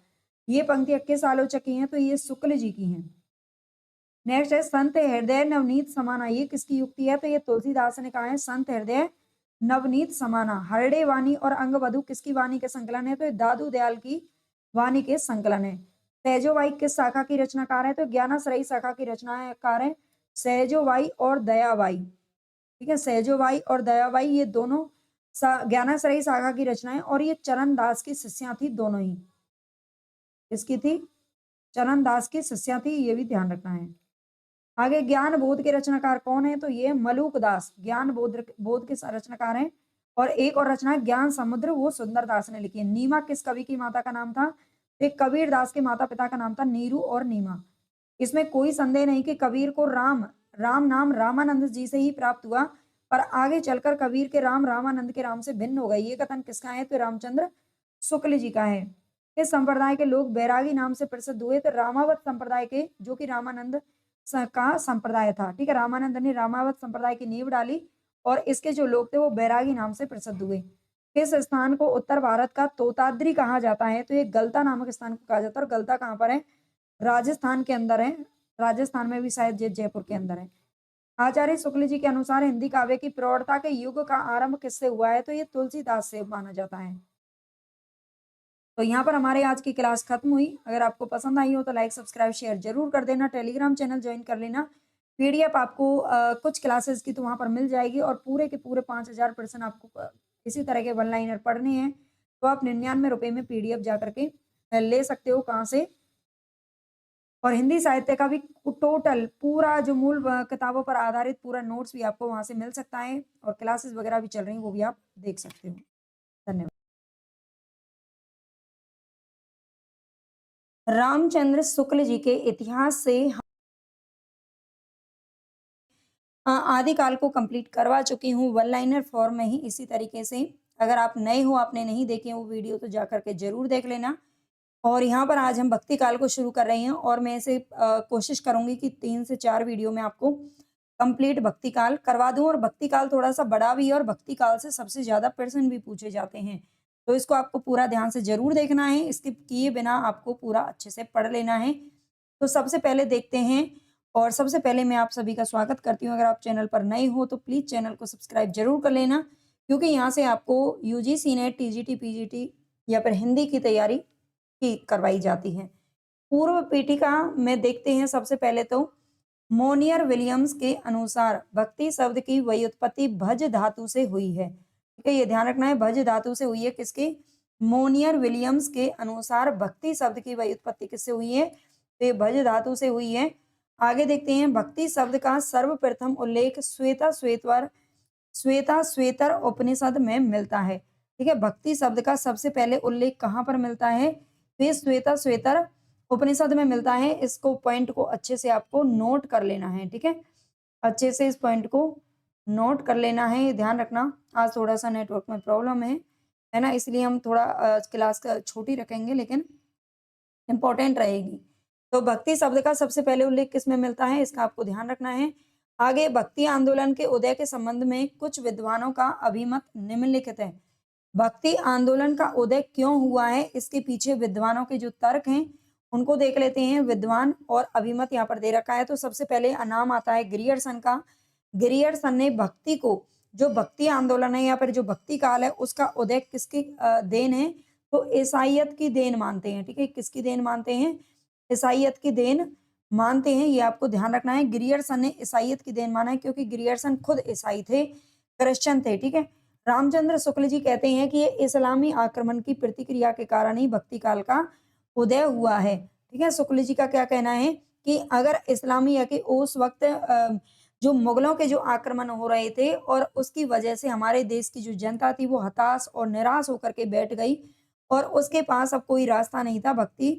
Speaker 1: ये पंक्तियां किस आलोचक की हैं? तो ये शुक्ल जी की हैं। नेक्स्ट है संत हृदय नवनीत समाना, ये किसकी युक्ति है? तो ये तुलसीदास ने कहा है संत हृदय नवनीत समाना। हरडे वाणी और अंगवधु किसकी वाणी के संकलन है? तो ये दादू दयाल की वाणी के संकलन है। सहजोबाई किस शाखा की रचनाकार है? तो ज्ञानाश्रयी शाखा की रचनाकार है सहजोबाई और दयाबाई। ठीक है, सहजोबाई और दयाबाई ये दोनों ज्ञानाश्रयी शाखा की रचनाएं, और ये चरण दास की शिष्या थी दोनों ही। इसकी थी चरण दास की शिष्या थी, ये भी ध्यान रखना है। आगे ज्ञान बोध के रचनाकार कौन है? तो ये मलूक दास ज्ञान बोध बोध के रचनाकार हैं। और एक और रचना है ज्ञान समुद्र, वो सुंदर दास ने लिखी है। नीमा किस कवि की माता का नाम था? एक कबीर दास के माता पिता का नाम था नीरू और नीमा। इसमें कोई संदेह नहीं कि कबीर को राम राम नाम रामानंद जी से ही प्राप्त हुआ, पर आगे चलकर कबीर के राम रामानंद के राम से भिन्न हो गई। ये कथन किसका है? तो रामचंद्र शुक्ल जी का है। इस संप्रदाय के लोग बैरागी नाम से प्रसिद्ध हुए। तो रामावत संप्रदाय के, जो कि रामानंद का संप्रदाय था, ठीक है, रामानंद ने रामावत संप्रदाय की नींव डाली और इसके जो लोग थे वो बैरागी नाम से प्रसिद्ध हुए। इस स्थान को उत्तर भारत का तोताद्री कहा जाता है। तो ये गलता नामक स्थान को कहा जाता है। और गलता कहाँ पर है? राजस्थान के अंदर है। राजस्थान में भी शायद जयपुर के अंदर है। आचार्य शुक्ल जी के अनुसार हिंदी काव्य की प्रौढ़ता के युग का आरंभ किससे हुआ है? तो ये तुलसीदास से माना जाता है। तो यहाँ पर हमारे आज की क्लास खत्म हुई। अगर आपको पसंद आई हो तो लाइक सब्सक्राइब शेयर जरूर कर देना। टेलीग्राम चैनल ज्वाइन कर लेना। पीडीएफ आपको कुछ क्लासेस की तो वहां पर मिल जाएगी और पूरे के पूरे 5000% आपको इसी तरह के वन लाइनर पढ़ने हैं। तो आप 99 रुपए में पीडीएफ जा करके ले सकते हो। कहाँ से? और हिंदी साहित्य का भी टोटल पूरा जो मूल किताबों पर आधारित पूरा नोट्स भी आपको वहां से मिल सकता है। और क्लासेस वगैरह भी चल रही हैं, वो भी आप देख सकते हो। धन्यवाद। रामचंद्र शुक्ल जी के इतिहास से आदिकाल को कंप्लीट करवा चुकी हूँ वन लाइनर फॉर्म में ही। इसी तरीके से अगर आप नए हो, आपने नहीं देखे वो वीडियो, तो जा करके जरूर देख लेना। और यहाँ पर आज हम भक्ति काल को शुरू कर रहे हैं और मैं इसे कोशिश करूंगी कि 3 से 4 वीडियो में आपको कंप्लीट भक्ति काल करवा दूं। और भक्ति काल थोड़ा सा बड़ा भी है और भक्ति काल से सबसे ज्यादा प्रश्न भी पूछे जाते हैं। तो इसको आपको पूरा ध्यान से जरूर देखना है। स्किप किए बिना आपको पूरा अच्छे से पढ़ लेना है। तो सबसे पहले देखते हैं। और सबसे पहले मैं आप सभी का स्वागत करती हूँ। अगर आप चैनल पर नए हो तो प्लीज चैनल को सब्सक्राइब जरूर कर लेना, क्योंकि यहाँ से आपको यूजीसी नेट, टीजीटी, पीजीटी या फिर हिंदी की तैयारी की करवाई जाती है। पूर्व पीठिका में देखते हैं। सबसे पहले तो मोनियर विलियम्स के अनुसार भक्ति शब्द की व्युत्पत्ति भज धातु से हुई है। ठीक है, ये ध्यान रखना है, भज धातु से हुई है। किसके? मोनियर विलियम्स के अनुसार भक्ति शब्द की व्युत्पत्ति किससे हुई है? तो ये भज धातु से हुई है। आगे देखते हैं। भक्ति शब्द का सर्वप्रथम उल्लेख श्वेता श्वेतर उपनिषद में मिलता है। ठीक है, भक्ति शब्द का सबसे पहले उल्लेख कहाँ पर मिलता है? तो श्वेता श्वेतर उपनिषद में मिलता है। इसको पॉइंट को अच्छे से आपको नोट कर लेना है। ठीक है, अच्छे से इस पॉइंट को नोट कर लेना है। ध्यान रखना, आज थोड़ा सा नेटवर्क में प्रॉब्लम है ना, इसलिए हम थोड़ा क्लास का छोटी रखेंगे, लेकिन इंपॉर्टेंट रहेगी। तो भक्ति शब्द का सबसे पहले उल्लेख किसमें मिलता है, इसका आपको ध्यान रखना है। आगे भक्ति आंदोलन के उदय के संबंध में कुछ विद्वानों का अभिमत निम्नलिखित है। भक्ति आंदोलन का उदय क्यों हुआ है, इसके पीछे विद्वानों के जो तर्क हैं उनको देख लेते हैं। विद्वान और अभिमत यहाँ पर दे रखा है। तो सबसे पहले नाम आता है ग्रियर्सन का। ग्रियर्सन ने भक्ति को, जो भक्ति आंदोलन है या फिर जो भक्ति काल है, उसका उदय किसकी देन है? तो ईसाइयत की देन मानते हैं। ठीक है, किसकी देन मानते हैं? ईसाइयत की देन मानते हैं। ये आपको ध्यान रखना है। ग्रियर्सन ने ईसाइयत की देन माना है, क्योंकि ग्रियर्सन खुद ईसाई थे, क्रिश्चियन थे। ठीक है, रामचंद्र शुक्ल जी कहते हैं कि ये इस्लामी आक्रमण की प्रतिक्रिया के कारण ही भक्ति काल का उदय हुआ है। ठीक है, शुक्ल जी का क्या कहना है कि अगर इस्लामी या कि उस वक्त जो मुगलों के जो आक्रमण हो रहे थे और उसकी वजह से हमारे देश की जो जनता थी वो हताश और निराश होकर के बैठ गई और उसके पास अब कोई रास्ता नहीं था भक्ति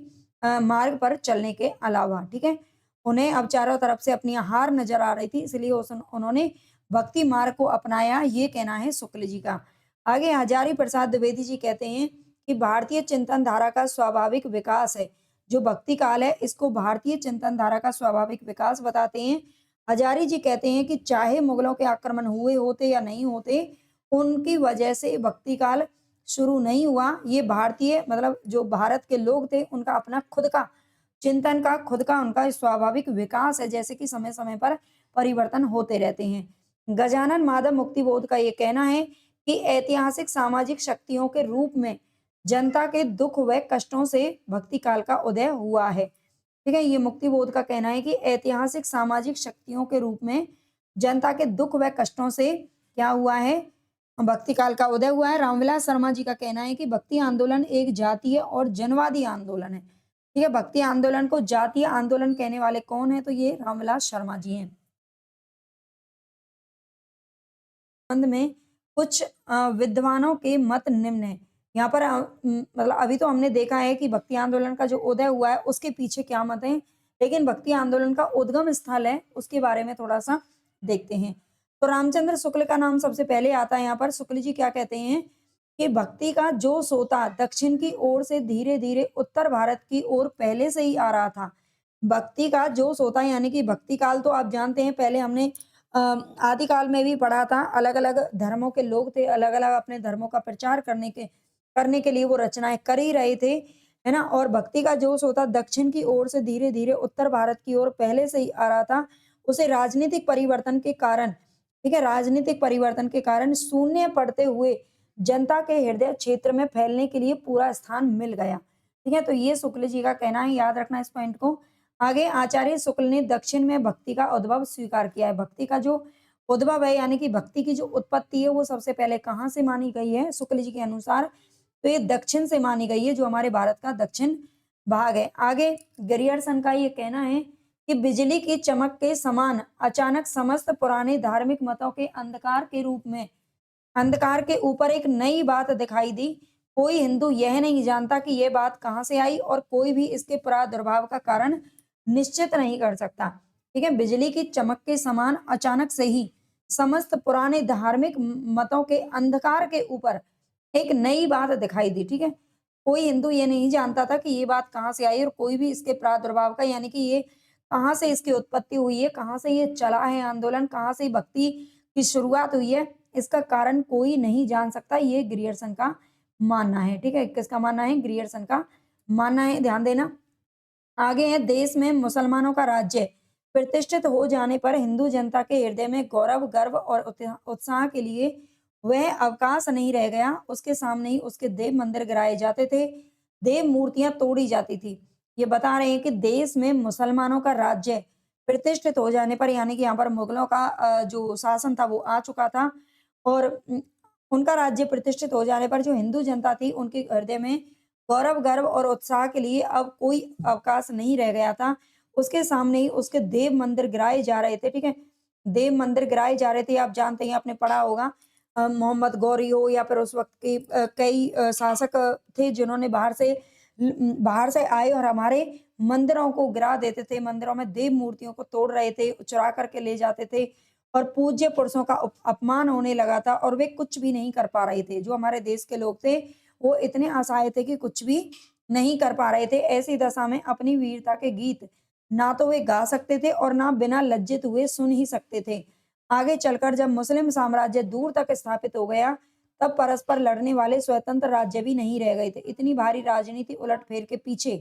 Speaker 1: मार्ग पर चलने के अलावा। ठीक है, उन्हें अब चारों तरफ से अपनी हार नजर आ रही थी, इसलिए उन्होंने भक्ति मार्ग को अपनाया। ये कहना है शुक्ल जी का। आगे हजारी प्रसाद द्विवेदी जी कहते हैं कि भारतीय चिंतन धारा का स्वाभाविक विकास है। जो भक्ति काल है इसको भारतीय चिंतन धारा का स्वाभाविक विकास बताते हैं। हजारी जी कहते हैं कि चाहे मुगलों के आक्रमण हुए होते या नहीं होते, उनकी वजह से भक्ति काल शुरू नहीं हुआ। ये भारतीय, मतलब जो भारत के लोग थे, उनका अपना खुद का चिंतन का, खुद का उनका स्वाभाविक विकास है, जैसे कि समय समय पर परिवर्तन होते रहते हैं। गजानन माधव मुक्तिबोध का ये कहना है कि ऐतिहासिक सामाजिक शक्तियों के रूप में जनता के दुख व कष्टों से भक्ति काल का उदय हुआ है। ठीक है, ये मुक्तिबोध का कहना है कि ऐतिहासिक सामाजिक शक्तियों के रूप में जनता के दुख व कष्टों से क्या हुआ है? भक्ति काल का उदय हुआ है। रामविलास शर्मा जी का कहना है कि भक्ति आंदोलन एक जातीय और जनवादी आंदोलन है। ठीक है, भक्ति आंदोलन को जातीय आंदोलन कहने वाले कौन है? तो ये रामविलास शर्मा जी हैं। संबंध में कुछ विद्वानों के मत निम्न है। यहाँ पर मतलब अभी तो हमने देखा है कि भक्ति आंदोलन का जो उदय हुआ है उसके पीछे क्या मत है, लेकिन भक्ति आंदोलन का उद्गम स्थल है उसके बारे में थोड़ा सा देखते हैं। तो रामचंद्र शुक्ल का नाम सबसे पहले आता है। यहाँ पर शुक्ल जी क्या कहते हैं कि भक्ति का जो सोता दक्षिण की ओर से धीरे धीरे उत्तर भारत की ओर पहले से ही आ रहा था। भक्ति का जो सोता यानी कि भक्ति काल तो आप जानते हैं, पहले हमने आदिकाल में भी पढ़ा था। अलग-अलग धर्मों के लोग थे, अलग-अलग अपने धर्मों का प्रचार करने के लिए वो रचनाएँ कर ही रहे थे, है ना? और भक्ति का जोश होता दक्षिण की ओर से धीरे-धीरे उत्तर भारत की ओर पहले से ही आ रहा था। उसे राजनीतिक परिवर्तन के कारण, ठीक है? राजनीतिक परिवर्तन के कारण शून्य पड़ते हुए जनता के हृदय क्षेत्र में फैलने के लिए पूरा स्थान मिल गया। ठीक है? तो ये शुक्ल जी का कहना है, याद रखना इस पॉइंट को। आगे आचार्य शुक्ल ने दक्षिण में भक्ति का उद्भव स्वीकार किया है। भक्ति का जो उद्भव है यानी कि भक्ति की जो उत्पत्ति है वो सबसे पहले कहाँ से मानी गई है शुक्ल जी के अनुसार? तो ये दक्षिण से मानी गई है, जो हमारे भारत का दक्षिण भाग है। आगे गरियर्सन का ये कहना है कि बिजली की चमक के समान अचानक समस्त पुराने धार्मिक मतों के अंधकार के ऊपर एक नई बात दिखाई दी। कोई हिंदू यह नहीं जानता कि यह बात कहाँ से आई और कोई भी इसके प्रादुर्भाव का कारण निश्चित नहीं कर सकता। ठीक है, बिजली की चमक के समान अचानक से ही समस्त पुराने धार्मिक मतों के अंधकार के ऊपर एक नई बात दिखाई दी। ठीक है, कोई हिंदू ये नहीं जानता था कि ये बात कहाँ से आई और कोई भी इसके प्रादुर्भाव का यानी कि ये कहाँ से इसकी उत्पत्ति हुई है, कहाँ से ये चला है आंदोलन, कहाँ से भक्ति की शुरुआत हुई है, इसका कारण कोई नहीं जान सकता। ये ग्रियर्सन का मानना है। ठीक है, किसका मानना है? ग्रियर्सन का मानना है, ध्यान देना। आगे है देश में मुसलमानों का राज्य प्रतिष्ठित हो जाने पर हिंदू जनता के हृदय में गौरव, गर्व और उत्साह के लिए वह अवकाश नहीं रह गया। उसके सामने ही उसके देव मंदिर गिराए जाते थे, देव मूर्तियां तोड़ी जाती थी। ये बता रहे हैं कि देश में मुसलमानों का राज्य प्रतिष्ठित हो जाने पर यानी कि यहाँ पर मुगलों का जो शासन था वो आ चुका था और उनका राज्य प्रतिष्ठित हो जाने पर जो हिंदू जनता थी उनके हृदय में गौरव, गर्व और उत्साह के लिए अब कोई अवकाश नहीं रह गया था। उसके सामने ही उसके देव मंदिर गिराए जा रहे थे, ठीक है? देव मंदिर गिराए जा रहे थे, आप जानते हैं, आपने पढ़ा होगा। मोहम्मद गौरी हो या फिर उस वक़्त के कई शासक थे जिन्होंने बाहर से आए और हमारे मंदिरों को गिरा देते थे, मंदिरों में देव मूर्तियों को तोड़ रहे थे, चुरा करके ले जाते थे और पूज्य पुरुषों का अपमान होने लगा था और वे कुछ भी नहीं कर पा रहे थे। जो हमारे देश के लोग थे वो इतने असहाय थे कि कुछ भी नहीं कर पा रहे थे। ऐसी दशा में अपनी वीरता के गीत ना तो वे गा सकते थे और ना बिना लज्जित हुए सुन ही सकते थे। आगे चलकर जब मुस्लिम साम्राज्य दूर तक स्थापित हो गया, तब परस्पर लड़ने वाले स्वतंत्र राज्य भी नहीं रह गए थे। इतनी भारी राजनीति उलटफेर के पीछे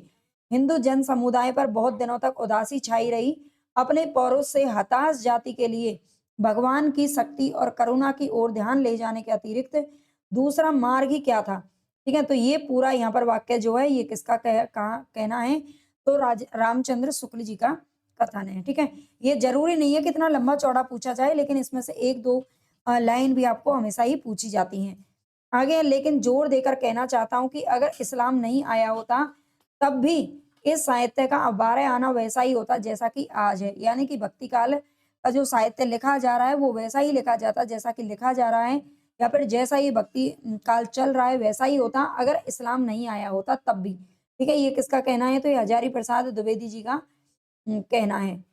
Speaker 1: हिंदू जन समुदाय पर बहुत दिनों तक उदासी छाई रही। अपने पौरुष से हताश जाति के लिए भगवान की शक्ति और करुणा की ओर ध्यान ले जाने के अतिरिक्त दूसरा मार्ग ही क्या था? ठीक है, तो ये पूरा यहाँ पर वाक्य जो है ये किसका कहना है? तो रामचंद्र शुक्ल जी का कथन है। ठीक है, ये जरूरी नहीं है कि इतना लंबा चौड़ा पूछा जाए, लेकिन इसमें से एक दो लाइन भी आपको हमेशा ही पूछी जाती हैं। आगे लेकिन जोर देकर कहना चाहता हूँ कि अगर इस्लाम नहीं आया होता तब भी इस साहित्य का अब बारह आना वैसा ही होता जैसा कि आज है। यानी कि भक्ति काल का जो साहित्य लिखा जा रहा है वो वैसा ही लिखा जाता जैसा कि लिखा जा रहा है, या फिर जैसा ये भक्ति काल चल रहा है वैसा ही होता अगर इस्लाम नहीं आया होता तब भी। ठीक है, ये किसका कहना है? तो ये हजारी प्रसाद द्विवेदी जी का कहना है।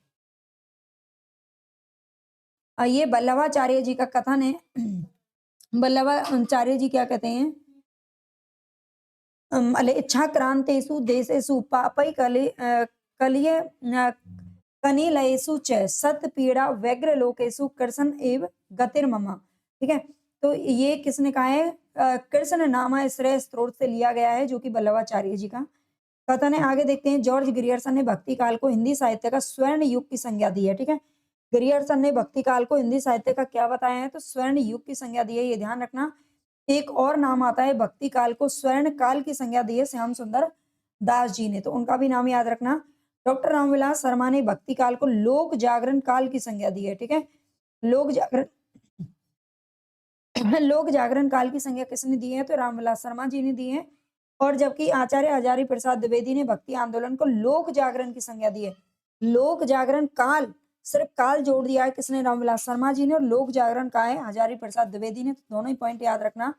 Speaker 1: ये वल्लभाचार्य जी का कथन है। वल्लभाचार्य जी क्या कहते हैं? म्लेच्छाक्रान्तेषु देशेषु कलिय कनिलयेषु च सत्पीडा व्यग्रलोकेषु कृष्ण एव गतिर्मम। ठीक है, तो ये किसने कहा है? कृष्ण नाम श्रेय स्त्रोत से लिया गया है, जो कि वल्लभाचार्य जी का कथन है। आगे देखते हैं, जॉर्ज ग्रियर्सन ने भक्ति काल को हिंदी साहित्य का स्वर्ण युग की संज्ञा दी है। ठीक है, ग्रियर्सन ने भक्ति काल को हिंदी साहित्य का क्या बताया है? तो स्वर्ण युग की संज्ञा दी है, ये ध्यान रखना। एक और नाम आता है भक्ति काल को स्वर्ण काल की संज्ञा दी है श्याम सुंदर दास जी ने, तो उनका भी नाम याद रखना। डॉक्टर रामविलास शर्मा ने भक्ति काल को लोक जागरण काल की संज्ञा दी है। ठीक है, लोक जागरण लोक जागरण काल की संज्ञा किसने दी है? तो रामविलास शर्मा जी ने दी है। और जबकि आचार्य हजारी प्रसाद द्विवेदी ने भक्ति आंदोलन को लोक जागरण की संज्ञा दी है। लोक जागरण काल, सिर्फ काल जोड़ दिया है किसने? रामविलास शर्मा जी ने, और लोक जागरण का है हजारी प्रसाद द्विवेदी ने। तो दोनों ही पॉइंट याद रखना।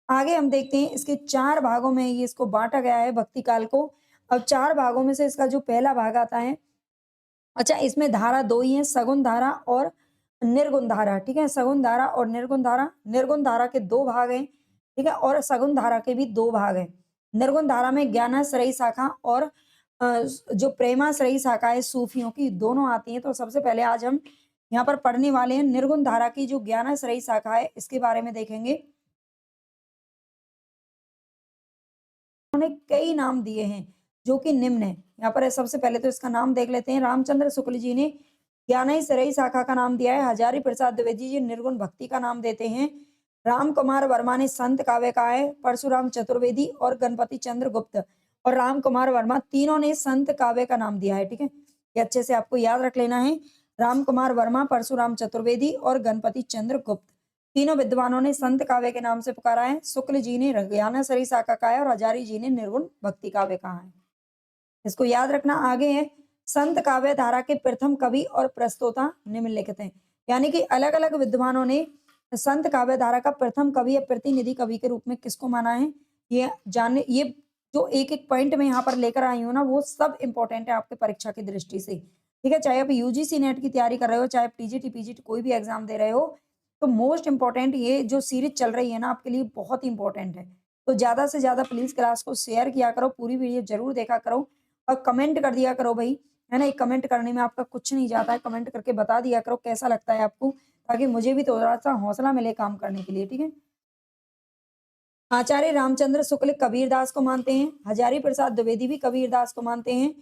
Speaker 1: आगे हम देखते हैं, इसके 4 भागों में ये इसको बांटा गया है भक्ति काल को। अब 4 भागों में से इसका जो पहला भाग आता है, अच्छा इसमें धारा 2 ही है, सगुण धारा और निर्गुण धारा, ठीक है? सगुण धारा और निर्गुण धारा। निर्गुण धारा के 2 भाग हैं, ठीक है? और सगुण धारा के भी 2 भाग हैं। निर्गुण धारा में ज्ञानाश्रयी शाखा और जो प्रेमाश्रयी शाखा है सूफियों की, दोनों आती हैं। तो सबसे पहले आज हम यहाँ पर पढ़ने वाले हैं निर्गुण धारा की जो ज्ञानाश्रयी शाखा है, इसके बारे में देखेंगे। उन्होंने कई नाम दिए हैं जो कि निम्न है। यहाँ पर सबसे पहले तो इसका नाम देख लेते हैं। रामचंद्र शुक्ल जी ने ज्ञानाश्रयी शाखा का नाम दिया है। हजारी प्रसाद द्विवेदी जी निर्गुण भक्ति का नाम देते हैं। राम कुमार वर्मा ने संत काव्य का है। परशुराम चतुर्वेदी और गणपति चंद्र गुप्त और राम कुमार वर्मा तीनों ने संत काव्य का नाम दिया है, ठीक है? ये अच्छे से आपको याद रख लेना है। राम कुमार वर्मा, परशुराम चतुर्वेदी और गणपति चंद्र गुप्त तीनों विद्वानों ने संत काव्य के नाम से पुकारा है। शुक्ल जी ने ज्ञानाश्रयी शाखा का है और हजारी जी ने निर्गुण भक्ति काव्य कहा है। इसको याद रखना। आगे है, संत काव्य धारा के प्रथम कवि और प्रस्तोता निम्नलिखित हैं। यानी कि अलग अलग विद्वानों ने संत काव्य धारा का प्रथम कवि या प्रतिनिधि कवि के रूप में किसको माना है, ये जानने, ये जो एक एक पॉइंट में यहाँ पर लेकर आई हूँ ना, वो सब इंपॉर्टेंट है आपके परीक्षा की दृष्टि से, ठीक है? चाहे आप यूजीसी नेट की तैयारी कर रहे हो, चाहे टीजीटी पीजीटी कोई भी एग्जाम दे रहे हो, तो मोस्ट इंपॉर्टेंट ये जो सीरीज चल रही है ना, आपके लिए बहुत इंपॉर्टेंट है। तो ज्यादा से ज्यादा प्लीज क्लास को शेयर किया करो, पूरी वीडियो जरूर देखा करो और कमेंट कर दिया करो भाई, है ना? एक कमेंट करने में आपका कुछ नहीं जाता है, कमेंट करके बता दिया करो कैसा लगता है आपको, ताकि मुझे भी थोड़ा सा हौसला मिले काम करने के लिए, ठीक है? आचार्य रामचंद्र शुक्ल कबीरदास को मानते हैं। हजारी प्रसाद द्विवेदी भी कबीरदास को मानते हैं।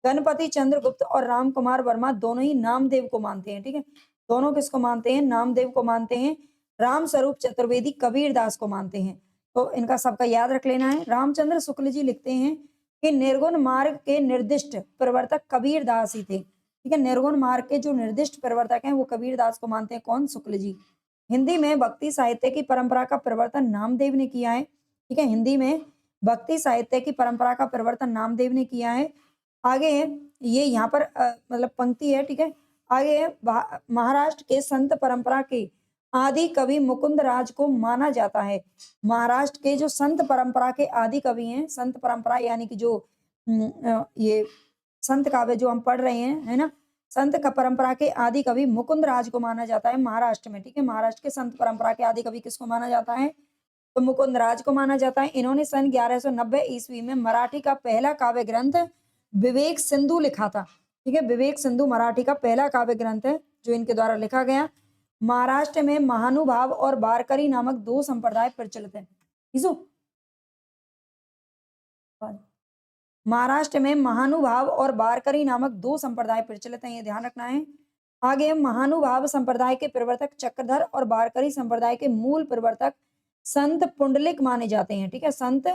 Speaker 1: गणपति चंद्र गुप्त और राम कुमार वर्मा दोनों ही नामदेव को मानते हैं, ठीक है? दोनों किसको मानते हैं? नामदेव को मानते हैं। राम स्वरूप चतुर्वेदी कबीरदास को मानते हैं। तो इनका सबका याद रख लेना है। रामचंद्र शुक्ल जी लिखते हैं कि निर्गुण मार्ग के निर्दिष्ट प्रवर्तक कबीरदास ही थे, ठीक है? निर्गुण मार्ग के जो निर्दिष्ट प्रवर्तक हैं वो कबीरदास को मानते हैं। कौन? शुक्ल जी। हिंदी में भक्ति साहित्य की परंपरा का प्रवर्तन नामदेव ने किया है, ठीक है? हिंदी में भक्ति साहित्य की परंपरा का प्रवर्तन नामदेव ने किया है। आगे है, ये यहाँ पर मतलब पंक्ति है, ठीक है? आगे है, महाराष्ट्र के संत परंपरा के आदि कवि मुकुंद राज को माना जाता है। महाराष्ट्र के जो संत परंपरा के आदि कवि हैं, संत परंपरा यानी कि जो ये संत काव्य जो हम पढ़ रहे हैं, है ना? संत का परंपरा के आदि कवि मुकुंद राज को माना जाता है महाराष्ट्र में, ठीक है? महाराष्ट्र के संत परंपरा के आदि कवि किसको माना जाता है? तो मुकुंद राज को माना जाता है। इन्होंने सन 1190 ईस्वी में मराठी का पहला काव्य ग्रंथ विवेक सिंधु लिखा था, ठीक है? विवेक सिंधु मराठी का पहला काव्य ग्रंथ है जो इनके द्वारा लिखा गया। महाराष्ट्र में महानुभाव और वारकरी नामक 2 संप्रदाय प्रचलित है। महाराष्ट्र में महानुभाव और वारकरी नामक 2 संप्रदाय प्रचलित हैं, ये ध्यान रखना है। आगे महानुभाव संप्रदाय के प्रवर्तक चक्रधर और वारकरी संप्रदाय के मूल प्रवर्तक संत पुंडलिक माने जाते हैं, ठीक है? संत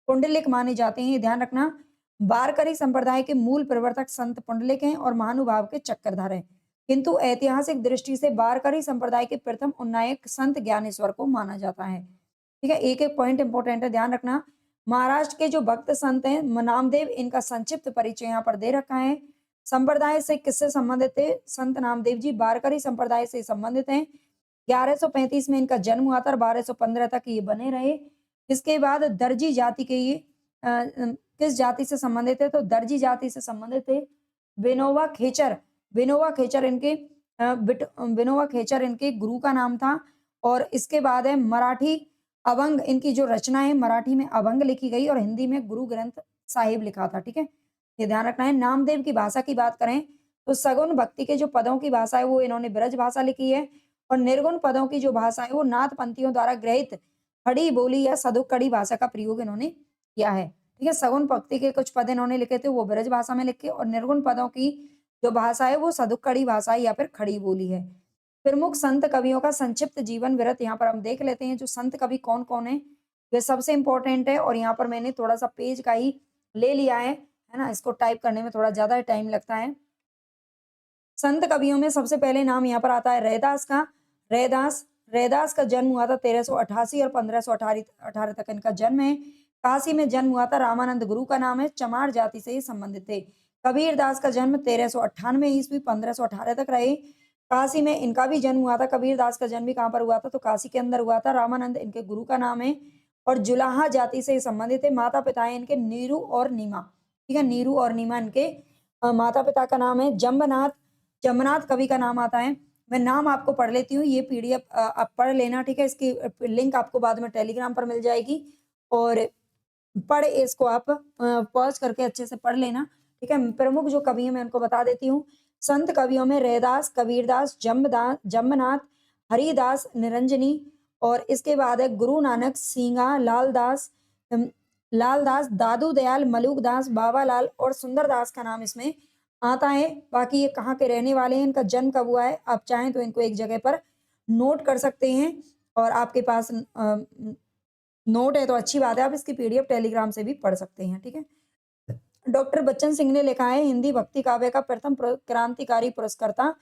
Speaker 1: पुंडलिक माने जाते हैं, ये ध्यान रखना। वारकरी संप्रदाय के मूल प्रवर्तक संत पुंडलिक हैं और महानुभाव के चक्रधर हैं। किंतु ऐतिहासिक दृष्टि से वारकरी संप्रदाय के प्रथम उन्नायक संत ज्ञानेश्वर को माना जाता है, ठीक है? एक एक पॉइंट इंपॉर्टेंट है, ध्यान रखना। महाराष्ट्र के जो भक्त संत हैं नामदेव, इनका संक्षिप्त परिचय यहाँ पर दे रखा है। संप्रदाय से किससे संबंधित थे संत नामदेव जी? वारकरी संप्रदाय से संबंधित हैं। 1135 में इनका जन्म हुआ था और 1215 तक ये बने रहे। इसके बाद दर्जी जाति के ये किस जाति से संबंधित है? तो दर्जी जाति से संबंधित थे। विनोबा खेचर, विनोबा खेचर इनके विनोबा खेचर इनके गुरु का नाम था। और इसके बाद है मराठी अभंग, इनकी जो रचना है मराठी में अभंग लिखी गई और हिंदी में गुरु ग्रंथ साहिब लिखा था, ठीक है? ये ध्यान रखना है। नामदेव की भाषा की बात करें तो सगुण भक्ति के जो पदों की भाषा है वो इन्होंने ब्रज भाषा लिखी है और निर्गुण पदों की जो भाषा है वो नाथ पंथियों द्वारा ग्रहित खड़ी बोली या सदुक्कड़ी भाषा का प्रयोग इन्होंने किया है, ठीक है? सगुण भक्ति के कुछ पद इन्होंने लिखे थे वो ब्रज भाषा में लिखे और निर्गुण पदों की जो भाषा है वो सदुक्कड़ी भाषा या फिर खड़ी बोली है। प्रमुख संत कवियों का संक्षिप्त जीवन वृत्त यहाँ पर हम देख लेते हैं। जो संत कवि कौन कौन है ये सबसे इंपॉर्टेंट है और यहाँ पर मैंने थोड़ा सा पेज का ही ले लिया है ना? इसको टाइप करने में थोड़ा ज्यादा टाइम लगता है। संत कवियों में सबसे पहले नाम यहाँ पर आता है रैदास का। रैदास, रैदास का जन्म हुआ था 1388 और 1518 तक इनका जन्म है। काशी में जन्म हुआ था। रामानंद गुरु का नाम है, चमार जाति से ही संबंधित थे। कबीरदास का जन्म 1398 ईस्वी 1518 तक रहे। काशी में इनका भी जन्म हुआ था। कबीरदास का जन्म भी कहाँ पर हुआ था? तो काशी के अंदर हुआ था। रामानंद इनके गुरु का नाम है और जुलाहा जाति से संबंधित है। माता पिता है इनके नीरू और नीमा, ठीक है, नीरू और नीमा इनके माता पिता का नाम है। जम्बनाथ, जम्बनाथ कवि का नाम आता है। मैं नाम आपको पढ़ लेती हूँ, ये पीडीएफ आप पढ़ लेना, ठीक है। इसकी लिंक आपको बाद में टेलीग्राम पर मिल जाएगी और पढ़ इसको आप पॉज करके अच्छे से पढ़ लेना, ठीक है। प्रमुख जो कवि हैं मैं उनको बता देती हूँ। संत कवियों में रैदास, कबीरदास, जम्बनाथ, हरिदास, निरंजनी और इसके बाद है गुरु नानक, सींगा, लालदास, दादू दयाल, मलूकदास, बाबालाल और सुंदरदास का नाम इसमें आता है। बाकी ये कहाँ के रहने वाले हैं, इनका जन्म कब हुआ है, आप चाहें तो इनको एक जगह पर नोट कर सकते हैं और आपके पास नोट है तो अच्छी बात है, आप इसकी पीडीएफ टेलीग्राम से भी पढ़ सकते हैं, ठीक है। डॉक्टर बच्चन सिंह ने लिखा है हिंदी भक्ति काव्य का प्रथम क्रांतिकारी पुरस्कर्ता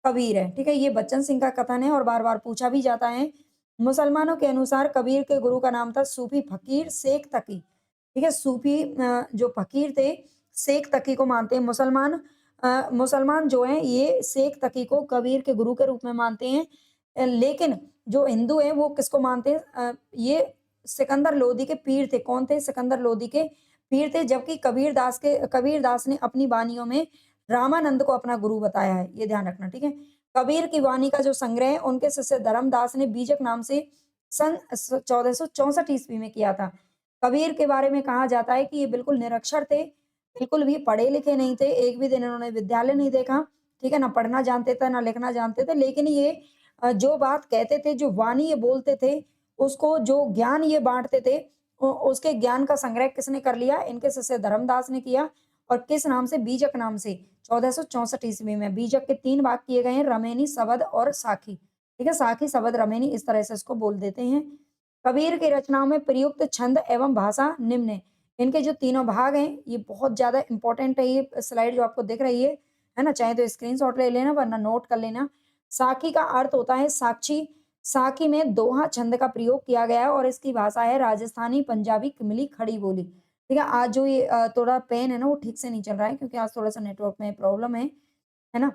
Speaker 1: कबीर है, ठीक है। ये बच्चन सिंह का कथन है और बार बार पूछा भी जाता है। मुसलमानों के अनुसार कबीर के गुरु का नाम था सूफी फकीर शेख तकी, ठीक है। सूफी जो फकीर थे शेख तकी को मानते हैं मुसलमान। मुसलमान जो हैं ये शेख तकी को कबीर के गुरु के रूप में मानते हैं। लेकिन जो हिंदू हैं वो किसको मानते हैं? ये सिकंदर लोदी के पीर थे। कौन थे? सिकंदर लोदी के पीर थे। जबकि कबीरदास ने अपनी वानियों में रामानंद को अपना गुरु बताया है, ये ध्यान रखना, ठीक है। कबीर की वाणी का जो संग्रह है उनके शिष्य धर्मदास ने बीजक नाम से सन 1464 ईस्वी में किया था। कबीर के बारे में कहा जाता है कि ये बिल्कुल निरक्षर थे, बिल्कुल भी पढ़े लिखे नहीं थे, एक भी दिन इन्होंने विद्यालय नहीं देखा, ठीक है, ना पढ़ना जानते थे ना लिखना जानते थे। लेकिन ये जो बात कहते थे, जो वाणी ये बोलते थे, उसको जो ज्ञान ये बांटते थे, उसके ज्ञान का संग्रह किसने कर लिया? इनके शिष्य धर्मदास ने किया। और किस नाम से? बीजक नाम से। 1464 ईस्वी में बीजक के 3 भाग किए गए हैं, रमेनी, शबद और साखी, ठीक है। साखी, शबद, रमेनी, इस तरह से इसको बोल देते हैं। कबीर की रचनाओं में प्रयुक्त छंद एवं भाषा निम्न है। इनके जो तीनों भाग हैं ये बहुत ज्यादा इंपॉर्टेंट है। ये स्लाइड जो आपको दिख रही है ना, चाहे तो स्क्रीनशॉट ले लेना वरना नोट कर लेना। साखी का अर्थ होता है साक्षी। साखी में दोहा छंद का प्रयोग किया गया है और इसकी भाषा है राजस्थानी, पंजाबी, मिली खड़ी बोली, ठीक है। आज जो ये थोड़ा पेन है ना वो ठीक से नहीं चल रहा है क्योंकि आज थोड़ा सा नेटवर्क में प्रॉब्लम है ना।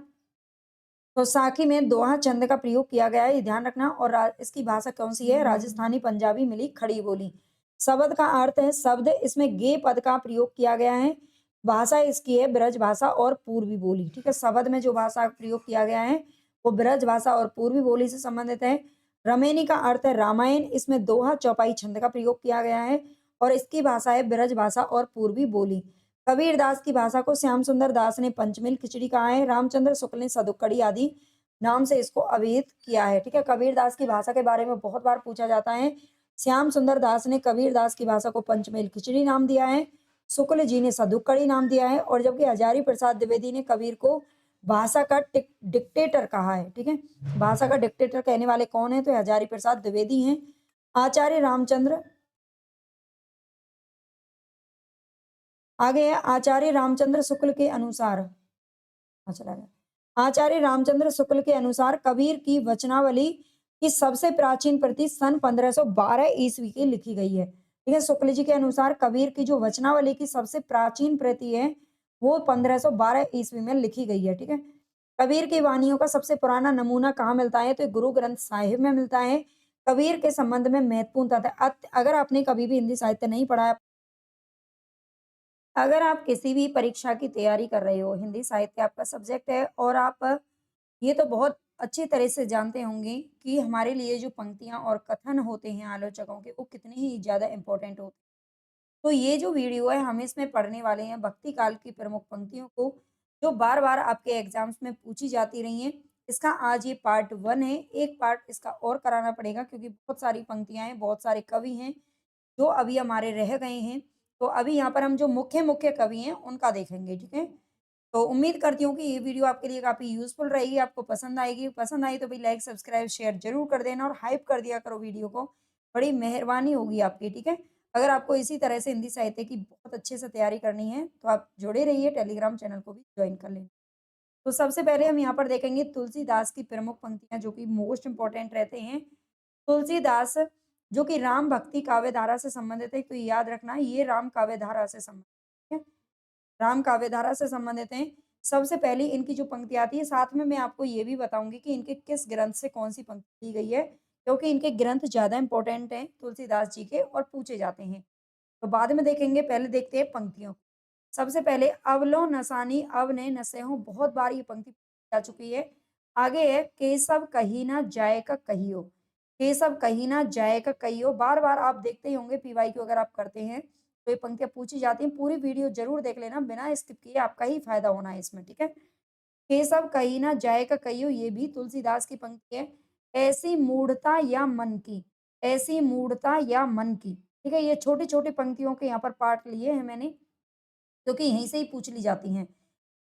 Speaker 1: तो साखी में दोहा छंद का प्रयोग किया गया है, ये ध्यान रखना। और इसकी भाषा कौन सी है? राजस्थानी, पंजाबी, मिली खड़ी बोली। शब्द का अर्थ है शब्द, इसमें गे पद का प्रयोग किया गया है। भाषा इसकी है ब्रज भाषा और पूर्वी बोली, ठीक है। शब्द में जो भाषा का प्रयोग किया गया है वो ब्रज भाषा और पूर्वी बोली से संबंधित है। रमेनी का अर्थ है रामायण, इसमें दोहा चौपाई छंद का प्रयोग किया गया है और इसकी भाषा है ब्रज भाषा और पूर्वी बोली। कबीरदास की भाषा को श्याम सुंदर दास ने पंचमेल खिचड़ी कहा है। रामचंद्र शुक्ल ने सदुक्कड़ी आदि नाम से इसको अभिहित किया है, ठीक है। कबीरदास की भाषा के बारे में बहुत बार पूछा जाता है। श्याम सुंदर दास ने कबीरदास की भाषा को पंचमेल खिचड़ी नाम दिया है, शुक्ल जी ने सदुक्कड़ी नाम दिया है और जबकि हजारी प्रसाद द्विवेदी ने कबीर को भाषा का डिक्टेटर कहा है, ठीक है। भाषा का डिक्टेटर कहने वाले कौन है? तो हजारी प्रसाद द्विवेदी हैं। आचार्य रामचंद्र, आगे है आचार्य रामचंद्र शुक्ल के अनुसार, चला गया। आचार्य रामचंद्र शुक्ल के अनुसार कबीर की वचनावली की सबसे प्राचीन प्रति सन 1512 ईस्वी की लिखी गई है, ठीक है। शुक्ल जी के अनुसार कबीर की जो वचनावली की सबसे प्राचीन प्रति है वो 1512 ईस्वी में लिखी गई है, ठीक है। कबीर की वाणियों का सबसे पुराना नमूना कहाँ मिलता है? तो गुरु ग्रंथ साहिब में मिलता है। कबीर के संबंध में महत्वपूर्ण तथ्य, अगर आपने कभी भी हिंदी साहित्य नहीं पढ़ा है, अगर आप किसी भी परीक्षा की तैयारी कर रहे हो, हिंदी साहित्य आपका सब्जेक्ट है और आप ये तो बहुत अच्छी तरह से जानते होंगे कि हमारे लिए जो पंक्तियाँ और कथन होते हैं आलोचकों के, वो कितने ही ज़्यादा इम्पोर्टेंट होते हैं। तो ये जो वीडियो है हम इसमें पढ़ने वाले हैं भक्ति काल की प्रमुख पंक्तियों को, जो बार-बार आपके एग्ज़ाम्स में पूछी जाती रही हैं। इसका आज ये पार्ट 1 है, एक पार्ट इसका और कराना पड़ेगा क्योंकि बहुत सारी पंक्तियाँ हैं, बहुत सारे कवि हैं, जो अभी हमारे रह गए हैं। तो अभी यहाँ पर हम जो मुख्य-मुख्य कवि हैं, उनका देखेंगे, ठीक है? तो उम्मीद करती हूँ कि ये वीडियो आपके लिए काफ़ी यूज़फुल रहेगी, आपको पसंद आएगी। पसंद आई तो भई लाइक, सब्सक्राइब, शेयर ज़रूर कर देना और हाइप कर दिया करो वीडियो को। बड़ी मेहरबानी होगी आपकी, ठीक है? अगर आपको इसी तरह से हिंदी साहित्य की बहुत अच्छे से तैयारी करनी है, तो आप जुड़े रहिए, टेलीग्राम चैनल को भी जॉइन कर लें। तो सबसे पहले हम यहाँ पर देखेंगे तुलसीदास की प्रमुख पंक्तियाँ जो कि मोस्ट इम्पोर्टेंट रहते हैं। तुलसीदास जो कि राम भक्ति काव्य धारा से संबंधित है, तो याद रखना ये राम काव्य धारा से संबंधित है। राम काव्य धारा से संबंधित हैं। सबसे पहली इनकी जो पंक्ति आती है, साथ में मैं आपको ये भी बताऊँगी कि इनके किस ग्रंथ से कौन-सी पंक्ति ली गई है, क्योंकि इनके ग्रंथ ज़्यादा इम्पोर्टेंट हैं तुलसीदास जी के और पूछे जाते हैं। तो बाद में देखेंगे, पहले देखते हैं पंक्तियों को। सबसे पहले अवलो नसानी अव ने नसेहु, बहुत बार ये पंक्ति जा चुकी है। आगे है केशव कही ना जाय का कहियो, केशव कही ना जाय का कहियो, बार-बार आप देखते ही होंगे पीवाईक्यू अगर आप करते हैं, तो ये पंक्तियाँ पूछी जाती हैं। पूरी वीडियो ज़रूर देख लेना, बिना स्किप किए, आपका ही फ़ायदा होना है इसमें, ठीक है? केशव कही ना जाय का कहियो, ये भी तुलसीदास की पंक्ति है। ऐसी मूढ़ता या मन की, ऐसी मूढ़ता या मन की, ठीक है? ये छोटी-छोटी पंक्तियों के यहाँ पर पार्ट लिए हैं मैंने, क्योंकि यहीं से ही पूछ ली जाती हैं।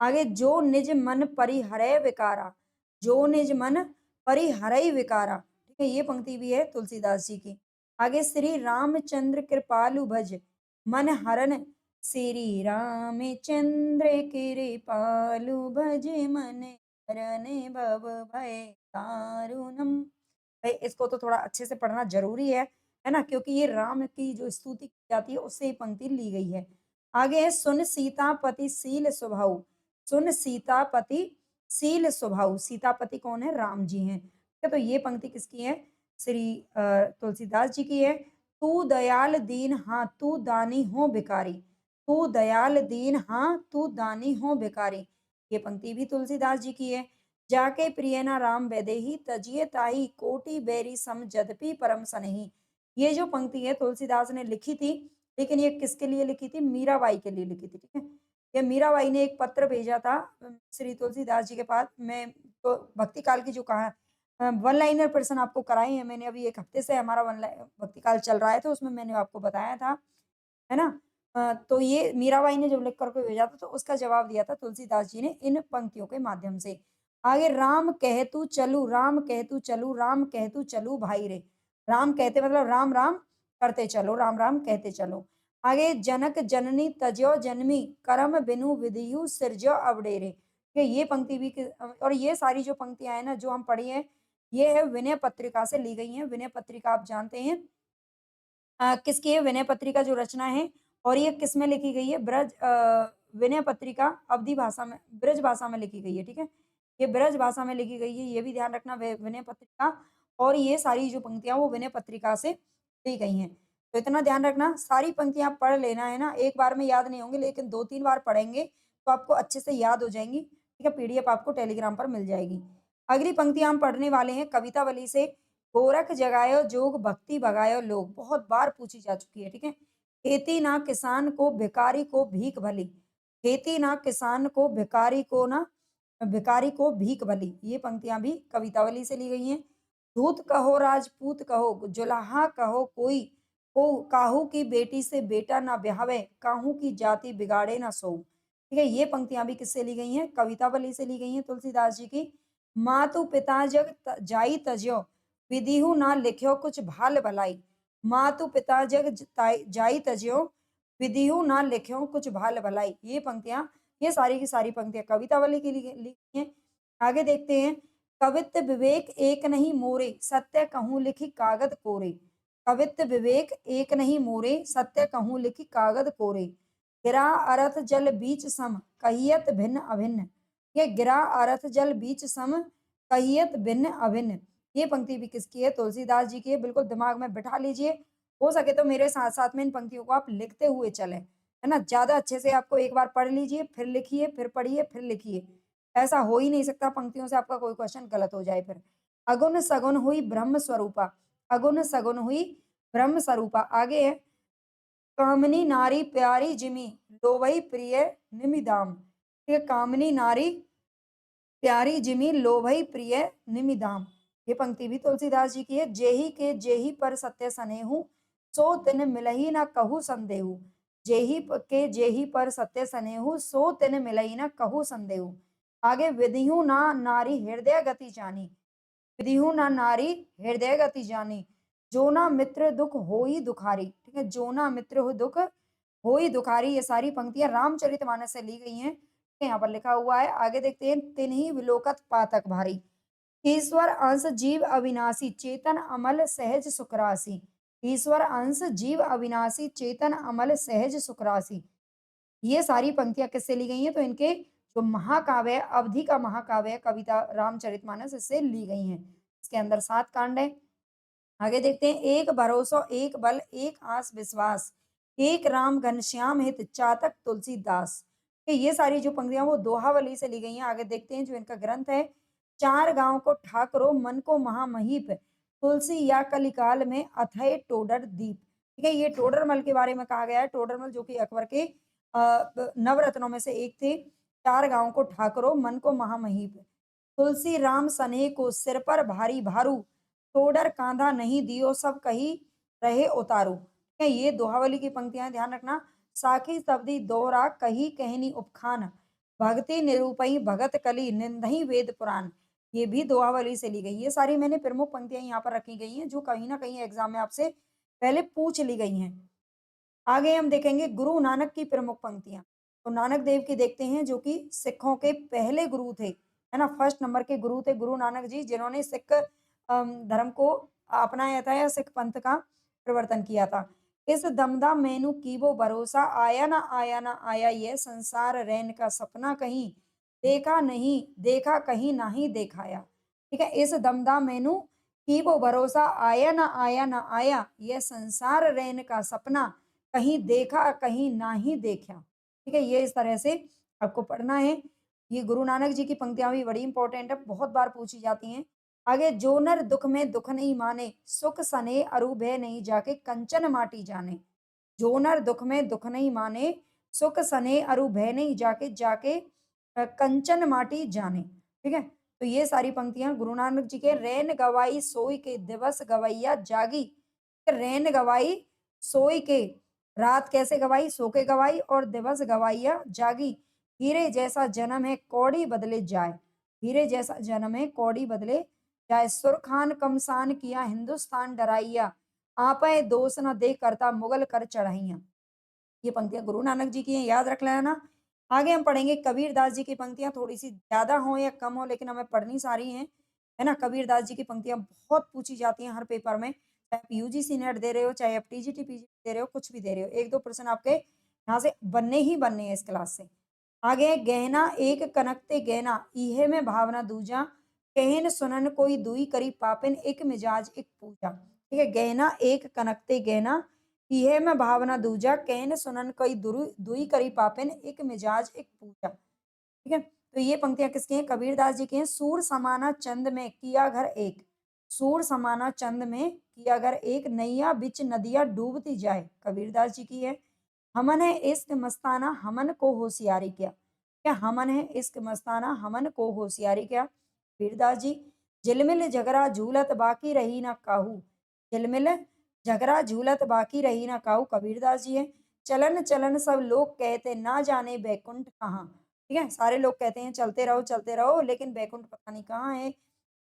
Speaker 1: आगे जो निज मन परिहरय विकारा, जो निज मन परिहरय विकारा, ठीक है? ये पंक्ति भी है तुलसीदास जी की। आगे श्री रामचंद्र कृपालु भज, मन हरन श्री रामचंद्र कृपालु भज, मन हरन भव भय दारुणम। भाई इसको तो थोड़ा अच्छे से पढ़ना ज़रूरी है ना? क्योंकि ये राम की जो स्तुति की जाती है, उससे ये पंक्ति ली गई है। आगे है सुन सीतापति शील स्वभाव, सुन सीतापति शील स्वभाव, सीतापति कौन है? राम जी हैं। ठीक है, तो ये पंक्ति किसकी है? श्री तुलसीदास जी की है। तू दयाल दीन हाँ तू दानी हो भिखारी, तू दयाल दीन हाँ तू दानी हो भिखारी, ये पंक्ति भी तुलसीदास जी की है। जाके प्रिय ना राम वैदेही, तजिए ताई कोटि बैरी सम जदपि परम सनेही, ये जो पंक्ति है तुलसीदास ने लिखी थी, लेकिन ये किसके लिए लिखी थी? मीराबाई के लिए लिखी थी, ठीक है? ये मीराबाई ने एक पत्र भेजा था श्री तुलसीदास जी के पास। मैं तो भक्ति काल की जो कहा वन लाइनर प्रश्न आपको कराए हैं मैंने, अभी 1 हफ्ते से हमारा भक्ति काल चल रहा है, तो उसमें मैंने आपको बताया था, है ना? तो ये मीराबाई ने जब लिख कर के भेजा था, तो उसका जवाब दिया था तुलसीदास जी ने इन पंक्तियों के माध्यम से। आगे राम कहतु चलू, राम कहतु चलू, राम कहतु चलू भाई रे। राम कहते मतलब राम, राम करते चलो, राम, राम कहते चलो। आगे जनक जननी तजो जन्मी, करम बिनु विधियु सिरजो अवडेरे। ये पंक्ति भी और ये सारी जो पंक्तियाँ हैं ना, जो हम पढ़ी हैं, ये है विनय पत्रिका से ली गई हैं। विनय पत्रिका आप जानते हैं किसकी है? विनय पत्रिका जो रचना है, और ये किसमें लिखी गई है? विनय पत्रिका अवधी भाषा में, ब्रज भाषा में लिखी गई है, ठीक है? ये ब्रज भाषा में लिखी गई है, ये भी ध्यान रखना, विनय पत्रिका, और ये सारी जो पंक्तियाँ वो विनय पत्रिका से ली गई हैं। तो इतना ध्यान रखना, सारी पंक्तियाँ आप पढ़ लेना, है ना? एक बार में याद नहीं होंगी, लेकिन 2-3 बार पढ़ेंगे तो आपको अच्छे से याद हो जाएँगी, ठीक है? पीडीएफ आपको टेलीग्राम पर मिल जाएगी। अगली पंक्तियाँ हम पढ़ने वाले हैं कवितावली से। गोरख जगायो जोग भक्ति भगायो लोग, बहुत बार पूछी जा चुकी है, ठीक है? खेती ना किसान को भिखारी को भीख भली, खेती ना किसान को भिखारी को भीख भली, ये पंक्तियां भी कवितावली से ली गई हैं। धूत कहो राजपूत कहो जुलाहा कहो कोई, को काहू की बेटी से बेटा ना ब्याहवे, काहू की जाति बिगाड़े ना सोऊ, ठीक है? ये पंक्तियां भी किससे ली गई हैं? कवितावली से ली गई हैं तुलसीदास जी की। मातु पिता जग जाई तज्यो, विधिहु ना लिख्यो कुछ भाल भलाई, मातु पिता जग जाई तज्यो, विधिहु ना लिख्यो कुछ भाल भलाई, ये पंक्तियां, ये सारी की सारी पंक्तियां कवितावली की लिखी हैं। आगे देखते हैं, कवित्त विवेक एक नहीं मोरे, सत्य कहूँ लिखी कागद कोरे, कवित्त विवेक एक नहीं मोरे, सत्य कहूँ लिखी कागद कोरे, गिरा अरथ जल बीच सम कहियत भिन्न अभिन्न, ये गिरा अरथ जल बीच सम कहियत भिन्न अभिन्न, ये पंक्ति भी किसकी है? तुलसीदास जी की है। बिल्कुल दिमाग में बिठा लीजिए। हो सके तो मेरे साथ-साथ में इन पंक्तियों को आप लिखते हुए चलें, है ना? ज़्यादा अच्छे से आपको एक बार पढ़ लीजिए, फिर लिखिए, फिर पढ़िए, फिर लिखिए। ऐसा हो ही नहीं सकता पंक्तियों से आपका कोई क्वेश्चन गलत हो जाए फिर। अगुन सगुन हुई ब्रह्म स्वरूपा, अगुन सगुन हुई ब्रह्म स्वरूपा। आगे है कामिनी नारी प्यारी जिमी, लोभई प्रिय निमिदाम। ये कामिनी नारी प्यारी जिमी लोभई प्रिय निमिदाम, ये पंक्ति भी तुलसीदास जी की है। जेही के जेही पर सत्य सनेहु, सो तिन मिलही ना कहू संदेहु, के जेही पर सत्य सनेहु, सो तिन मिलही ना कहू संदेहु। आगे विधिहु ना नारी हृदय गति जानी, विधिहु ना नारी हृदय गति जानी, जो ना मित्र दुख होई दुखारी, ठीक है? जो ना मित्र हो दुख होई दुखारी, ये सारी पंक्तियां रामचरितमानस से ली गई हैं, यहाँ पर लिखा हुआ है। आगे देखते हैं, तिन्ही विलोकत पातक भारी, ईश्वर अंश जीव अविनाशी, चेतन अमल सहज सुखरासी, ईश्वर अंश जीव अविनाशी चेतन अमल सहज सुखरासी। ये सारी पंक्तियाँ किससे ली गई हैं? तो इनके जो महाकाव्य है, अवधि का महाकाव्य है, कविता रामचरितमानस, इससे ली गई हैं। इसके अंदर 7 कांड हैं। आगे देखते हैं, एक भरोसा एक बल एक आस विश्वास, एक राम घनश्याम हित चातक तुलसीदास। ये सारी जो पंक्तियां वो दोहावली से ली गई हैं। आगे देखते हैं जो इनका ग्रंथ है, चार गांव को ठाकरो मन को महामहीप, तुलसी या कलिकाल में अथय टोडर दीप। ठीक है, ये टोडरमल के बारे में कहा गया है। टोडरमल जो कि अकबर के नवरत्नों में से एक थे। चार गांव को ठाकरो मन को महामहीप, तुलसी राम सनेह को सिर पर भारी भारू, टोडर कांधा नहीं दियो सब कही रहे उतारू। ठीक है, ये दोहावली की पंक्तियां हैं, ध्यान रखना। साखी सब्दी दोहरा कही कहनी उपखान, भक्ति निरूपई भगत कली निंदहि वेद पुराण। ये भी दोहावली से ली गई। ये सारी मैंने प्रमुख पंक्तियां यहाँ पर रखी गई हैं जो कहीं ना कहीं एग्जाम में आपसे पहले पूछ ली गई हैं। आगे हम देखेंगे गुरु नानक की प्रमुख पंक्तियां। तो नानक देव की देखते हैं जो कि सिखों के पहले गुरु थे, है ना, फर्स्ट नंबर के गुरु थे गुरु नानक जी, जिन्होंने सिख धर्म को अपनाया था या सिख पंथ का प्रवर्तन किया था। इस दमदा मैनू की वो भरोसा, आया ना आया ये संसार रैन का सपना, कहीं देखा नहीं देखा कहीं नहीं देखाया। ठीक है, इस दमदा मैनू की वो भरोसा, आया ना आया ये संसार रैन का सपना, कहीं देखा कहीं ना ही देखा। ठीक है, ये इस तरह से आपको पढ़ना है। ये गुरु नानक जी की पंक्तियां भी बड़ी इंपॉर्टेंट है, बहुत बार पूछी जाती हैं। आगे, जो नर दुख में दुख नहीं माने, सुख सने अरु भय नहीं जाके कंचन माटी जाने। जो नर दुख में दुख नहीं माने, सुख सने अरु भय नहीं जाके जाके कंचन माटी जाने। ठीक है, तो ये सारी पंक्तियां गुरु नानक जी के। रैन गवाई सोई के दिवस गवैया जागी। रैन गवाई सोई के, रात कैसे गवाई? सो के गवाई, और दिवस गवाइया जागी। हीरे जैसा जन्म है कौड़ी बदले जाए, हीरे जैसा जन्म है कौड़ी बदले जाए। सुरखान कमसान किया हिंदुस्तान डराइया, आपे दोष न दे करता मुगल कर चढ़ाइया। ये पंक्तियां गुरु नानक जी की हैं, याद रख लेना। आगे हम पढ़ेंगे कबीरदास जी की पंक्तियां, थोड़ी सी ज्यादा हो या कम हो लेकिन हमें पढ़नी सारी हैं, है ना। कबीरदास जी की पंक्तियां बहुत पूछी जाती हैं हर पेपर में, चाहे आप यूजीसी नेट दे रहे हो, चाहे आप टीजीटी पीजी दे रहे हो, कुछ भी दे रहे हो, एक दो प्रश्न आपके यहाँ से बनने ही बनने हैं इस क्लास से। आगे, गहना एक कनकते गहना, इहे में भावना दूजा, कहन सुनन कोई दुई करी पापिन, एक मिजाज एक पूजा। ठीक है, गहना एक कनकते गहना, इहे में भावना दूजा, कहन सुनन कोई दुई करी पापिन, एक मिजाज एक पूजा। ठीक है, तो ये पंक्तियां किसकी हैं? कबीरदास जी की हैं। सूर समाना चंद में किया घर एक, सूर समाना चंद में किया घर एक, नैया बिच नदिया डूबती जाए, कबीरदास जी की है। हमन है इश्क मस्ताना हमन को होशियारी क्या, क्या हमन है इश्क मस्ताना हमन को होशियारी क्या, कबीरदास जी। झिलमिल झगड़ा झूलत बाकी रही ना काहू, झिलमिल झगड़ा झूलत बाकी रही ना काहू, कबीरदास जी है। चलन चलन सब लोग कहते ना जाने बैकुंठ कहाँ। ठीक है, सारे लोग कहते हैं चलते रहो लेकिन बैकुंठ पता नहीं कहाँ है।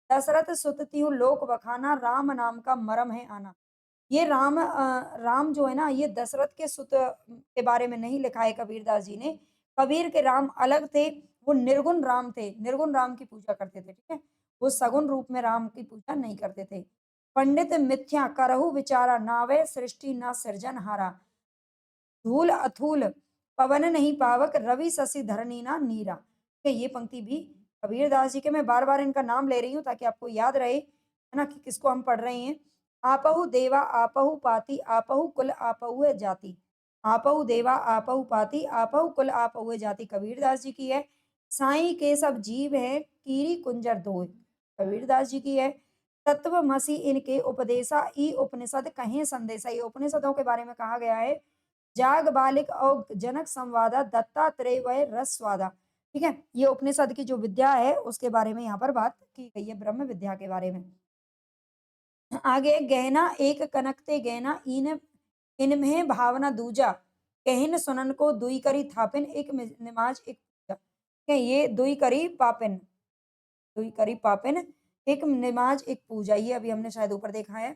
Speaker 1: दशरथ सुत त्यू लोक बखाना, राम नाम का मरम है आना। ये राम जो है ना, ये दशरथ के सुत के बारे में नहीं लिखा है कबीरदास जी ने। कबीर के राम अलग थे, वो निर्गुण राम थे, निर्गुण राम की पूजा करते थे। ठीक है, वो सगुण रूप में राम की पूजा नहीं करते थे। पंडित मिथ्या करहु विचारा, नावे सृष्टि ना सृजनहारा, धूल अथूल पवन नहीं पावक, रवि शशि धरनी ना नीरा। ठीक है, ये पंक्ति भी कबीरदास जी के। मैं बार बार इनका नाम ले रही हूँ ताकि आपको याद रहे, है ना, कि किसको हम पढ़ रहे हैं। आपहु देवा आपहु पाती, आपहु कुल आपहु है जाति, आपहु देवा आपहु पाती, आपहु कुल आपहु है जाति, कबीरदास जी की है। साईं के सब जीव है कीरी कुंजर दोय, कबीरदास जी की है। तत्वमसि इनके उपदेशा, ई उपनिषद कहें संदेशा। ये उपनिषदों के बारे में कहा गया है। जाग बालिक और जनक संवादा, दत्तात्रेय वै रस स्वादा। ठीक है, ये उपनिषद की जो विद्या है उसके बारे में यहाँ पर बात की गई है, ब्रह्म विद्या के बारे में। आगे, गहना एक कनकते गहना, इन इनमें भावना दूजा, कहन सुनन को दुई करी थापिन, एक निमाज एक पूजा। ठीक है, ये दुई करी पापिन एक निमाज एक पूजा, ये अभी हमने शायद ऊपर देखा है।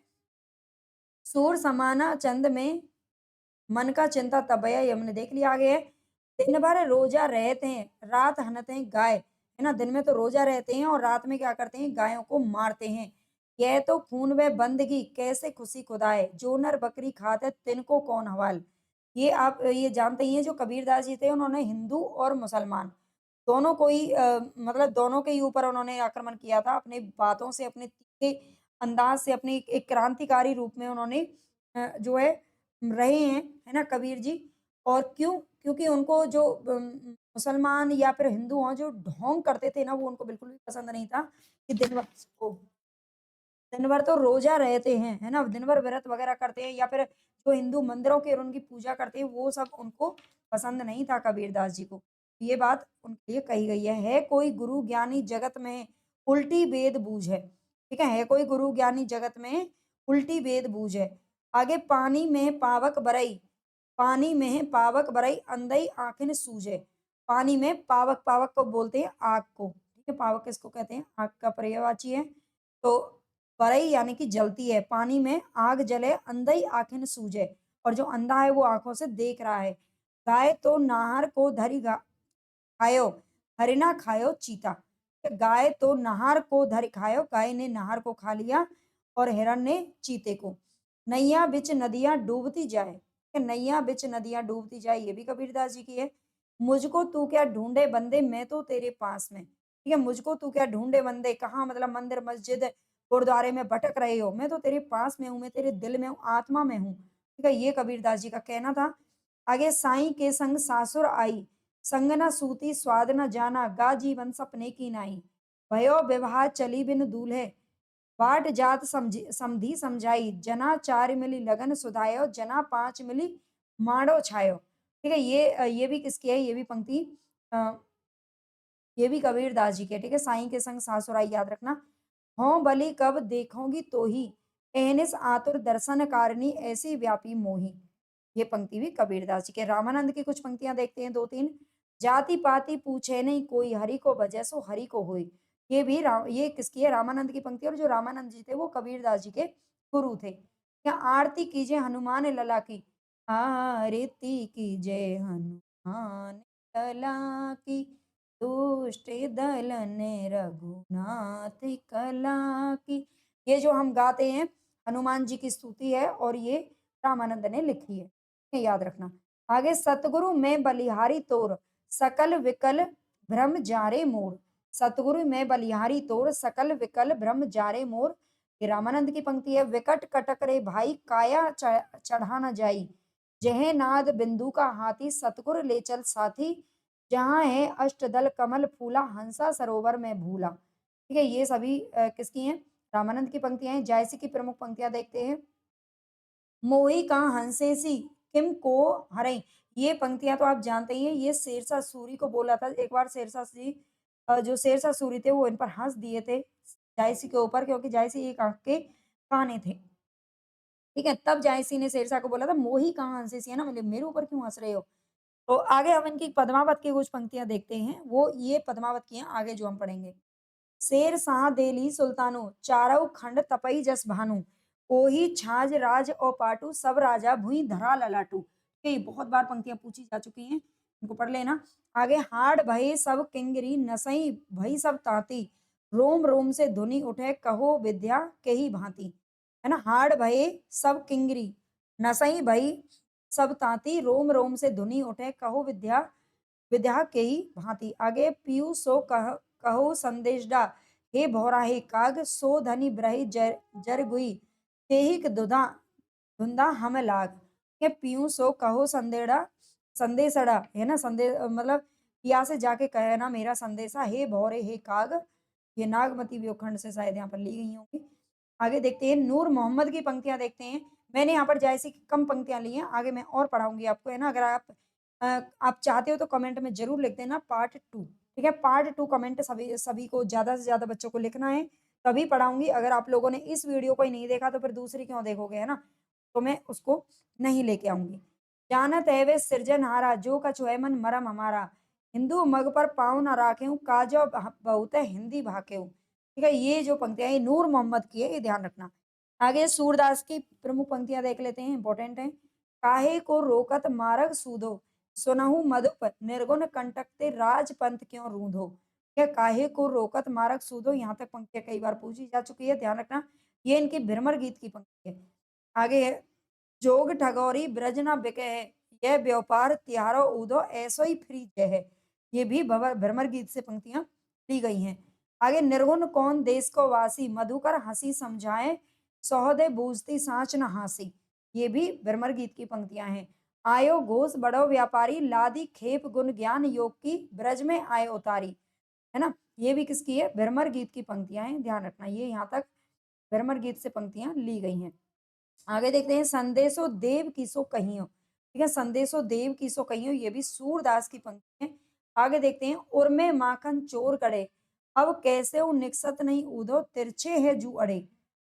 Speaker 1: सूर समाना चंद में मन का चिंता तबया, ये हमने देख लिया। आगे है, दिन भर रोजा रहते हैं रात हनते हैं गाय, है ना, दिन में तो रोजा रहते हैं और रात में क्या करते हैं? गायों को मारते हैं। यह तो खून व बंदगी कैसे खुशी खुदाए, जो नर बकरी खाते तिनको कौन हवाल। ये आप ये जानते ही हैं, जो कबीरदास जी थे उन्होंने हिंदू और मुसलमान दोनों को ही मतलब दोनों के ही ऊपर उन्होंने आक्रमण किया था। अपनी बातों से, अपने तीखे अंदाज से, अपने एक क्रांतिकारी रूप में उन्होंने जो है रहे हैं, है ना कबीर जी। और क्यों? क्योंकि उनको जो मुसलमान या फिर हिंदू हों जो ढोंग करते थे ना, वो उनको बिल्कुल भी पसंद नहीं था कि दिन भर ओह! दिन भर तो रोज़ा रहते हैं, है ना? दिन भर व्रत वगैरह करते हैं या फिर जो हिंदू मंदिरों की और उनकी पूजा करते हैं, वो सब उनको पसंद नहीं था कबीरदास जी को। ये बात उनके लिए कही गई है कोई गुरु ज्ञानी जगत में उल्टी वेद बूझे, ठीक है? है कोई गुरु ज्ञानी जगत में उल्टी वेद बूझे। आगे पानी में पावक बरई अंधई आँखिन सूझे। पानी में पावक, पावक को बोलते हैं आग को, ठीक है? पावक किसको कहते हैं? आग का पर्यायवाची है। तो बरई यानी कि जलती है, पानी में आग जले अंधई आँखिन सूझे, और जो अंधा है वो आँखों से देख रहा है। गाय तो नाहर को धरि खायो, हरिना खायो चीता। गाय तो नहार को धरि खायो, गाय ने नहार को खा लिया और हिरण ने चीते को। नैया बिच नदियाँ डूबती जाए, नैया बिच नदियाँ डूबती जाए, ये भी कबीरदास जी की है। मुझको तू क्या ढूँढे बंदे, मैं तो तेरे पास में। ठीक है, मुझको तू क्या ढूँढे बंदे, कहाँ मतलब मंदिर, मस्जिद, गुरुद्वारे में भटक रहे हो, मैं तो तेरे पास में हूँ, मैं तेरे दिल में हूँ, आत्मा में हूँ। ठीक है, ये कबीरदास जी का कहना था। आगे साईं के संग सासुर आई, संग न सूती स्वाद न जाना, गा जीवन सपने की नाई। भयो विवाह चली बिन दूल्हे, बाट जात समझी समधी समझाई, जना 4 मिली लगन सुधायो, जना 5 मिली माड़ो छायो। ठीक है, ये भी किसकी है? ये भी पंक्ति अ, ये भी कबीरदास जी की है, ठीक है? साईं के संग सासुर आई, याद रखना। हों भली कब देखोगी तोही, एहनिस आतुर दर्शन कारिणी, ऐसी व्यापी मोही। ये पंक्ति भी कबीरदास जी के। रामानंद की कुछ पंक्तियाँ देखते हैं 2-3। जाति पाति पूछे नहीं कोई, हरि को भजै सो हरि को होय। ये किसकी है? रामानंद की पंक्ति है, और जो रामानंद जी थे वो कबीरदास जी के गुरु थे। या आरती कीजिए हनुमान लला की, आरती कीजिए हनुमान लला की, दुष्ट दलन रघुनाथ कला की। ये जो हम गाते हैं, हनुमान जी की स्तुति है और ये रामानंद ने लिखी है। ये याद रखना। आगे सतगुरु मैं बलिहारी तोर, सकल विकल भ्रम जारे मोर। सतगुरु मैं बलिहारी तोर, सकल विकल भ्रम जारे मोर। ये रामानंद की पंक्ति है। विकट कटक रे भाई, काया चढ़ा न जाई, जहे नाद बिंदु का हाथी, सतगुर ले चल साथी, जहाँ है अष्टदल कमल फूला, हंसा सरोवर में भूला। ठीक है, ये सभी किसकी हैं? रामानंद की पंक्तियां हैं। जायसी की प्रमुख पंक्तियां देखते हैं। मोहि कहाँ हंसेसी, किम को हरई। ये पंक्तियां तो आप जानते ही हैं, ये शेरशाह सूरी को बोला था एक बार। शेरशाह जी जो शेरशाह सूरी थे वो इन पर हंस दिए थे जायसी के ऊपर, क्योंकि जायसी एक आंख के काने थे। ठीक है, तब जायसी ने शेरशाह को बोला था, मोही कहाँ हंसेसी, है ना, मतलब मेरे ऊपर क्यों हंस रहे हो। तो आगे हम इनकी पद्मावत की कुछ पंक्तियाँ देखते हैं, वो ये पद्मावत की हैं आगे जो हम पढ़ेंगे। शेर शाह देली सुल्तानो, चारऊ खंड तपई जस भानु, ओही छाज राज और पाटू, सब राजा भुई धरा ललाटू। ये बहुत बार पंक्तियाँ पूछी जा चुकी हैं, इनको पढ़ लेना। आगे हाड़ भये सब किंगरी, नसई भई सब तांती, रोम रोम से धुनि उठे, कहो विद्या केही भांति। है ना, हाड़ भये सब किंगरी, नसई भई सब तांती, रोम रोम से धुनि उठे, कहो विद्या विद्या के ही भांति। आगे पीयू सो कहो संदेश डा, हे भौरा हे काग, सो धनी ब्रही जर गुई, तेहिक दुधा धुंधा हम लाग। ये पीयू सो कहो संदेड़ा, संदेशड़ा, है ना, मतलब पिया से जाके कहना मेरा संदेशा, हे भौरे हे काग। ये नागमती व्यूखंड से शायद यहाँ पर ली गई होंगी। आगे देखते हैं नूर मोहम्मद की पंक्तियाँ देखते हैं। मैंने यहाँ पर जैसी कम पंक्तियाँ ली हैं, आगे मैं और पढ़ाऊँगी आपको, है ना। अगर आप चाहते हो तो कमेंट में ज़रूर लिख देना पार्ट 2, ठीक है? पार्ट 2 कमेंट सभी सभी को ज़्यादा से ज़्यादा बच्चों को लिखना है, तभी पढ़ाऊँगी। अगर आप लोगों ने इस वीडियो को ही नहीं देखा तो फिर दूसरी क्यों देखोगे, है ना? तो मैं उसको नहीं लेके आऊँगी। जानत है वे सिरजनहारा, जो कछु है मन मरम हमारा, हिंदू मग पर पाँव न राखेहूँ, काजो बहुत है हिंदी भाकेहूँ। ठीक है, ये जो पंक्तियाँ हैं, ये नूर मोहम्मद की है, ये ध्यान रखना। आगे सूरदास की प्रमुख पंक्तियाँ देख लेते हैं, इंपॉर्टेंट हैं। काहे को रोकत मारग सूधो, सुनहु मधुप निर्गुण कंटकते, राजपंथ क्यों रूंधो। क्या काहे को रोकत मारग सूधो, यहाँ तक पंक्तियाँ कई बार पूछी जा चुकी है, ध्यान रखना। ये इनके भ्रमर गीत की पंक्ति है। आगे है, जोग ठगोरी ब्रज न बिके है, यह व्यापार तिहारो ऊधो ऐसो ही फ्री जय है। ये भी भ्रमर गीत से पंक्तियां ली गई हैं। आगे, निर्गुण कौन देश को वासी, मधुकर हंसी समझाए, सौहदे बूझती साँच न हासी। ये भी भ्रमर गीत की पंक्तियां हैं। आयो घोष बड़ो व्यापारी, लादी खेप गुण ज्ञान योग की, ब्रज में आए उतारी। है ना? ये भी किसकी है? भ्रमर गीत की पंक्तियां हैं, ध्यान रखना। ये यहाँ तक भ्रमर गीत से पंक्तियां ली गई हैं। आगे देखते हैं, संदेशो देव कीसो कहियो। ठीक है, संदेशो देव कीसो कहियो, ये भी सूरदास की पंक्ति है। आगे देखते हैं, उर्मे माखन चोर कड़े, अब कैसे हो निकसत नहीं ऊधो, तिरछे है जू अड़े।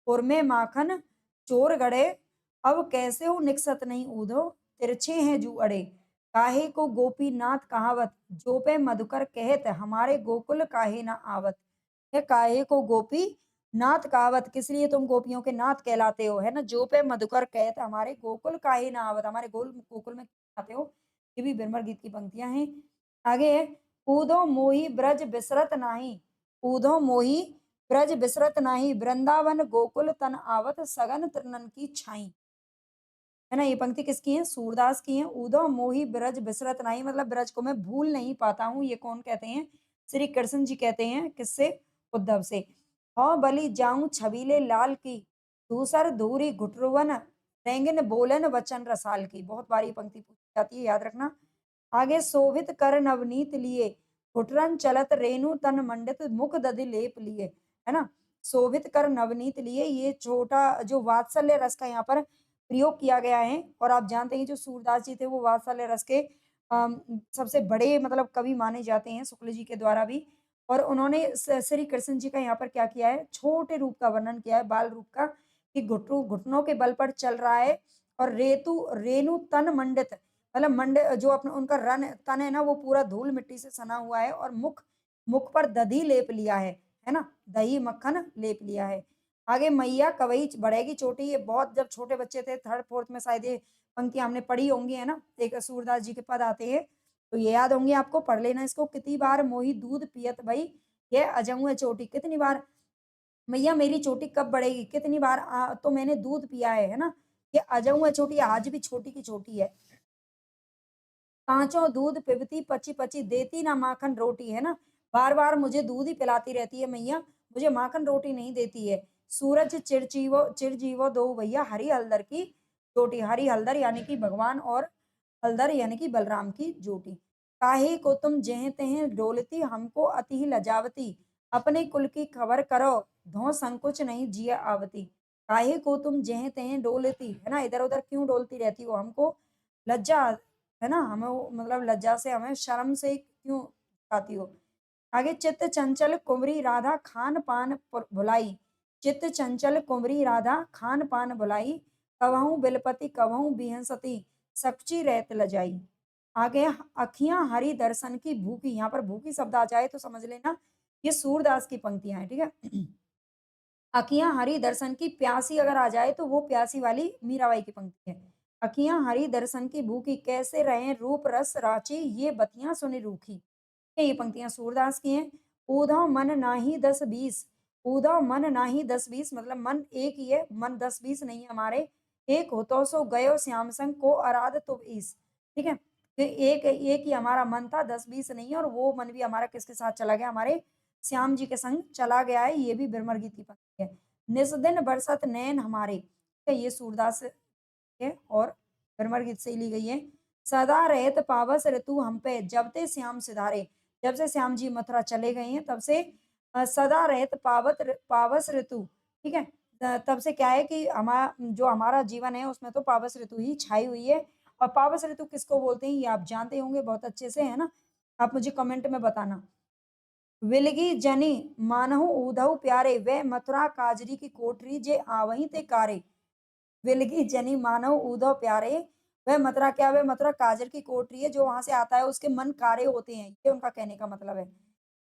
Speaker 1: उर्मे माखन चोर गड़े, अब कैसे हो निकसत नहीं ऊधो, तिरछे हैं जू अड़े। काहे को गोपीनाथ कहावत, जो पे मधुकर कहत, हमारे गोकुल काहे ना आवत। ये काहे को गोपी नाथ कहावत, किस लिए तुम गोपियों के नाथ कहलाते हो, है ना? जो पे मधुकर कहत, हमारे गोकुल काहे ना आवत, हमारे गोकुल में क्यों आते हो। ये भी बिरमर गीत की पंक्तियां हैं। आगे है, ऊधो मोही ब्रज बिसरत नाही, ऊधो मोही ब्रज बिसरत नाही, वृंदावन गोकुल तन आवत, सगन त्रिनन की छाई। है ना? ये पंक्ति किसकी है? सूरदास की है। ऊधो मोही ब्रज बिसरत नाही, मतलब ब्रज को मैं भूल नहीं पाता हूँ। ये कौन कहते हैं? श्री कृष्ण जी कहते हैं। किससे? उद्धव से। हौ बलि जाऊं छबीले लाल की, दूसर धूरी घुटरुवन, रेंगिन बोलन वचन रसाल की। बहुत बार ये पंक्ति पूछी जाती है, याद रखना। आगे, शोभित कर नवनीत लिए, घुटरन चलत रेणु तन मंडित, मुख दधि लेप लिए। है ना? शोभित कर नवनीत लिए, ये छोटा जो वात्सल्य रस का यहाँ पर प्रयोग किया गया है। और आप जानते हैं जो सूरदास जी थे वो वात्सल्य रस के सबसे बड़े मतलब कवि माने जाते हैं, शुक्ल जी के द्वारा भी। और उन्होंने श्री कृष्ण जी का यहाँ पर क्या किया है, छोटे रूप का वर्णन किया है, बाल रूप का, कि घुटनों के बल पर चल रहा है। और रेणु तन मंडित, मतलब मंड जो अपना उनका रन तन है ना, वो पूरा धूल मिट्टी से सना हुआ है। और मुख मुख पर दधी लेप लिया है ना? दही मक्खन लेप लिया है। आगे, मैया कवई बढ़ेगी चोटी, ये बहुत जब छोटे बच्चे थे, थर्ड फोर्थ में शायद ये पंक्तियां हमने पढ़ी होंगी, है ना? एक सूरदास जी के पद आते हैं, तो ये याद होंगे आपको, पढ़ लेना इसको। कितनी बार मोही दूध पियत भई, ये अजऊ है चोटी, कितनी बार मैया मेरी चोटी कब बढ़ेगी, कितनी बार तो मैंने दूध पिया है ना? ये अजऊ है चोटी, आज भी छोटी की छोटी है। पाँचों दूध पिबती पची पची, देती ना माखन रोटी। है ना? बार बार मुझे दूध ही पिलाती रहती है मैया, मुझे माखन रोटी नहीं देती है। सूरज चिरजीवो दो भैया, हरी हल्दर की चोटी। हरी हल्दर यानी कि भगवान, और हल्दर यानी कि बलराम की जोटी। काहे को तुम जह तह डोलती, हमको अति ही लजावती, अपने कुल की खबर करो, धो संकुच नहीं जिया आवती। काहे को तुम जह तह डोलती, है ना? इधर उधर क्यों डोलती रहती हो, हमको लज्जा, है ना? हमें वो मतलब लज्जा से, हमें शर्म से क्यों खाती हो। आगे, चित्त चंचल कुंवरी राधा, खान पान भुलाई, चित्त चंचल कुंवरी राधा, खान पान भुलाई, कवहू बिलपति कवहू बिहंसती, सच्ची रहत लजाई। आगे, अखियां हरि दर्शन की भूखी, यहाँ पर भूखी शब्द आ जाए तो समझ लेना ये सूरदास की पंक्तियां हैं। ठीक है। अखियां हरि दर्शन की प्यासी अगर आ जाए तो वो प्यासी वाली मीराबाई की पंक्ति है। अखियां हरि दर्शन की भूखी, कैसे रहे रूप रस रांची, ये बतियां सुनी रूखी। ये पंक्तियां सूरदास की हैं। ऊधव मन नाही दस बीस, ऊधव मन नाही दस बीस, मतलब मन एक ही है, मन दस बीस नहीं है हमारे। एक हो तो सो गयो श्याम संग, को आराध तो ईस। ठीक है, तो एक एक ही हमारा मन था, दस बीस नहीं है। और वो मन भी हमारा किसके साथ चला गया, हमारे श्याम जी के संग चला गया है। ये भी बिरमर गीत की पंक्ति है। निस दिन बरसत नैन हमारे, ठीक है, ये सूरदास है और बिरमर गीत से ही ली गई है। सदा रहत पावस ऋतु हम पे, जब ते श्याम सिधारे। जब से श्याम जी मथुरा चले गए हैं तब से सदा रहत पावस ऋतु। ठीक है, तब से क्या है कि हमारा जीवन है उसमें तो पावस ऋतु ही छाई हुई है। और पावस ऋतु किसको बोलते हैं ये आप जानते होंगे बहुत अच्छे से, है ना? आप मुझे कमेंट में बताना। विलगी जनि मानहु ऊधव प्यारे, वे मथुरा काजरी की कोठरी, जे आवहीं ते कारे। विलगी जनि मानव ऊधव प्यारे, वह मथुरा क्या, वह मथुरा काजर की कोठरी है, जो वहां से आता है उसके मन कारे होते हैं, ये उनका कहने का मतलब है।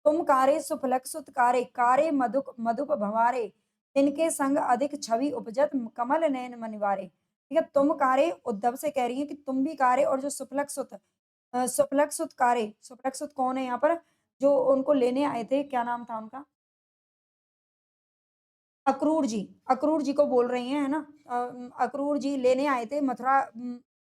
Speaker 1: तुम कारे सुफलक सुत कारे, कारे मधुक मधुप भंवारे, तिनके संग अधिक छवि उपजत, कमल नयन मनिवारे। ठीक है, तुम कारे उद्धव से कह रही है कि तुम भी कारे, और जो सुफलक सुत कारे, सुफलक सुत कौन है यहाँ पर, जो उनको लेने आए थे, क्या नाम था उनका? अक्रूर जी को बोल रही हैं, है ना? अक्रूर जी लेने आए थे मथुरा,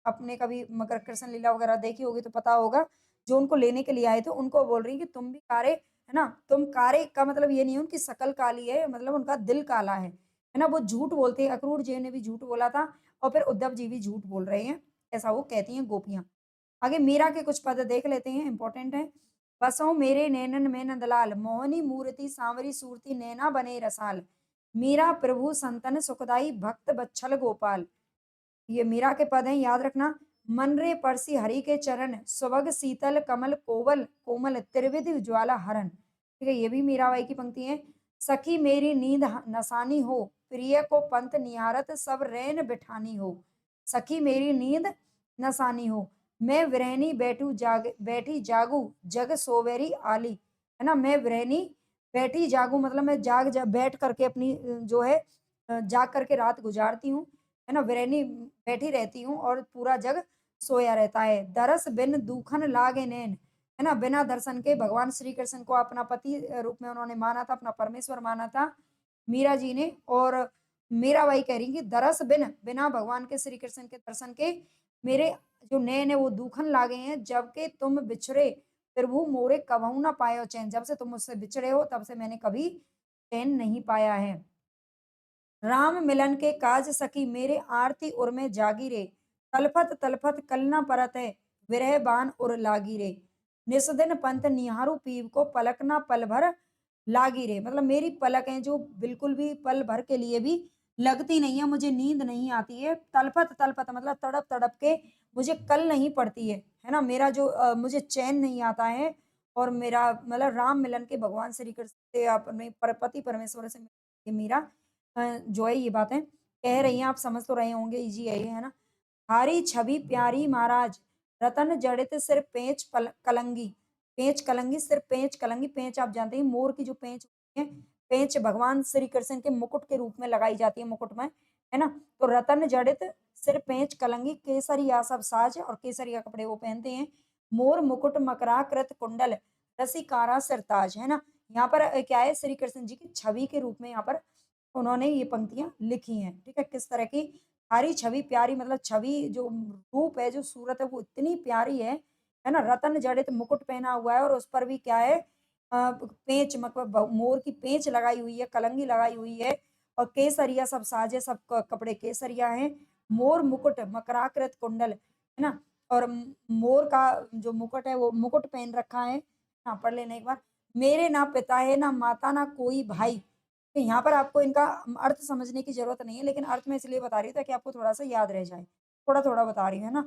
Speaker 1: आपने कभी मकर कृष्ण लीला वगैरह देखी होगी तो पता होगा। जो उनको लेने के लिए आए थे, उनको बोल रही हैं कि तुम भी कारे, है ना? तुम कारे का मतलब ये नहीं है उनकी शकल काली है, मतलब उनका दिल काला है ना? वो झूठ बोलते हैं, अक्रूर जी ने भी झूठ बोला था और फिर उद्धव जी भी झूठ बोल रहे हैं, ऐसा वो कहती हैं गोपियाँ। आगे मीरा के कुछ पद देख लेते हैं, इम्पोर्टेंट है। बसों मेरे नैनन में नंदलाल, मोहनी मूरति सांवरी सूरती नैना बने रसाल। मीरा प्रभु संतन सुखदाई भक्त बच्छल गोपाल। ये मीरा के पद हैं, याद रखना। मन रे परसी हरि के चरण, सुभग शीतल कमल कोवल कोमल त्रिविध ज्वाला हरण। ठीक है, ये भी मीराबाई की पंक्ति है। सखी मेरी नींद नसानी हो, प्रिय को पंथ निहारत सब रैन बिठानी हो। सखी मेरी नींद नसानी हो, मैं विरहनी बैठी जागू जग सोवेरी आली। है ना, मैं विरहनी बैठी जागू मतलब मैं बैठ करके अपनी जो है जाग करके रात गुजारती हूँ। है ना, विरहनी बैठी रहती हूँ और पूरा जग सोया रहता है। दरस बिन दूखन लागे नैन, है ना, बिना दर्शन के भगवान श्री कृष्ण को अपना पति रूप में उन्होंने माना था, अपना परमेश्वर माना था मीरा जी ने। और मीराबाई कह रही कि दरस बिना भगवान के श्री कृष्ण के दर्शन के मेरे जो नैन है वो दूखन लागे हैं। जबकि तुम बिछड़े प्रभु मोरे कबहू ना पायो चैन, जब से तुम मुझसे बिछड़े हो तब से मैंने कभी चैन नहीं पाया है। राम मिलन के काज सखी मेरे आरती उर में जागी रे, तलफत तलफत कलना परत है, विरह बान उर लागी रे। निस्दिन पंत निहारू पीव को पलक ना पल भर लागी रे, मतलब मेरी पलकें जो बिल्कुल भी पल भर के लिए भी लगती नहीं है, मुझे नींद नहीं आती है। तलफत तलफत मतलब तड़प तड़प के मुझे कल नहीं पड़ती है ना? मेरा जो मुझे चैन नहीं आता है। और मेरा मतलब राम मिलन के भगवान श्री कृष्ण से अपने पति परमेश्वर से ये मीरा जो है ये बातें कह रही हैं, आप समझ तो रहे होंगे, ईज़ी है ये, है ना? हारी छवि प्यारी महाराज, रतन जड़ित सिर पेंच कलंगी। पेंच कलंगी, सिर पेंच कलंगी। पेंच आप जानते हैं मोर की जो पेंच होती है, पेंच भगवान श्री कृष्ण के मुकुट के रूप में लगाई जाती है मुकुट में, है ना? तो रतन जड़ित सिर पेंच कलंगी, केसरिया सब साज और केसरिया कपड़े वो पहनते हैं। मोर मुकुट मकराकृत कुंडल, रसिकारा सिरताज, है ना? यहाँ पर क्या है, श्री कृष्ण जी की छवि के रूप में यहाँ पर उन्होंने ये पंक्तियाँ लिखी हैं, ठीक है? किस तरह की हरी छवि प्यारी, मतलब छवि जो रूप है, जो सूरत है वो इतनी प्यारी है ना? रतन जड़ित मुकुट पहना हुआ है और उस पर भी क्या है पेंच मतलब मोर की पेंच लगाई हुई है, कलंगी लगाई हुई है और केसरिया सब साजे, सब कपड़े केसरिया हैं। मोर मुकुट मकराकृत कुंडल, है ना? और मोर का जो मुकुट है वो मुकुट पहन रखा है। हाँ, पढ़ लेना एक बार। मेरे ना पिता है, ना माता, ना कोई भाई। तो यहाँ पर आपको इनका अर्थ समझने की ज़रूरत नहीं है, लेकिन अर्थ मैं इसलिए बता रही हूँ ताकि आपको थोड़ा-सा याद रह जाए। थोड़ा-थोड़ा बता रही हूँ, है ना?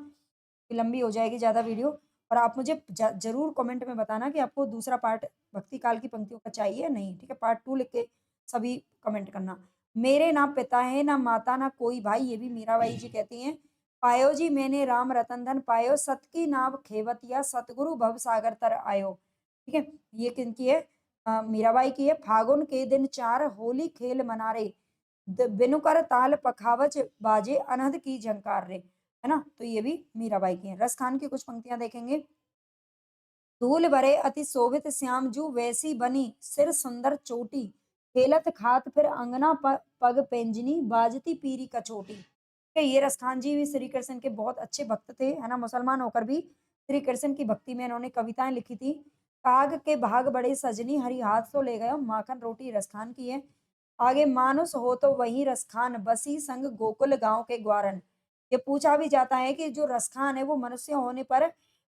Speaker 1: कि लंबी हो जाएगी ज़्यादा वीडियो। और आप मुझे ज़रूर कमेंट में बताना कि आपको दूसरा पार्ट भक्ति काल की पंक्तियों का चाहिए या नहीं, ठीक है? पार्ट 2 लिख के सभी कमेंट करना। मेरे ना पिता है, ना माता, ना कोई भाई, ये भी मीराबाई जी कहती हैं। पायो जी मैंने राम रतन धन पायो, सत की नाव खेवतिया सतगुरु भवसागर तर आयो। ठीक है? ये किनकी है? मीराबाई की है। फागुन के दिन 4 होली खेल मनारे, बिनु कर ताल पखावज बाजे अनहद की झंकार रे। है ना? तो ये भी मीराबाई की है। रस खान की कुछ पंक्तियाँ देखेंगे। धूल भरे अति शोभित श्याम जू वैसी बनी, सिर सुंदर चोटी, खेलत खात फिर अंगना पग पेंजनी, बाजती पीरी कचोटी। ठीक है, ये रसखान जी भी श्री कृष्ण के बहुत अच्छे भक्त थे, है ना? मुसलमान होकर भी श्री कृष्ण की भक्ति में इन्होंने कविताएं लिखी थी। काग के भाग बड़े सजनी, हरि हाथ तो ले गयो, माखन रोटी रसखान की है। आगे मानुस हो तो वही रसखान, बसी संग गोकुल गांव के ग्वारन। ये पूछा भी जाता है कि जो रसखान है वो मनुष्य होने पर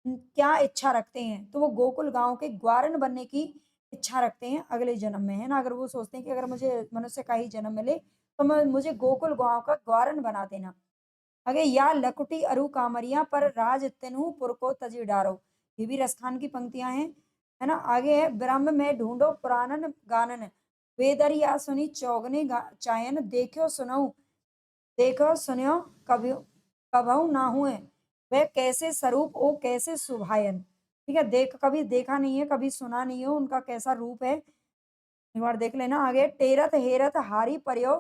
Speaker 1: क्या इच्छा रखते हैं? तो वो गोकुल गाँव के ग्वारन बनने की इच्छा रखते हैं अगले जन्म में, है ना? अगर वो सोचते हैं कि अगर मुझे मनुष्य का ही जन्म मिले, तो मैं मुझे गोकुल गाँव का ग्वारन बना देना। आगे या लकुटी अरु कामरिया पर राज तिन्हु पुर को तजी डारो। ये भी रसखान की पंक्तियाँ हैं, है ना? आगे है ब्रह्म में ढूँढो पुराणन गानन, वेदरिया सुनी चौगने चायन, देखो सुन्यो कभ्यु कभऊ ना हुए, वह कैसे स्वरूप ओ कैसे सुभायन। ठीक है, कभी देखा नहीं है, कभी सुना नहीं है उनका कैसा रूप है। एक बार देख लेना आगे। टेरत हेरत हारी पर्यो,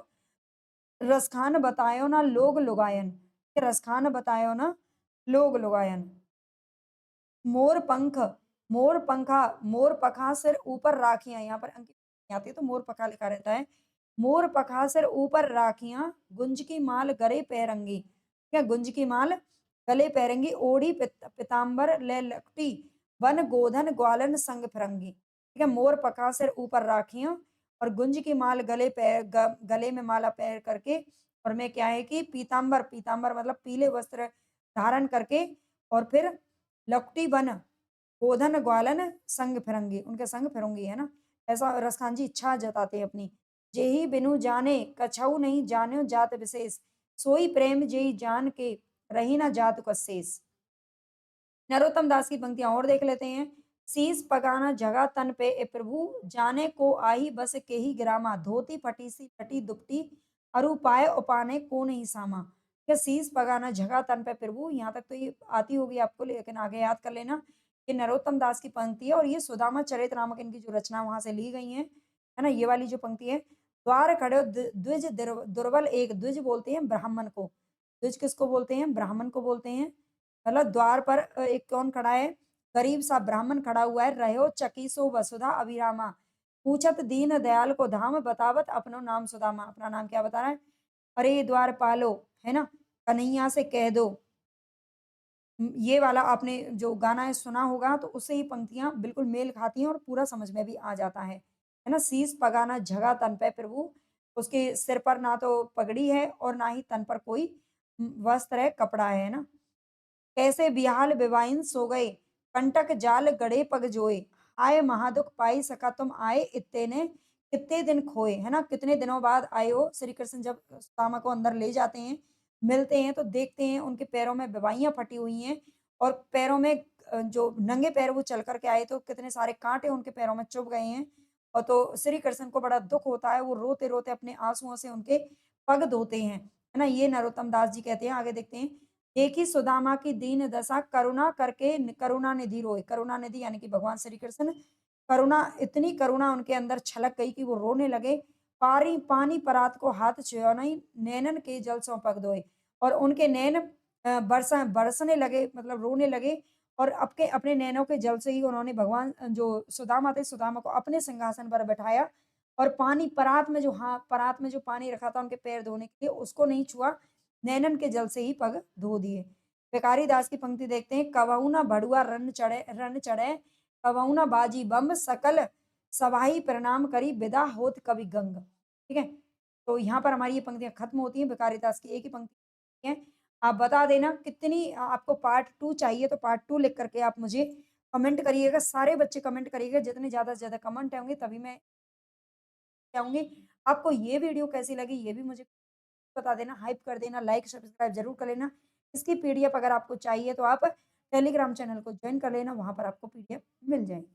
Speaker 1: रसखान बतायो ना लोग लुगायन। रसखान बतायो ना लोग लुगायन। मोर पंख, मोर पंखा, मोर पखा सिर ऊपर राखियां, यहाँ पर अंकित नहीं आती है तो मोर पखा लिखा रहता है। मोर पखासर ऊपर राखियाँ, गुंज की माल गरे पैरंगी। क्या गुंज की माल गले पैरंगी, ओढ़ी पीताम्बर ले लपटी, वन गोधन ग्वालन संग फिरंगी। ठीक है, मोर पखासर ऊपर राखियाँ और गुंज की माल गले में माला पैर करके, और मैं क्या है कि पीताम्बर, पीताम्बर मतलब पीले वस्त्र धारण करके, और फिर लपटी बन गोधन ग्वालन संग फिरंगी, उनके संग फिरूंगी, है ना। ऐसा रसखान जी इच्छा जताते हैं अपनी। जेहि बिनु जाने कछऊ नहीं जान्यो जात विशेष, सोई प्रेम जेहि जान के रही ना जात को शेष। नरोत्तम दास की पंक्तियां और देख लेते हैं। शीस पगाना जगह तन पे ए प्रभु, जाने को आही बस के ही ग्रामा, धोती फटी सी फटी दुपटी, अरु पाए उपाने को नहीं सामा। क्या शीस पगाना जगह तन पे प्रभु, यहाँ तक तो ये आती होगी आपको, लेकिन आगे याद कर लेना। ये नरोत्तम दास की पंक्ति है और ये सुदामा चरित नामक इनकी जो रचना वहां से ली गई है ना, ये वाली जो पंक्ति है। द्वार खड़े द्विज दुर्बल एक, द्विज बोलते हैं ब्राह्मण को। द्विज किसको बोलते हैं? ब्राह्मण को बोलते हैं। मतलब द्वार पर एक कौन खड़ा है? गरीब सा ब्राह्मण खड़ा हुआ है। रहो चकीसो वसुधा अभिरामा, पूछत दीन दयाल को धाम, बतावत अपनो नाम सुदामा। अपना नाम क्या बता रहा है? अरे द्वार पालो, है ना, कन्हैया से कह दो। ये वाला आपने जो गाना है सुना होगा, तो उससे ही पंक्तियां बिल्कुल मेल खाती हैं और पूरा समझ में भी आ जाता है ना। शीस पगाना झगा तन पे प्रभु, उसके सिर पर ना तो पगड़ी है और ना ही तन पर कोई वस्त्र है, कपड़ा है ना। कैसे बिहाल बिवाइन सो गए, कंटक जाल गड़े पग जोए, आए महादुख पाई सका तुम आए, इत्ते ने कितने दिन खोए। है ना, कितने दिनों बाद आए हो। श्री कृष्ण जब सुदामा को अंदर ले जाते हैं, मिलते हैं, तो देखते हैं उनके पैरों में बिवाइयां फटी हुई हैं, और पैरों में जो नंगे पैर वो चल करके आए, तो कितने सारे कांटे उनके पैरों में चुभ गए हैं। और तो श्री कृष्ण को बड़ा दुख होता है, वो रोते रोते अपने आंसुओं से उनके पग धोते हैं, है ना। ये नरोत्तम दास जी कहते हैं। आगे देखते हैं। देखी सुदामा की दीन दशा, करुणा करके करुणा निधि रोए। करुणा निधि यानी कि भगवान श्री कृष्ण, करुणा, इतनी करुणा उनके अंदर छलक गई कि वो रोने लगे। पारी पानी परात को हाथ छुआ नहीं, नैनन के जल सो पग धोए। और उनके नैन बरसने लगे, मतलब रोने लगे। और अपने अपने नैनों के जल से ही उन्होंने भगवान जो सुदामा थे, सुदामा को अपने सिंहासन पर बैठाया। और पानी परात में जो, हाँ, परात में जो पानी रखा था उनके पैर धोने के लिए, उसको नहीं छुआ, नैनन के जल से ही पग धो दिए। भिखारी दास की पंक्ति देखते हैं। कवहु ना भड़ुआ रन चढ़े, कवहु ना बाजी बम, सकल सवाही प्रणाम करी, विदा होत कवि गंग। ठीक है, तो यहाँ पर हमारी ये पंक्तियां खत्म होती हैं। भिखारी दास की एक ही पंक्ति है। आप बता देना कितनी आपको पार्ट टू चाहिए, तो पार्ट टू लिख करके आप मुझे कमेंट करिएगा। सारे बच्चे कमेंट करिएगा, जितने ज्यादा से ज्यादा कमेंट होंगे तभी मैं आऊंगी। आपको ये वीडियो कैसी लगी ये भी मुझे बता देना, हाइप कर देना, लाइक सब्सक्राइब ज़रूर कर लेना। इसकी पीडीएफ अगर आपको चाहिए तो आप टेलीग्राम चैनल को जॉइन कर लेना, वहाँ पर आपको पीडीएफ मिल जाएगी।